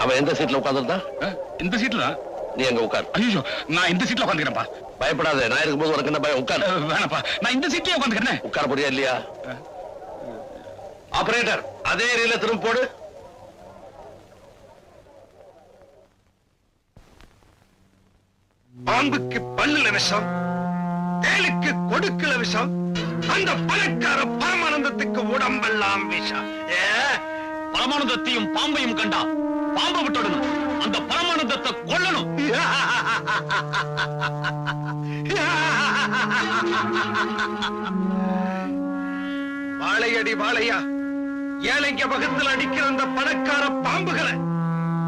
S4: அவன் எந்த சீட்ல உட்கார்ந்துருந்தா?
S6: இந்த சீட்ல?
S4: நீ எங்க உட்கார்.
S6: ஐயோ, நான் இந்த சீட்ல உட்காந்துக்கிறேன்ப்பா.
S4: பயப்படாத, நான் இருக்கும்போது உனக்கு என்ன பயம்? உட்கார்.
S6: வேணாப்பா, நான் இந்த சீட்லயே உட்காந்துக்கிறேன்.
S4: உட்கார போறியா இல்லையா? ஆபரேட்டர், அதே ரீல திரும்ப போடு. பாம்புக்கு பல்லுல விஷம், தேலுக்கு கொடுக்கல விஷம், அந்த பணக்கார பரமானந்தத்துக்கு உடம்பெல்லாம் விஷம்.
S6: பரமானந்தத்தையும் பாம்பையும் கண்டா பாம்பை விட்டுடணும், அந்த பரமானந்தத்தை கொல்லணும்.
S4: வாழையடி வாழையா, ஏழைங்க வகுத்தில் அடிக்கிற அந்த பணக்கார பாம்புகளை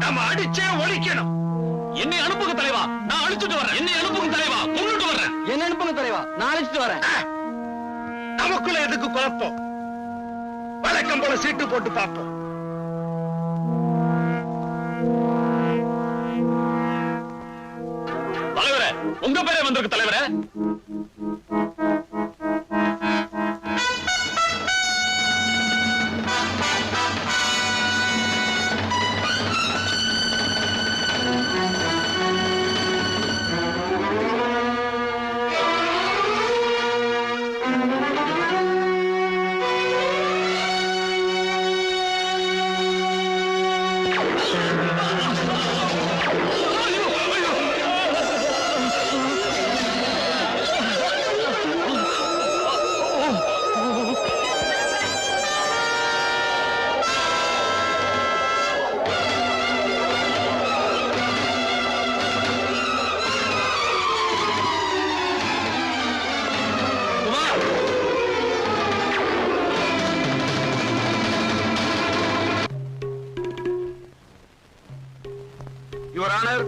S4: நம்ம அடிச்சே ஒழிக்கணும்.
S6: என்னை அனுப்புங்க தலைவா, நான் அழிச்சுட்டு வரேன். என்னை அனுப்புங்க தலைவா, கொண்டுட்டு வரேன்.
S5: என்ன அனுப்புங்க தலைவா, நான் அழைச்சிட்டு வரேன்.
S4: நமக்குள்ள எதுக்கு குழப்பம்? வழக்கம் போல சீட்டு போட்டு பார்ப்போம்.
S6: தலைவரே, உங்க பேரே வந்திருக்கு தலைவரே. யுவர் ஆனர்,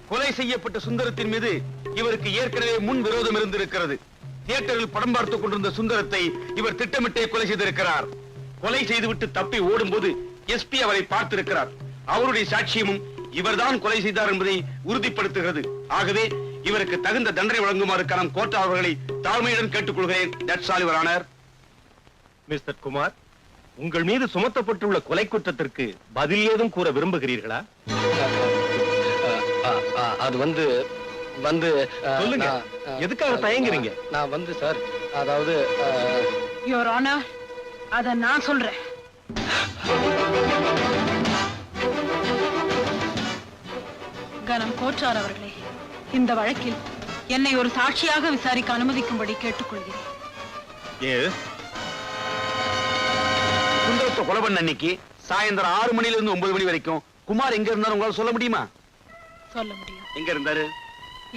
S6: கொலை செய்யப்பட்ட சுந்தரத்தின் மீது இவருக்கு ஏற்கனவே முன் விரோதம் இருந்திருக்கிறது. தியேட்டரில் படம் பார்த்துக் கொண்டிருந்த சுந்தரத்தை இவர் திட்டமிட்டே கொலை செய்திருக்கிறார். கொலை செய்துவிட்டு தப்பி ஓடும்போது எஸ்பி அவரை பார்த்திருக்கிறார். அவருடைய சாட்சியமும் இவர்தான் கொலை செய்தார் என்பதை உறுதிப்படுத்துகிறது. ஆகவே இவருக்கு தகுந்த தண்டனை வழங்குமாறு கனம் கோர்ட் அவர்களை தாழ்மையுடன் கேட்டுக்கொள்கிறேன். That's all your honour.
S13: Mister Kumar, உங்கள் மீது சுமத்தப்பட்டுள்ள கொலை குற்றத்திற்கு பதில் ஏதும் கூற விரும்புகிறீர்களா?
S4: அது வந்து வந்து
S13: சொல்லுங்க, எதுக்காக தயங்குறீங்க?
S4: நான் வந்து சார், அதாவது
S1: யுவர் ஆனர், அத நான் சொல்றேன். கனம் கோச்சார் அவர்களே, இந்த வழக்கில் என்னை ஒரு சாட்சியாக விசாரிக்க அனுமதிக்கும்படி கேட்டுக்கொள்கிறேன்.
S6: சுந்தரத்தை கொலை பண்ண அன்னைக்கு சாயந்தரம் 6 மணில இருந்து 9 மணி வரைக்கும் குமார் எங்க இருந்தாரு உங்களால சொல்ல முடியுமா?
S1: சொல்ல முடியும்.
S6: எங்க இருந்தாரு?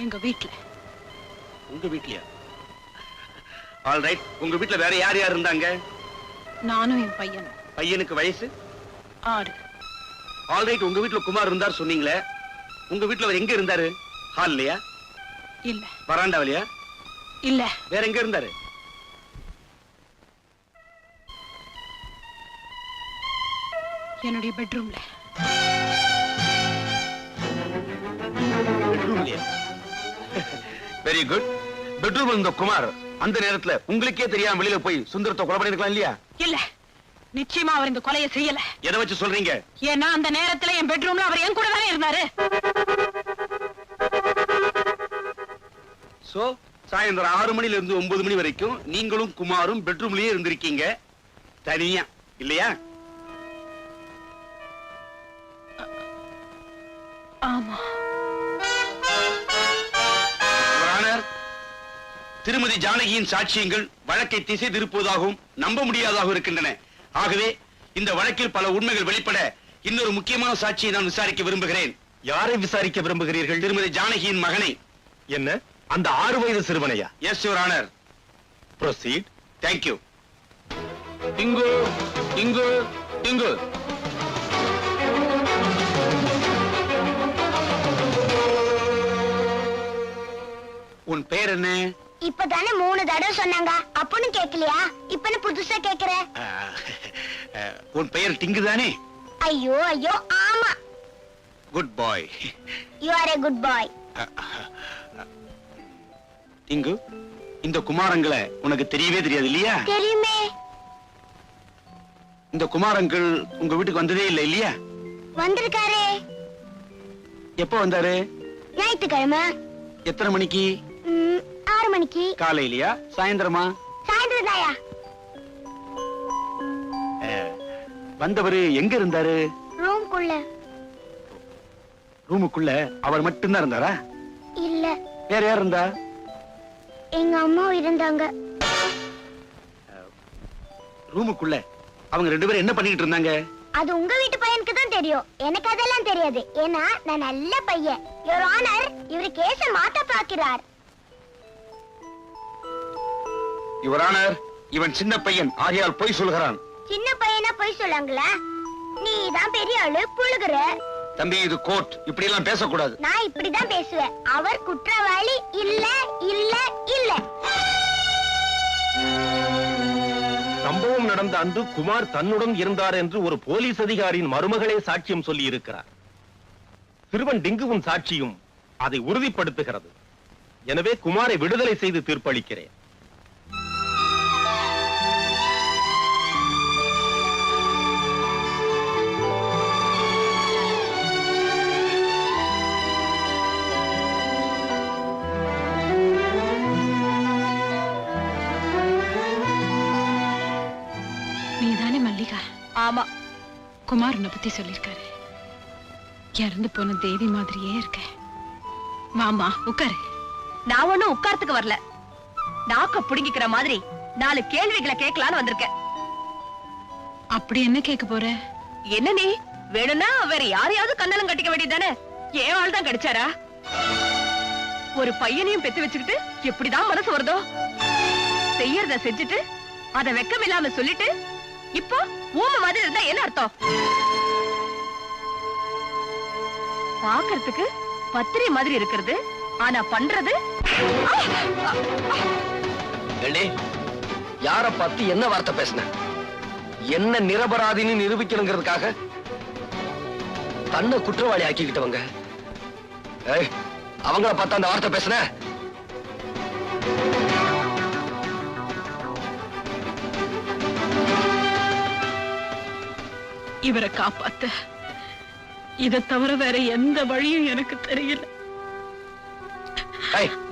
S1: எங்க வீட்டுல.
S6: உங்க வீட்லயா? All right. உங்க வீட்டுல வேற யார் யார் இருந்தாங்க?
S1: நானும் என் பையனும்.
S6: பையனுக்கு வயசு
S1: 6.
S6: All right. உங்க வீட்டுல குமார் இருந்தார் சொன்னீங்களே, உங்க வீட்டுல அவர் எங்க இருந்தாரு? ஹால்லயா?
S1: இல்ல.
S6: வராண்டாவிலயா?
S1: இல்ல.
S6: வேற எங்க இருந்தாரு?
S1: என்னுடைய பெட்ரூம்ல.
S6: பெட்ரூம்லயா? Very good. பெட்ரூம் இருந்த குமார் அந்த நேரத்துல உங்களுக்கே தெரியாம வெளியில போய் சுந்தரத்தை கொலை பண்ணிருக்கலாம் இல்லையா?
S1: இல்ல, நிச்சயமா அவர் இந்த கொலையை செய்யல.
S6: எதை வச்சு சொல்றீங்க?
S1: ஏன்னா அந்த நேரத்துல என் பெட்ரூம்ல அவர் என் கூட தானே இருந்தாரு.
S6: சோ சாயந்தரம் 6 மணில இருந்து 9 மணி வரைக்கும் நீங்களும் குமாரும் பெட்ரூம்லயே இருந்திருக்கீங்க தனியா, இல்லையா?
S1: ஆமா.
S6: திருமதி ஜானகியின் சாட்சியங்கள் வழக்கை திசை திருப்புவதாகவும் நம்ப முடியாததாகவும் இருக்கின்றன. ஆகவே இந்த வழக்கில் பல உண்மைகள் வெளிப்பட இன்னொரு முக்கியமான சாட்சியை நான் விசாரிக்க விரும்புகிறேன்.
S13: யாரை விசாரிக்க விரும்புகிறீர்கள்?
S6: திருமதி ஜானகியின் மகனை.
S13: என்ன, அந்த 6 வயது சிறுவனையா?
S6: Yes your honour.
S13: Proceed.
S6: Thank you. Tinku Tinku Tinku. உன் பேர் என்ன?
S11: இப்பதானே 3 தடவை சொன்னாங்க, அப்பன்னு கேக்கலையா? இப்பன்னு புதுசா கேக்குற?
S6: உன் பெயர் டிங்கு தானே?
S11: ஐயோ ஐயோ, ஆமா.
S6: Good bye.
S11: You are a good boy.
S6: டிங்கு, இந்த குமாரங்களை உனக்கு தெரியவே தெரியாது இல்லையா?
S11: தெரியுமே.
S6: இந்த குமாரங்கள் உங்க வீட்டுக்கு வந்ததே இல்லை இல்லையா?
S11: வந்திருக்காரே.
S6: எப்ப வந்தாரு?
S11: ஞாயிற்றுக்கிழமை.
S6: எத்தனை மணிக்கு?
S11: 6 மணிக்கு.
S6: காலையிலயா சாயந்தரமா?
S11: சாயந்தரம் தாயா.
S6: வந்தவரு எங்க இருந்தாரு?
S11: ரூம்குள்ள.
S6: ரூமுக்குள்ள அவர் மட்டும்தான் இருந்தாரா?
S11: இல்ல.
S6: வேற யார் இருந்தா?
S11: எங்க அம்மா இருந்தாங்க.
S6: ரூமுக்குள்ள அவங்க 2 பேரும் என்ன பண்ணிட்டு இருந்தாங்க?
S11: அது உங்க வீட்டு பையனுக்கு தான் தெரியும், எனக்கு அதெல்லாம் தெரியாது. ஏன்னா நான் நல்ல பையன். யுவர் ஆனர், இவர் கேஸ மாத்த பார்க்கிறார்.
S6: யுவர் ஆனர், இவன் சின்ன பையன் ஆகையால் பொய் சொல்கிறான்.
S11: சின்ன பையனா பொய் சொல்லாங்களா? நீ தான் பெரிய ஆளு, புழுகுற.
S6: தம்பி, இது கோர்ட், இப்படி எல்லாம் பேசக்கூடாது.
S11: நான் இப்படிதான் பேசுவேன். அவர் குற்றவாளி இல்ல இல்ல இல்ல.
S13: சம்பவம் நடந்த அன்று குமார் தன்னுடன் இருந்தார் என்று ஒரு போலீஸ் அதிகாரியின் மருமகளே சாட்சியம் சொல்லி இருக்கிறார். சிறுவன் டிங்குவின் சாட்சியும் அதை உறுதிப்படுத்துகிறது. எனவே குமாரை விடுதலை செய்து தீர்ப்பளிக்கிறேன்.
S1: நீதானே மல்லிகா?
S8: ஆமா.
S1: குமார் உன்னை பத்தி சொல்லிருக்காரு. இறந்து போன தேவி மாதிரியே இருக்க. மாமா உட்காரு.
S8: நான் ஒண்ணும் உட்கார்த்துக்கு வரல. நாக்க புடுங்கிக்கிற மாதிரி 4 கேள்விகளை கேட்கலான்னு வந்திருக்கேன்.
S1: அப்படி என்ன கேட்க போற?
S8: என்ன நீ வேணும்னா வேற யாரையாவது கண்ணலம் கட்டிக்க வேண்டியதானே? ஏன் ஆள் தான் கிடைச்சாரா? ஒரு பையனையும் பெத்து வச்சுக்கிட்டு எப்படிதான் மனசு வருதோ? செய்யறத செஞ்சுட்டு அத வெக்கம் இல்லாம சொல்லிட்டு இப்போ ஊம மாதிரி இருந்தா என்ன அர்த்தம்? பாக்குறதுக்கு பத்திரை மாதிரி இருக்கிறது, ஆனா பண்றது
S4: யார பார்த்து என்ன வார்த்தை பேசின? என்ன நிரபராதின்னு நிரூபிக்கணுங்கிறதுக்காக தன்னை குற்றவாளி ஆக்கிக்கிட்டவங்க. அவங்கள பார்த்து அந்த வார்த்தை பேசின?
S1: இவரை காப்பாத்த இதை தவிர வேற எந்த வழியும் எனக்கு தெரியல.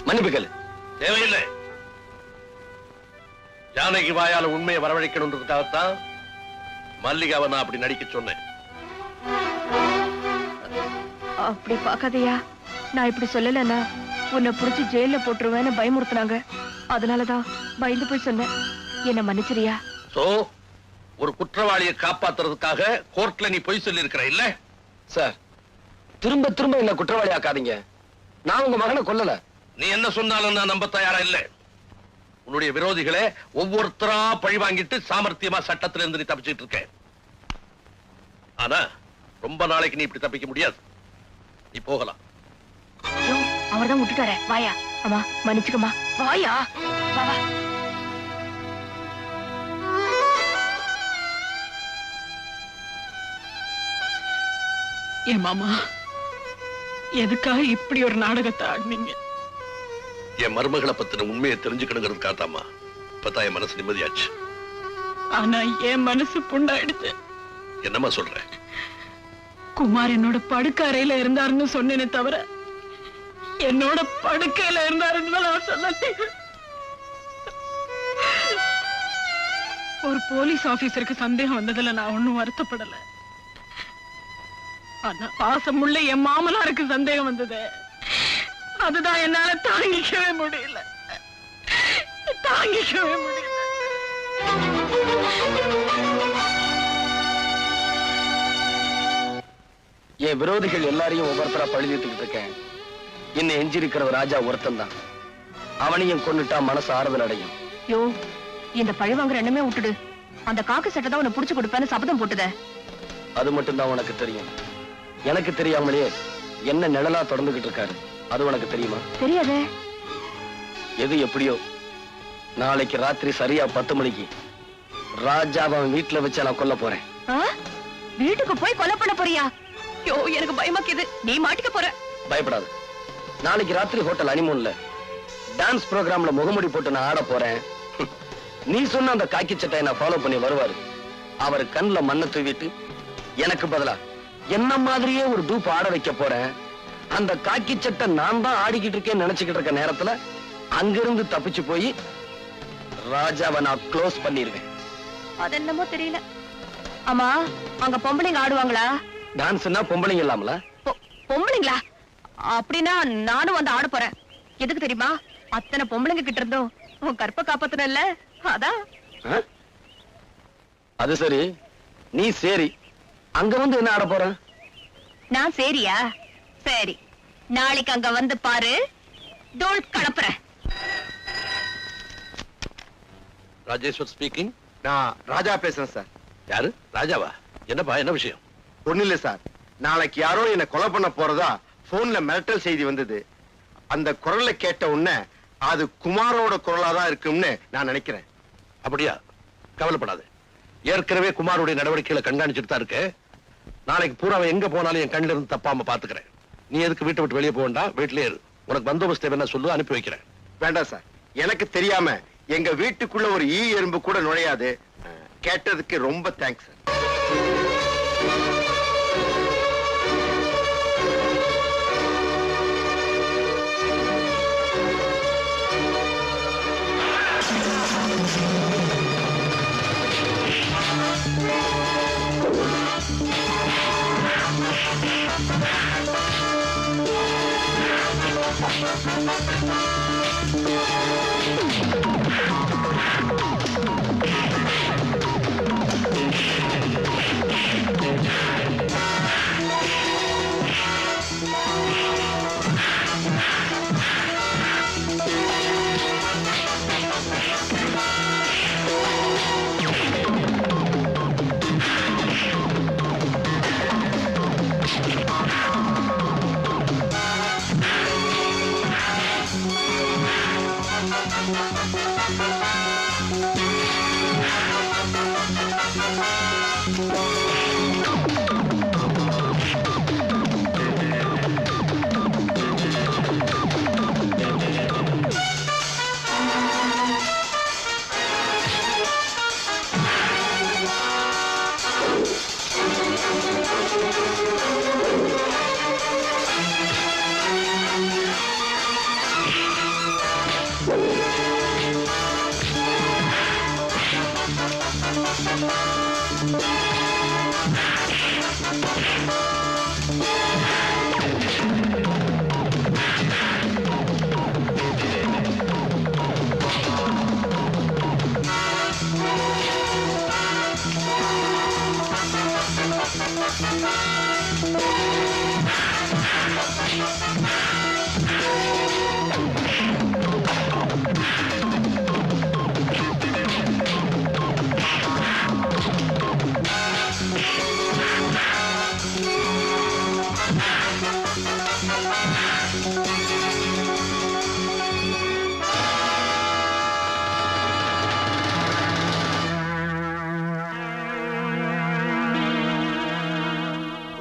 S4: மன்னிப்புகள்
S2: தேவையில்லை. ஜானகி வாயால உண்மையை வரவழைக்கணுன்றதுக்காகத்தான் மல்லிகாவை நான் அப்படி நடிக்க சொன்னேன்.
S8: அப்படி பாக்காதையா, நான் இப்படி சொல்லலன்னா உன்னை புடிச்சு ஜெயில போட்டுருவேன்னு பயமுறுத்தினாங்க. அதனாலதான் பயந்து போய் சொன்னேன். என்ன மன்னிச்சிரியா?
S2: சோ ஒரு குற்றவாளியை காப்பாத்துறதுக்காக கோர்ட்ல நீ பொய் சொல்லி இருக்கிற இல்ல?
S4: சார், திரும்ப திரும்ப என்ன குற்றவாளி ஆக்காதீங்க. நான் உங்க மகனை கொல்லல.
S2: நீ என்ன சொன்னாலும் நான் நம்ப தயாரா இல்ல. உன்னுடைய விரோதிகளை ஒவ்வொருத்தரா பழி வாங்கிட்டு சாமர்த்தியமா சட்டத்துல இருந்து நீ தப்பிச்சுட்டு இருக்க. ஆனா ரொம்ப நாளைக்கு நீ இப்படி தப்பிக்க முடியாது. நீ போகலாம்.
S8: அவர்தான் விட்டுட்டாரே. வாயா. அம்மா மன்னிச்சுக்கம்மா. வாயா. வா வா.
S1: ஏ மாமா, எதுக்காக இப்படி ஒரு நாடகத்தை ஆடினீங்க?
S2: என் மருமகளை பத்தின உண்மையை தெரிஞ்சுக்கணுங்கிறதுக்காகத்தாமா இப்பதான் என் மனசு நிம்மதியாச்சு.
S1: ஆனா என் மனசு புண்ணாயிடுச்சு.
S2: என்னம்மா சொல்ற?
S1: குமார் என்னோட படுக்கறையில இருந்தாருன்னு சொன்னேனே தவிர என்னோட படுக்கையில இருந்தாருன்னு நான் சொன்னேன். ஒரு போலீஸ் ஆபீசருக்கு சந்தேகம் வந்ததுல நான் ஒண்ணும் வருத்தப்படல. ஆனா பாசமுள்ள என் மாமனாருக்கு சந்தேகம் வந்தது. அதுதான் என்னால தாங்கிக்கவே முடியல. தாங்கிக்கவே முடியல.
S4: என் விரோதிகள் எல்லாரையும் ஒவ்வொருத்தரா பழித்துக்கிட்டு இருக்கேன். என்ன எஞ்சிருக்கிற ராஜா ஒருத்தன் தான். அவனையும் கொண்டுட்டா மனசு ஆறுதல் அடையும்.
S8: யோ, இந்த பழி வாங்குற எண்ணமே விட்டுடு. அந்த காக்கு சட்டை தான் உன்னை புடிச்சு கொடுப்பேன்னு சபதம் போட்டுத.
S4: அது மட்டும் தான் உனக்கு தெரியும். எனக்கு தெரியாமலேயே என்ன நிழலா தொடர்ந்துகிட்டு இருக்காரு. அது உனக்கு தெரியுமா?
S8: தெரியாதே.
S4: எது எப்படியோ நாளைக்கு ராத்திரி சரியா 10 மணிக்கு ராஜாவை வீட்டுல வச்சு நான் கொல்ல போறேன்.
S8: வீட்டுக்கு போய் கொலை பண்ண போறியா? யோ, எனக்கு பயமாக்குது. நீ மாட்டிக்க போற.
S4: பயப்படாது. நாளைக்கு ராத்திரி ஹோட்டல் அனிமூன்ல டான்ஸ் ப்ரோக்ராம்ல முகமுடி போட்டு நான் ஆட போறேன். நீ சொன்ன அந்த காக்கி சட்டையை நான் ஃபாலோ பண்ணி வருவாரு. அவர் கண்ணுல மண்ணை தூவிட்டு எனக்கு பதிலா என்ன மாதிரியே ஒரு டூப் ஆட வைக்க போறேன். அந்த காக்கி சட்டை நான் தான் ஆடிக்கிட்டு இருக்கேன்னு நினைச்சுக்கிட்டு இருக்க நேரத்துல அங்கிருந்து தப்பிச்சு போய் ராஜாவை நான் க்ளோஸ் பண்ணிருவேன்.
S8: அது என்னமோ தெரியல. ஆமா, அங்க பொம்பளைங்க ஆடுவாங்களா?
S4: டான்ஸ்னா பொம்பளைங்க இல்லாமல?
S8: பொம்பளைங்களா? அப்படின்னா நானும் வந்து ஆட போறேன். எதுக்கு தெரியுமா? அத்தனை பொம்பளைங்க கிட்ட இருந்தோம் உன் கற்ப காப்பாத்தனல்ல, அதான்.
S4: அது சரி, நீ சரி அங்க வந்து என்ன ஆட போற?
S8: நான் சரியா? சரி, நாளைக்கு அங்க வந்து பாரு. தோல் கலப்புறேன்.
S2: ராஜேஸ்வர் ஸ்பீக்கிங்.
S3: நான் ராஜா பேசுறேன் சார்.
S2: யாரு? ராஜாவா? என்னப்பா, என்ன விஷயம்?
S3: ஒண்ணு இல்ல சார். நாளைக்கு யாரோ என்ன கொலை பண்ண போறதா போன்ல மிரட்டல் செய்தி வந்தது. அந்த குரலை கேட்ட உடனே அது குமாரோட குரலா தான் இருக்கும்னு நான் நினைக்கிறேன்.
S2: அப்படியா? கவலைப்படாது. ஏற்கனவே குமாருடைய நடவடிக்கைகளை கண்காணிச்சுட்டு தான் இருக்கு. நாளைக்கு பூரா எங்க போனாலும் என் கண்ணில இருந்து தப்பாம பாத்துக்கிறேன். நீ எதுக்கு வீட்டை விட்டு வெளியே போக வேண்டாம், வீட்டிலே இரு. உனக்கு பந்தோபஸ்து என்ன சொல்லு, அனுப்பி வைக்கிறேன்.
S3: வேண்டாம் சார், எனக்கு தெரியாம எங்க வீட்டுக்குள்ள ஒரு ஈ எறும்பு கூட நுழையாது. கேட்டதுக்கு ரொம்ப தேங்க்ஸ் சார்.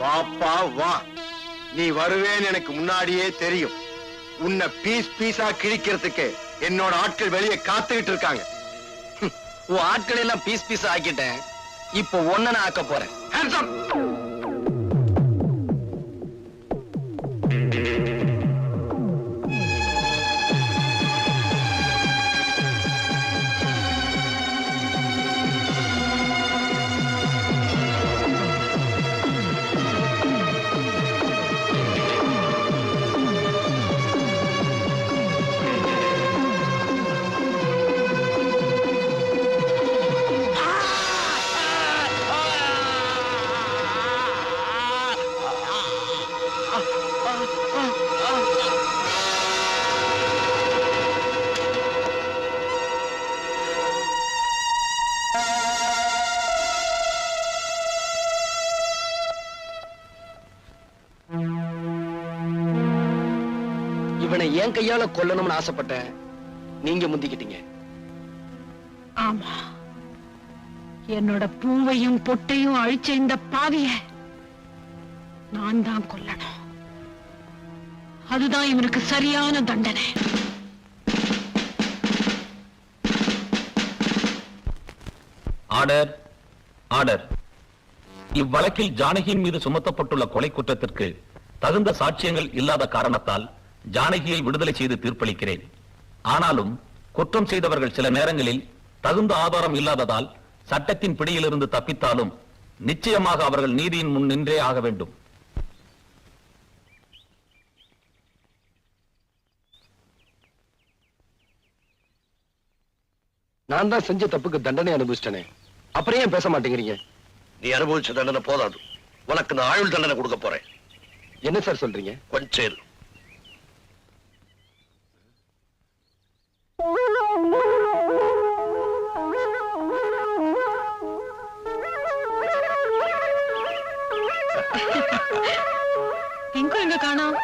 S3: வாப்பா வா, நீ வருவேன்னு எனக்கு முன்னாடியே தெரியும். உன்னை பீஸ் பீஸா கிழிக்கிறதுக்கு என்னோட ஆட்கள் வெளியே காத்துக்கிட்டு இருக்காங்க.
S4: உன் ஆட்களை எல்லாம் பீஸ் பீஸ் ஆக்கிட்டேன். இப்போ ஒன்ன நான் ஆக்க போறேன். Hands up! இவனை என் கையால கொல்லணும்னு ஆசைப்பட்டேன். நீங்க முந்திக்கிட்டீங்க.
S1: ஆமா, என்னோட பூவையும் பொட்டையும் அழிச்ச இந்த பாவிய நான் தான் கொல்லணும். அதுதான் இவனுக்கு சரியான தண்டனை.
S6: Order, order. இவ்வழக்கில் ஜானகியின் மீது சுமத்தப்பட்டுள்ள கொலை குற்றத்திற்கு தகுந்த சாட்சியங்கள் இல்லாத காரணத்தால் ஜானகியை விடுதலை செய்து தீர்ப்பளிக்கிறேன். ஆனாலும் குற்றம் செய்தவர்கள் சில நேரங்களில் தகுந்த ஆதாரம் இல்லாததால் சட்டத்தின் பிடியிலிருந்து தப்பித்தாலும் நிச்சயமாக அவர்கள் நீதியின் முன் நின்றே ஆக வேண்டும்.
S4: நான் தான் செஞ்ச தப்புக்கு தண்டனை அனுபவிச்சிட்டேனே, அப்புறம் ஏன் பேச மாட்டேங்கிறீங்க?
S2: நீ அனுபவிச்ச தண்டனை போதாது, உனக்கு நான் ஆயுள் தண்டனை கொடுக்க போறேன்.
S4: என்ன சார் சொல்றீங்க?
S2: கொஞ்சம் இரு.
S1: எங்க காணோம்?